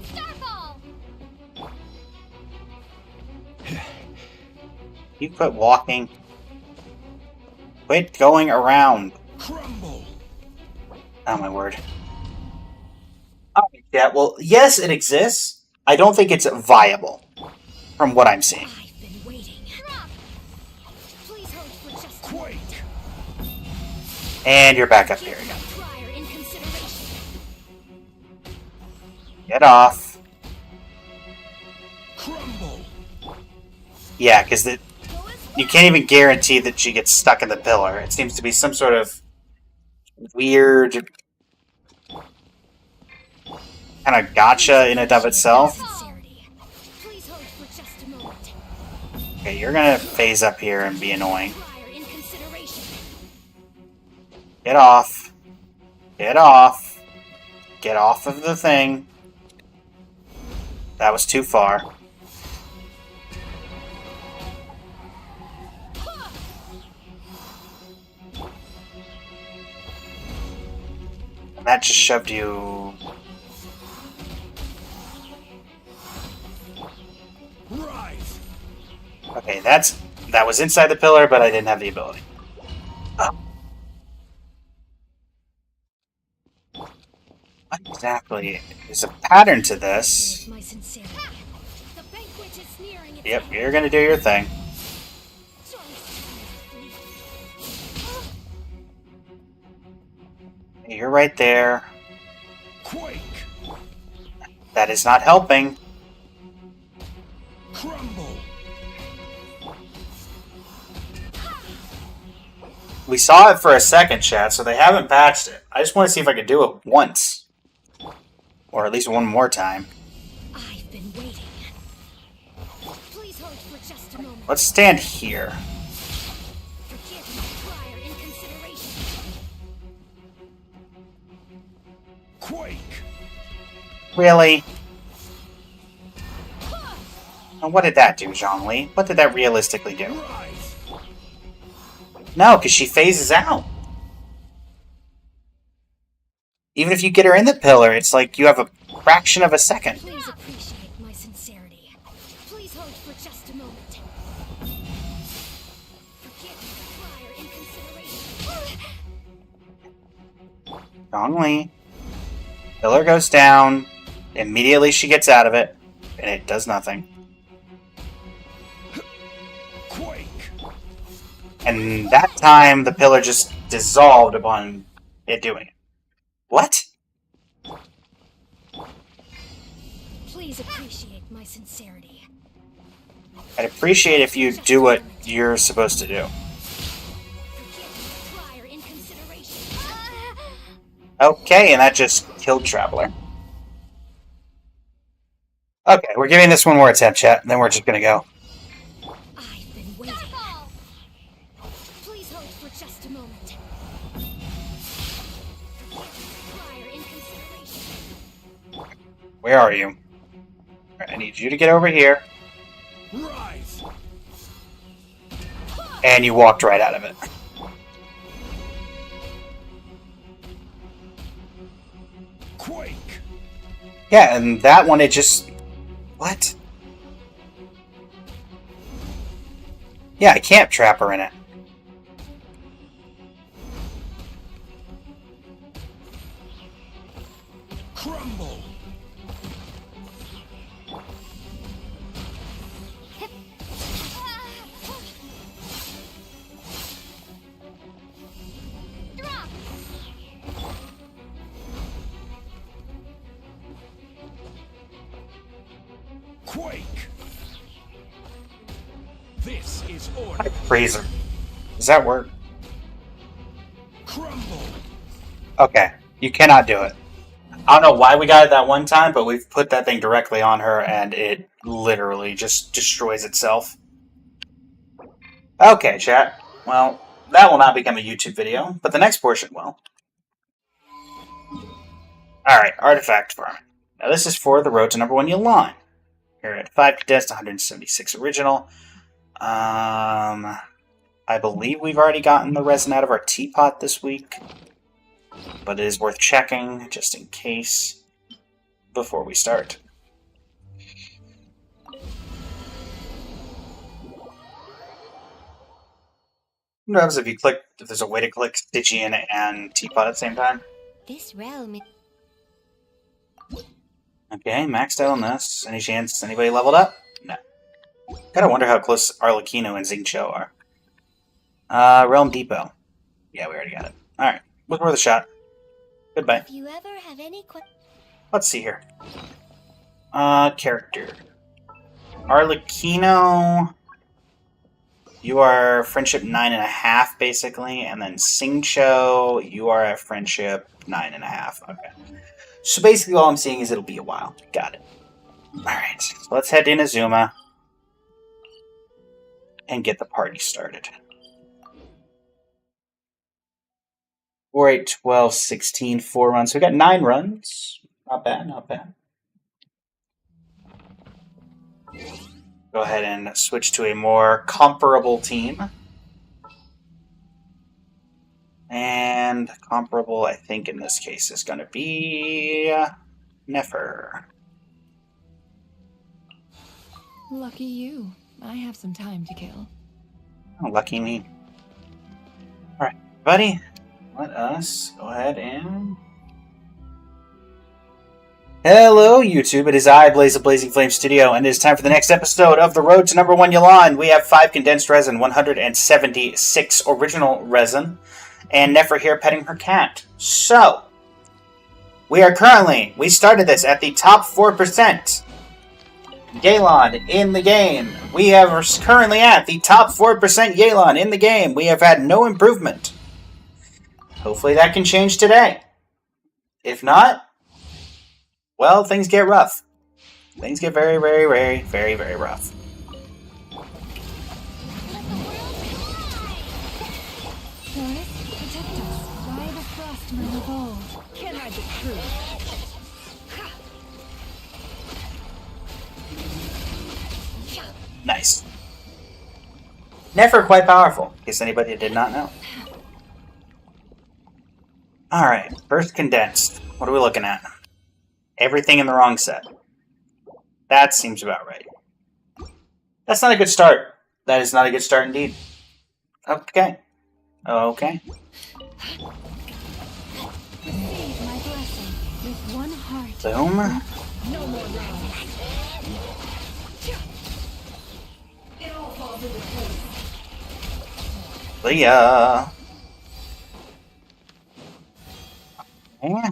Starfall! You quit walking. Quit going around. Crumble. Oh my word. Alright, yeah, well, yes, it exists. I don't think it's viable, from what I'm seeing. I've been waiting. Drop! Please hold for just a Quake. And you're back up here Give again. my prior inconsideration. Get off. Crumble. Yeah, because you can't even guarantee that she gets stuck in the pillar. It seems to be some sort of weird kind of gotcha in and of itself. Sincerity. Please hold for just a moment. Okay, you're gonna phase up here and be annoying. Prior inconsideration. Get off. Get off. Get off of the thing. That was too far. That just shoved you... Rise. Okay, that was inside the pillar, but I didn't have the ability. Oh. What exactly? There's a pattern to this. My sincerity. The banquet is nearing its Yep, end. you're gonna do your thing. You're right there. Quake. That is not helping. Crumble. We saw it for a second, chat, so they haven't patched it. I just want to see if I could do it once. Or at least one more time. I've been waiting. Please hold for just a moment. Let's stand here. Forgive my prior inconsideration. Quake. Really? And what did that do, Zhongli? What did that realistically do? Rise. No, because she phases out. Even if you get her in the pillar, it's like you have a fraction of a second. Please appreciate my sincerity. Please hold for just a moment. Forgive my prior inconsideration. Zhongli. Pillar goes down. Immediately she gets out of it. And it does nothing. Quake. And that time, the pillar just dissolved upon it doing it. What? Please appreciate my sincerity. I'd appreciate if you do what you're supposed to do. Forgive my prior inconsideration. Okay, and that just killed Traveler. Okay, we're giving this one more attempt, chat, and then we're just gonna go. I've been waiting. Please hold for just a moment. Forgive my prior inconsideration. Where are you? Alright, I need you to get over here. Rise. And you walked right out of it. Quake. Yeah, and that one, it just... What? Yeah, I can't trap her in it. Crumble. Drop. Quake. This is order. Freezer. Does that work? Crumble. Okay, you cannot do it. I don't know why we got it that one time, but we've put that thing directly on her, and it literally just destroys itself. Okay, chat. Well, that will not become a YouTube video, but the next portion will. Alright, Artifact Farm. Now this is for the road to #1 Yulan. Here at 5 condensed, 176 original. I believe we've already gotten the resin out of our teapot this week. But it is worth checking, just in case, before we start. What happens if you click, if there's a way to click Stygian and teapot at the same time? This realm is... Okay, maxed out on this. Any chance anybody leveled up? No. Gotta wonder how close Arlecchino and Xingqiu are. Realm Depot. Yeah, we already got it. Alright, was worth a shot. Goodbye. If you ever have any questions... Let's see here. Character. Arlecchino. You are friendship 9.5, basically, and then Xingqiu, you are at friendship 9.5. Okay. So basically all I'm seeing is it'll be a while. Got it. Alright, so let's head to Inazuma and get the party started. 4, 8, 12, 16, 4 runs. So we got 9 runs. Not bad, not bad. Go ahead and switch to a more comparable team. And comparable, I think, in this case is going to be Nefer. Lucky you. I have some time to kill. Oh, lucky me. Alright, buddy. Let us go ahead and... Hello, YouTube. It is I, Blaze of Blazing Flame Studio, and it is time for the next episode of The Road to Number 1 Yalan. We have 5 condensed resin, 176 original resin, and Nefer here petting her cat. So, we started this at the top 4% Yalan in the game. We are currently at the top 4% Yalan in the game. We have had no improvement. Hopefully that can change today. If not, well, things get rough. Things get very, very, very, very, very rough. Forest, protect us. By the frostman of old. Can I be true? Nice. Nefer quite powerful, in case anybody did not know. Alright, first condensed. What are we looking at? Everything in the wrong set. That seems about right. That's not a good start. That is not a good start indeed. Okay. Okay. Receive my blessing with one heart. Boom. No more rounds. It all falls into place. Leah. Yeah.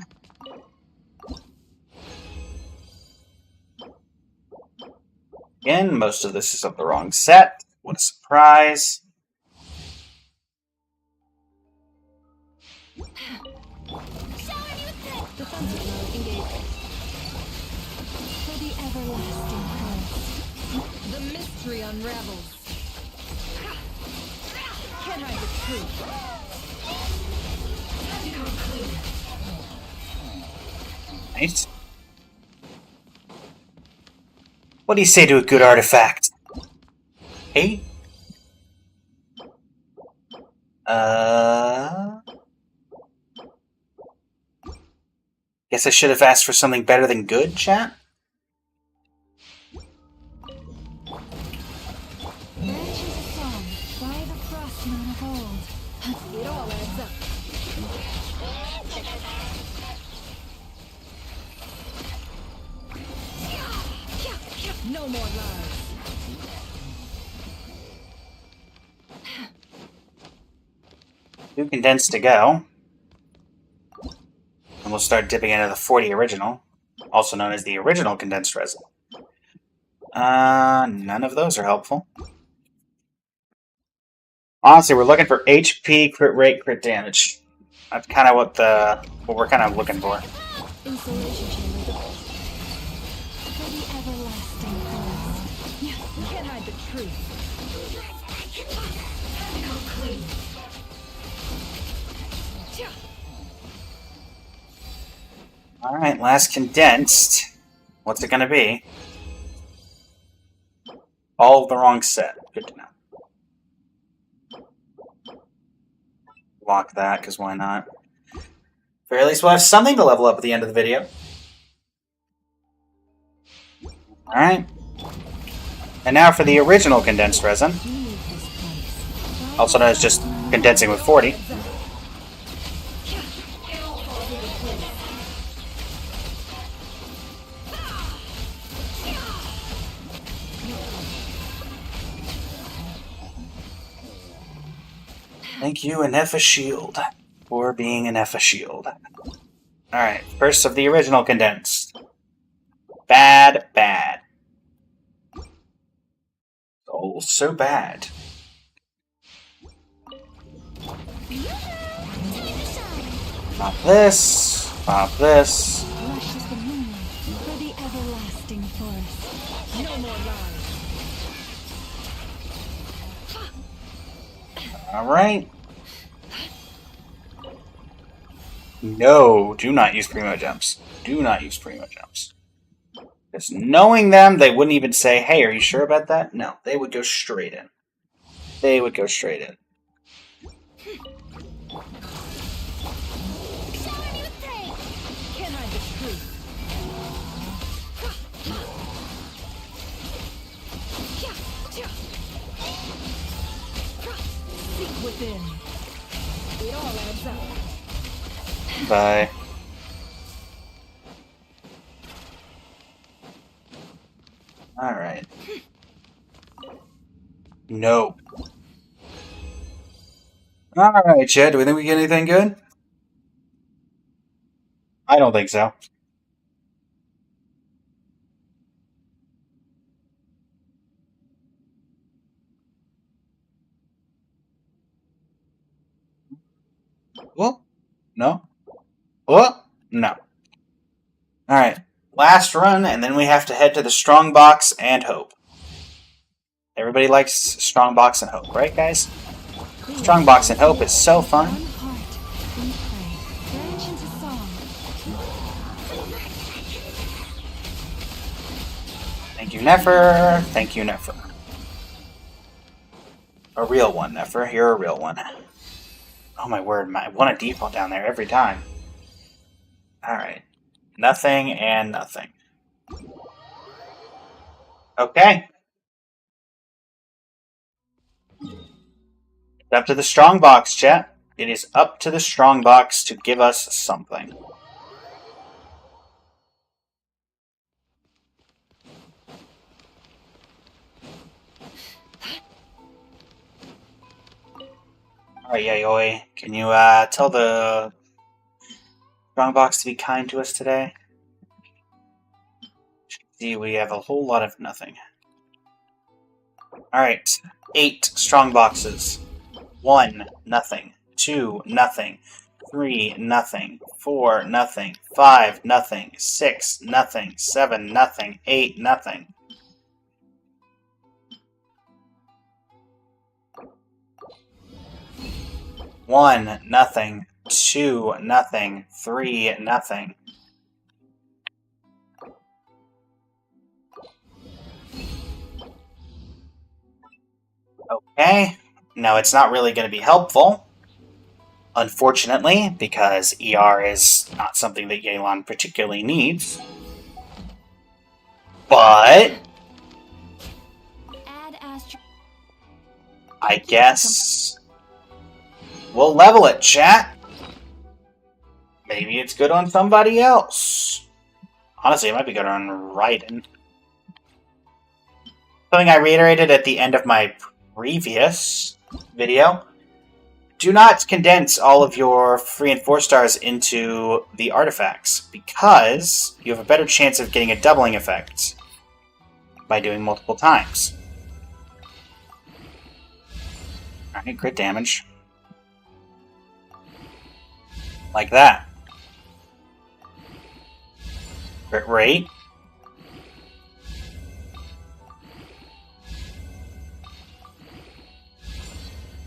Again, most of this is of the wrong set. What a surprise. Defensive mode engaged. For the everlasting forest. The mystery unravels. Can I be true? Nice. What do you say to a good artifact? Hey? Guess I should have asked for something better than good, chat? Branches a song by the frostman of old. It all adds up. No more lies. 2 condensed to go. And we'll start dipping into the 40 original, also known as the original condensed resin. None of those are helpful. Honestly, we're looking for HP, crit rate, crit damage. That's kind of what we're kind of looking for. Insulation chamber deployed. For the everlasting forest. Can hide the truth. Alright, last condensed. What's it gonna be? All of the wrong set. Good to know. Lock that, because why not? Or at least we'll have something to level up at the end of the video. Alright. And now for the original condensed resin. Also known as just condensing with 40. Thank you, Anefa Shield, for being Anefa Shield. Alright, first of the original condensed. Bad, bad. Oh, so bad. Pop this, pop this. Lush is the moonlight for the everlasting forest. No more lies. Alright. No, do not use primo jumps. Do not use primo jumps. Because knowing them, they wouldn't even say, hey, are you sure about that? No, they would go straight in. They would go straight in. Can't hide the truth. Seek within. It all adds up. Bye. Alright. No. Alright, Chad, do we think we get anything good? I don't think so. Well, no. Well, no. Alright. Last run, and then we have to head to the strong box and hope. Everybody likes strong box and hope, right, guys? Strong box and hope is so fun. One heart, we pray. Branch into song. Thank you, Nefer. Thank you, Nefer. A real one, Nefer. You're a real one. Oh my word, I want a default down there every time. Alright. Nothing and nothing. Okay. It's up to the strong box, chat. It is up to the strong box to give us something. Alright, Yayoi. Can you tell the strong box to be kind to us today? See, we have a whole lot of nothing. Alright. 8 strong boxes. 1, nothing. 2, nothing. 3, nothing. 4, nothing. 5, nothing. 6, nothing. 7, nothing. 8, nothing. One, nothing. 2, nothing. 3, nothing. Okay. Now, it's not really going to be helpful, unfortunately, because ER is not something that Yelan particularly needs. But Add astro. I guess we'll level it, chat. Maybe it's good on somebody else. Honestly, it might be good on Raiden. Something I reiterated at the end of my previous video. Do not condense all of your 3 and 4 stars into the artifacts, because you have a better chance of getting a doubling effect by doing multiple times. Alright, crit damage. Like that. Crit rate.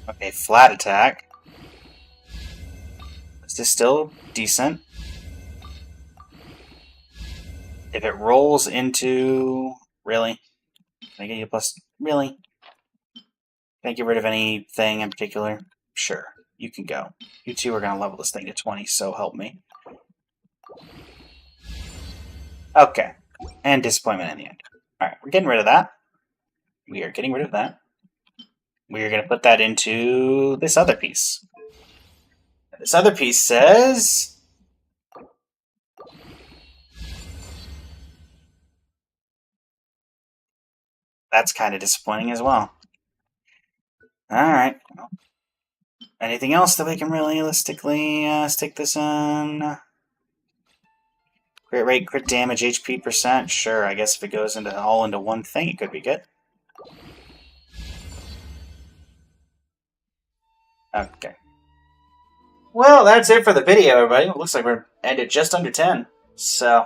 Okay, flat attack. This is still decent. If it rolls into... Really? Can I get you a plus... Really? Can I get rid of anything in particular? Sure, you can go. You two are going to level this thing to 20, so help me. Okay. And disappointment in the end. Alright, we're getting rid of that. We are getting rid of that. We are going to put that into this other piece. This other piece says... That's kind of disappointing as well. Alright. Anything else that we can realistically stick this on? Crit rate, crit damage, HP percent. Sure, I guess if it goes all into one thing, it could be good. Okay. Well, that's it for the video, everybody. It looks like we're ended just under 10. So,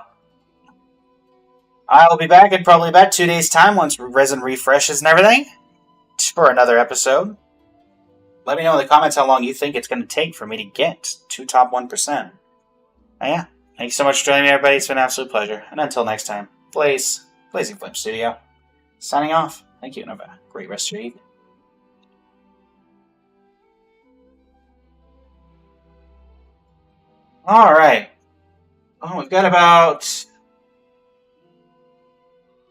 I'll be back in probably about 2 days' time once Resin refreshes and everything for another episode. Let me know in the comments how long you think it's going to take for me to get to top 1%. Yeah. Thank you so much for joining me, everybody. It's been an absolute pleasure. And until next time, Blazing Flame Studio, signing off. Thank you, and have a great rest of your evening. Alright. Oh, we've got about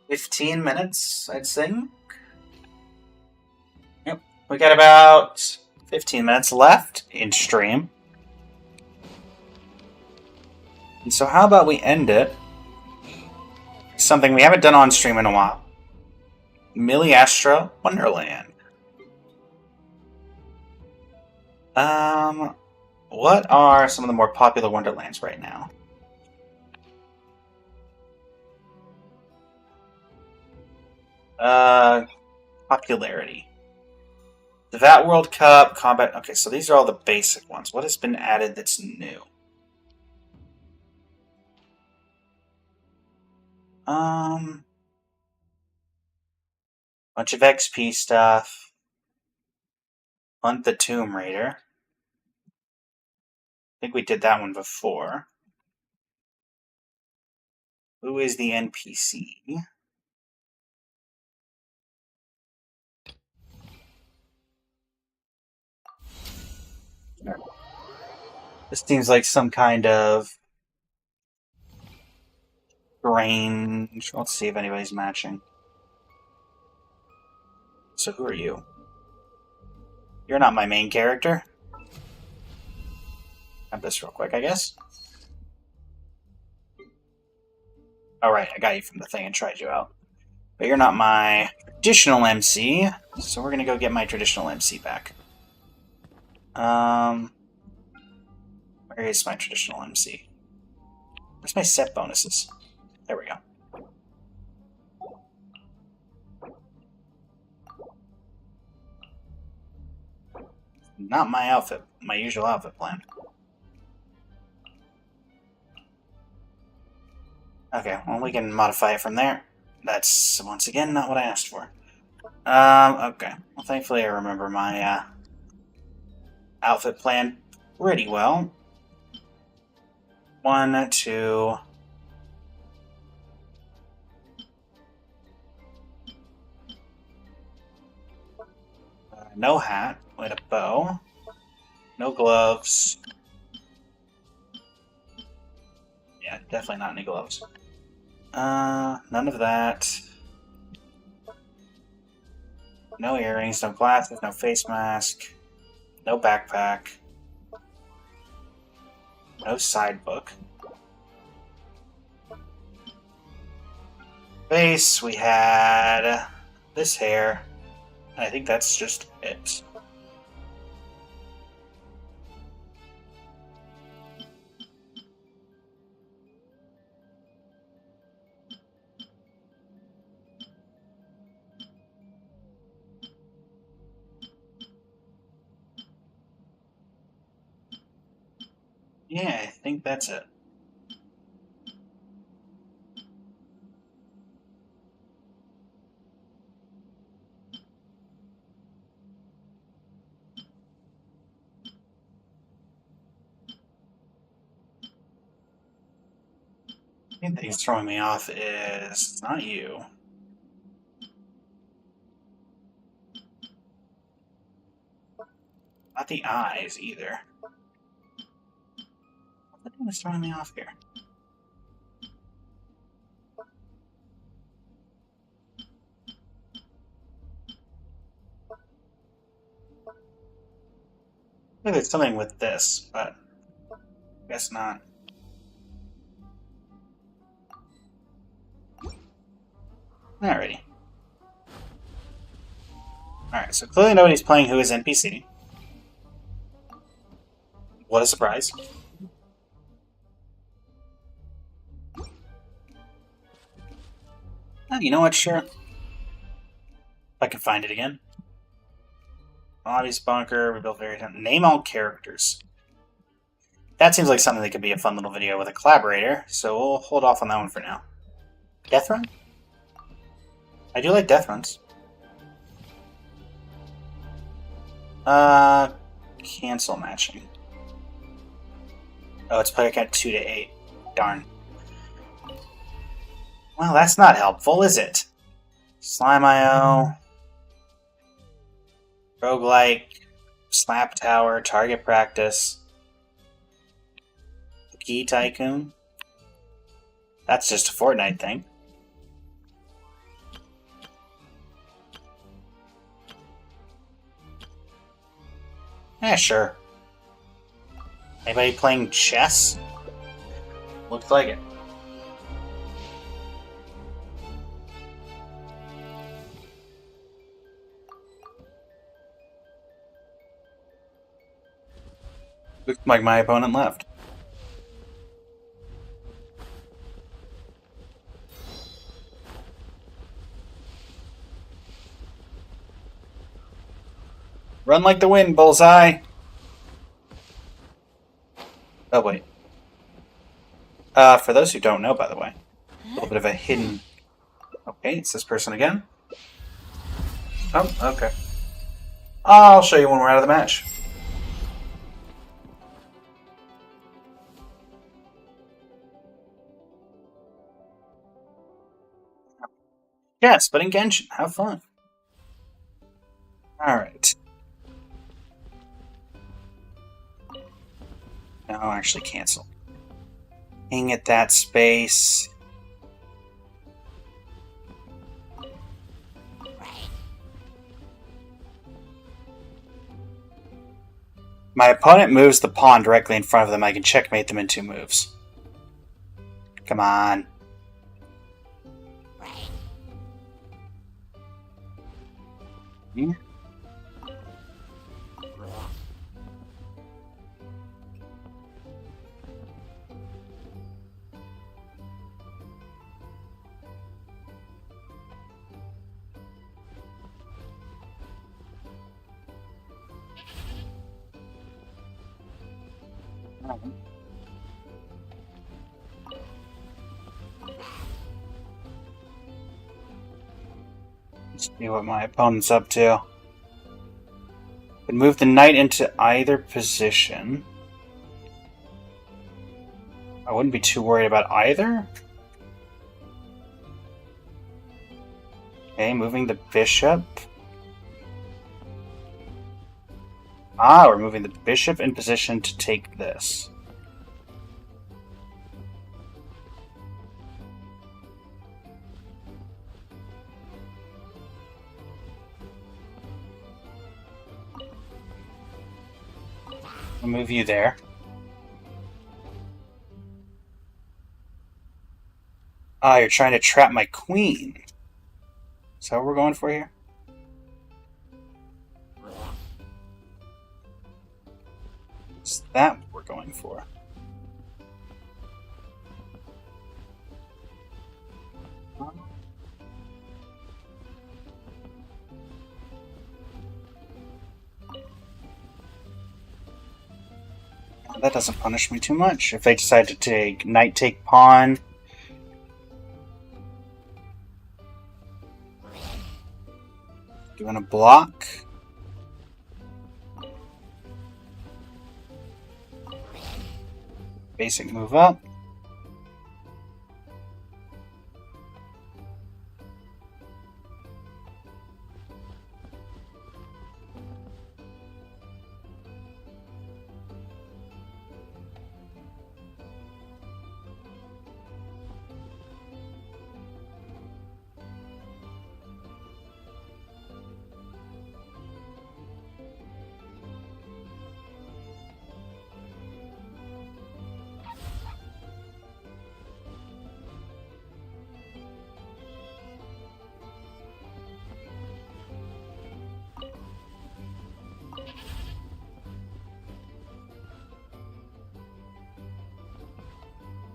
15 minutes, I'd think. Yep. We got about 15 minutes left in stream. And so how about we end it? Something we haven't done on stream in a while. Miliastra Wonderland. What are some of the more popular Wonderlands right now? Popularity. The VAT World Cup, Combat... Okay, so these are all the basic ones. What has been added that's new? Bunch of XP stuff. Hunt the Tomb Raider. I think we did that one before. Who is the NPC? This seems like some kind of range. Let's see if anybody's matching. So who are you? You're not my main character. Grab this real quick, I guess. Alright, I got you from the thing and tried you out. But you're not my traditional MC, so we're gonna go get my traditional MC back. Where is my traditional MC? Where's my set bonuses? There we go. Not my outfit, my usual outfit plan. Okay, well we can modify it from there. That's, once again, not what I asked for. Okay. Well, thankfully I remember my, outfit plan pretty well. 1, 2... no hat with a bow. No gloves. Yeah, definitely not any gloves. None of that. No earrings, no glasses, no face mask. No backpack. No side book. Face, we had this hair. And I think that's just it. Yeah, I think that's it. The thing that's throwing me off is it's not you. Not the eyes either. What the thing is throwing me off here? Maybe there's something with this, but I guess not. Alrighty. Alright, so clearly nobody's playing who is NPC. What a surprise. Oh, you know what? Sure. If I can find it again. Obvious bunker, rebuild various... Name all characters. That seems like something that could be a fun little video with a collaborator, so we'll hold off on that one for now. Death Run? I do like death runs. Cancel matching. Oh, it's player count 2 to 8. Darn. Well, that's not helpful, is it? Slime IO, roguelike, slap tower, target practice, key tycoon. That's just a Fortnite thing. Yeah, sure. Anybody playing chess? Looks like it. Looks like my opponent left. Run like the wind, bullseye! Oh, wait. For those who don't know, by the way, a little bit of a hidden... Okay, it's this person again. Oh, okay. I'll show you when we're out of the match. Yes, but in Genshin. Have fun. Alright. No, actually cancel. Hang at that space. My opponent moves the pawn directly in front of them. I can checkmate them in 2 moves. Come on. Hmm? Let's see what my opponent's up to. Could move the knight into either position. I wouldn't be too worried about either. Okay, moving the bishop. Ah, we're moving the bishop in position to take this. I'll move you there. Ah, you're trying to trap my queen. Is that what we're going for here? Is that what we're going for? That doesn't punish me too much. If they decide to take knight take pawn. Doing a block. Basic move up.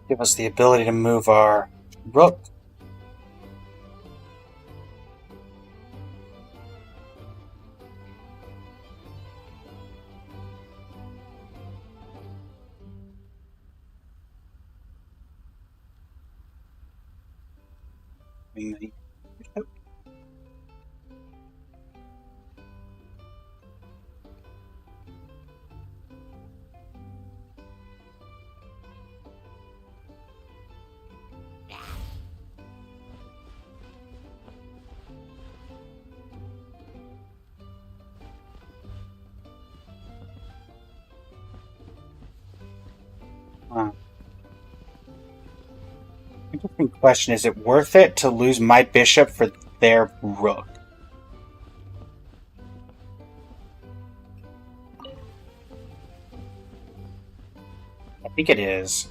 Give us the ability to move our rook. Interesting question. Is it worth it to lose my bishop for their rook? I think it is.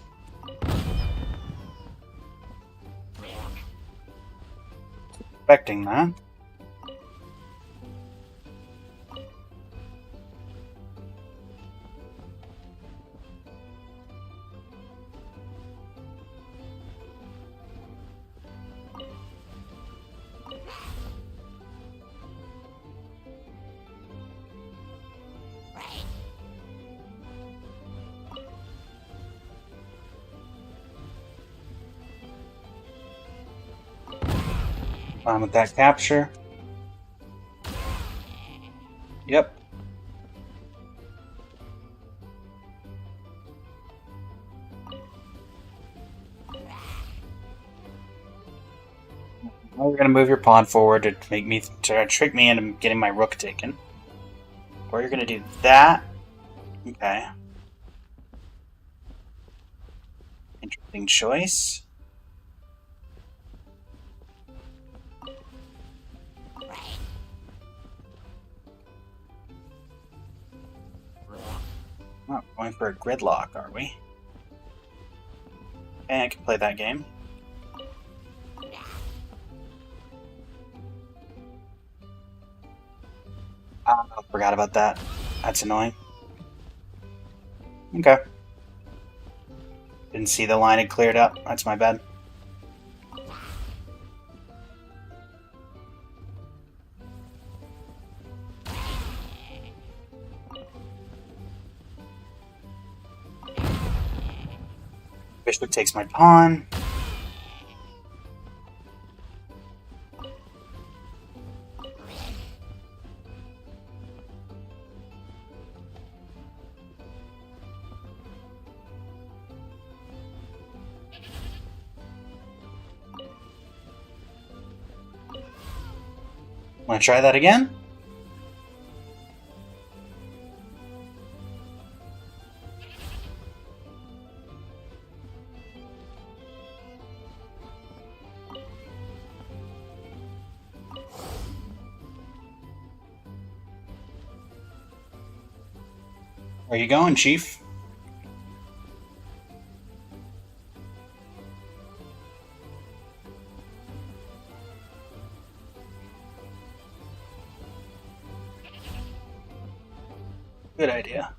Expecting that. Fine with that capture. Yep. Now we're gonna move your pawn forward to make me to trick me into getting my rook taken. Or you're gonna do that. Okay. Interesting choice. Not going for a gridlock, are we? Okay, I can play that game. I forgot about that. That's annoying. Okay. Didn't see the line had cleared up. That's my bad. Bishop takes my pawn. Want to try that again? Where you going, Chief? Good idea.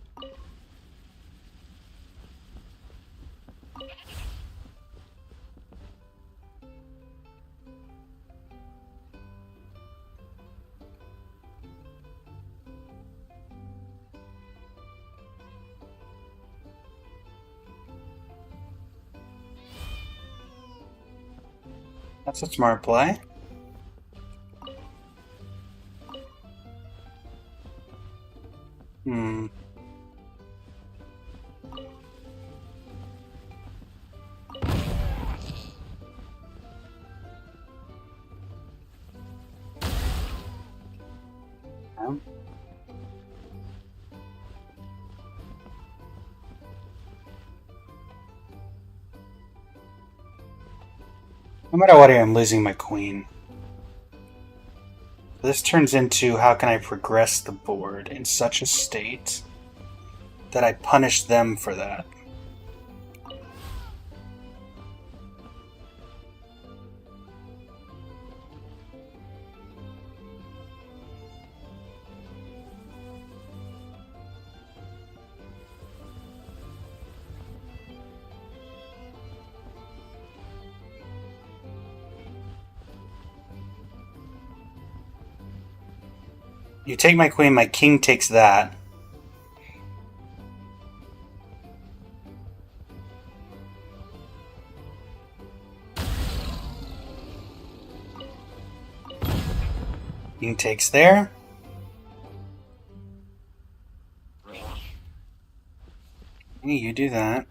That's a smart play. Hmm. No matter what, I'm losing my queen. This turns into how can I progress the board in such a state that I punish them for that. You take my queen, my king takes that. King takes there. Hey, you do that.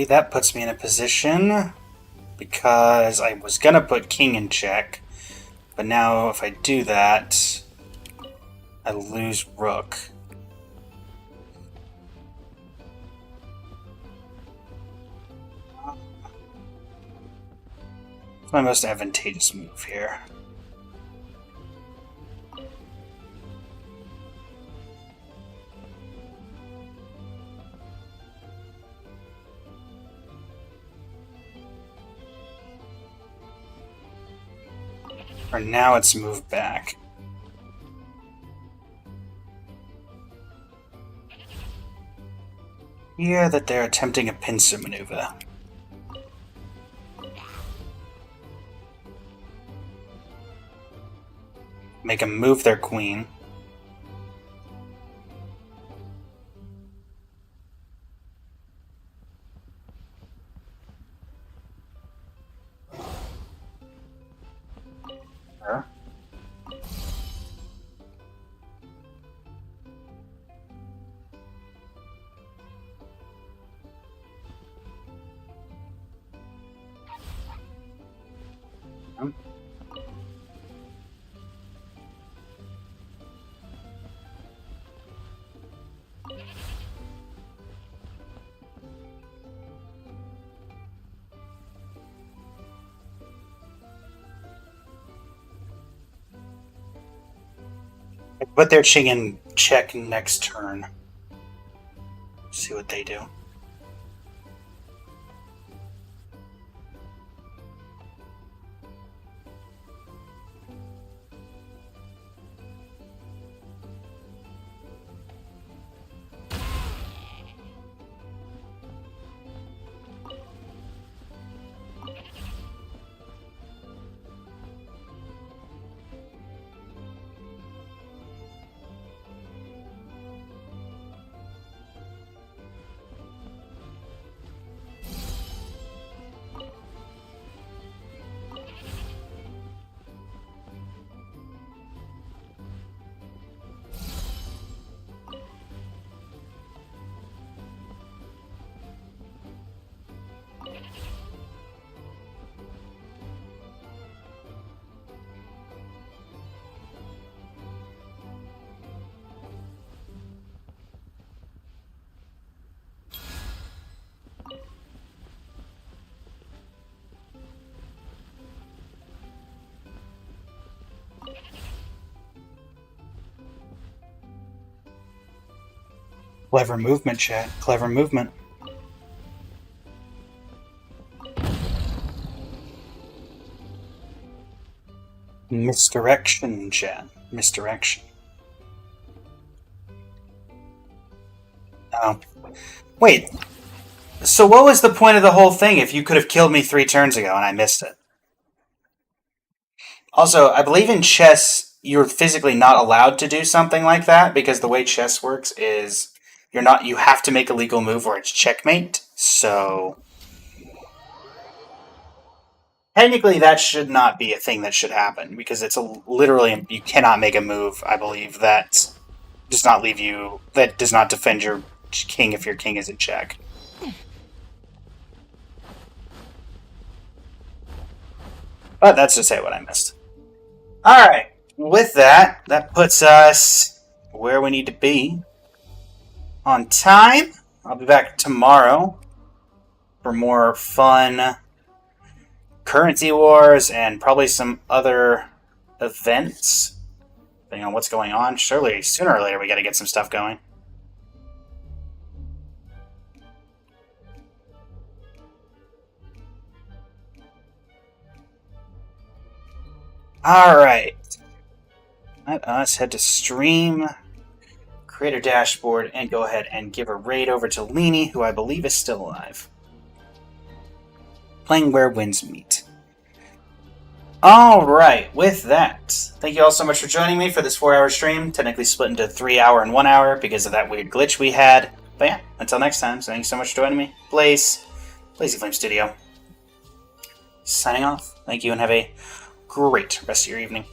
That puts me in a position because I was gonna put king in check, but now if I do that, I lose rook. It's my most advantageous move here. For now, it's moved back. Hear that they're attempting a pincer maneuver. Make them move their queen. Sure. Put their king in check next turn. See what they do. Clever movement, chat. Clever movement. Misdirection, chat. Misdirection. Oh. Wait. So what was the point of the whole thing if you could have killed me 3 turns ago and I missed it? Also, I believe in chess, you're physically not allowed to do something like that because the way chess works is you have to make a legal move or it's checkmate. So technically that should not be a thing that should happen because it's literally you cannot make a move, I believe, that does not defend your king if your king is in check. But that's just what I missed. Alright, with that puts us where we need to be. On time, I'll be back tomorrow for more fun currency wars and probably some other events. Depending on what's going on. Surely, sooner or later, we gotta get some stuff going. Alright. Let us head to stream, create a dashboard, and go ahead and give a raid over to Leany, who I believe is still alive. Playing Where Winds Meet. Alright, with that, thank you all so much for joining me for this 4-hour stream, technically split into 3 hour and 1 hour because of that weird glitch we had. But yeah, until next time, so thank you so much for joining me. Blaze, Blazy Flame Studio. Signing off. Thank you and have a great rest of your evening.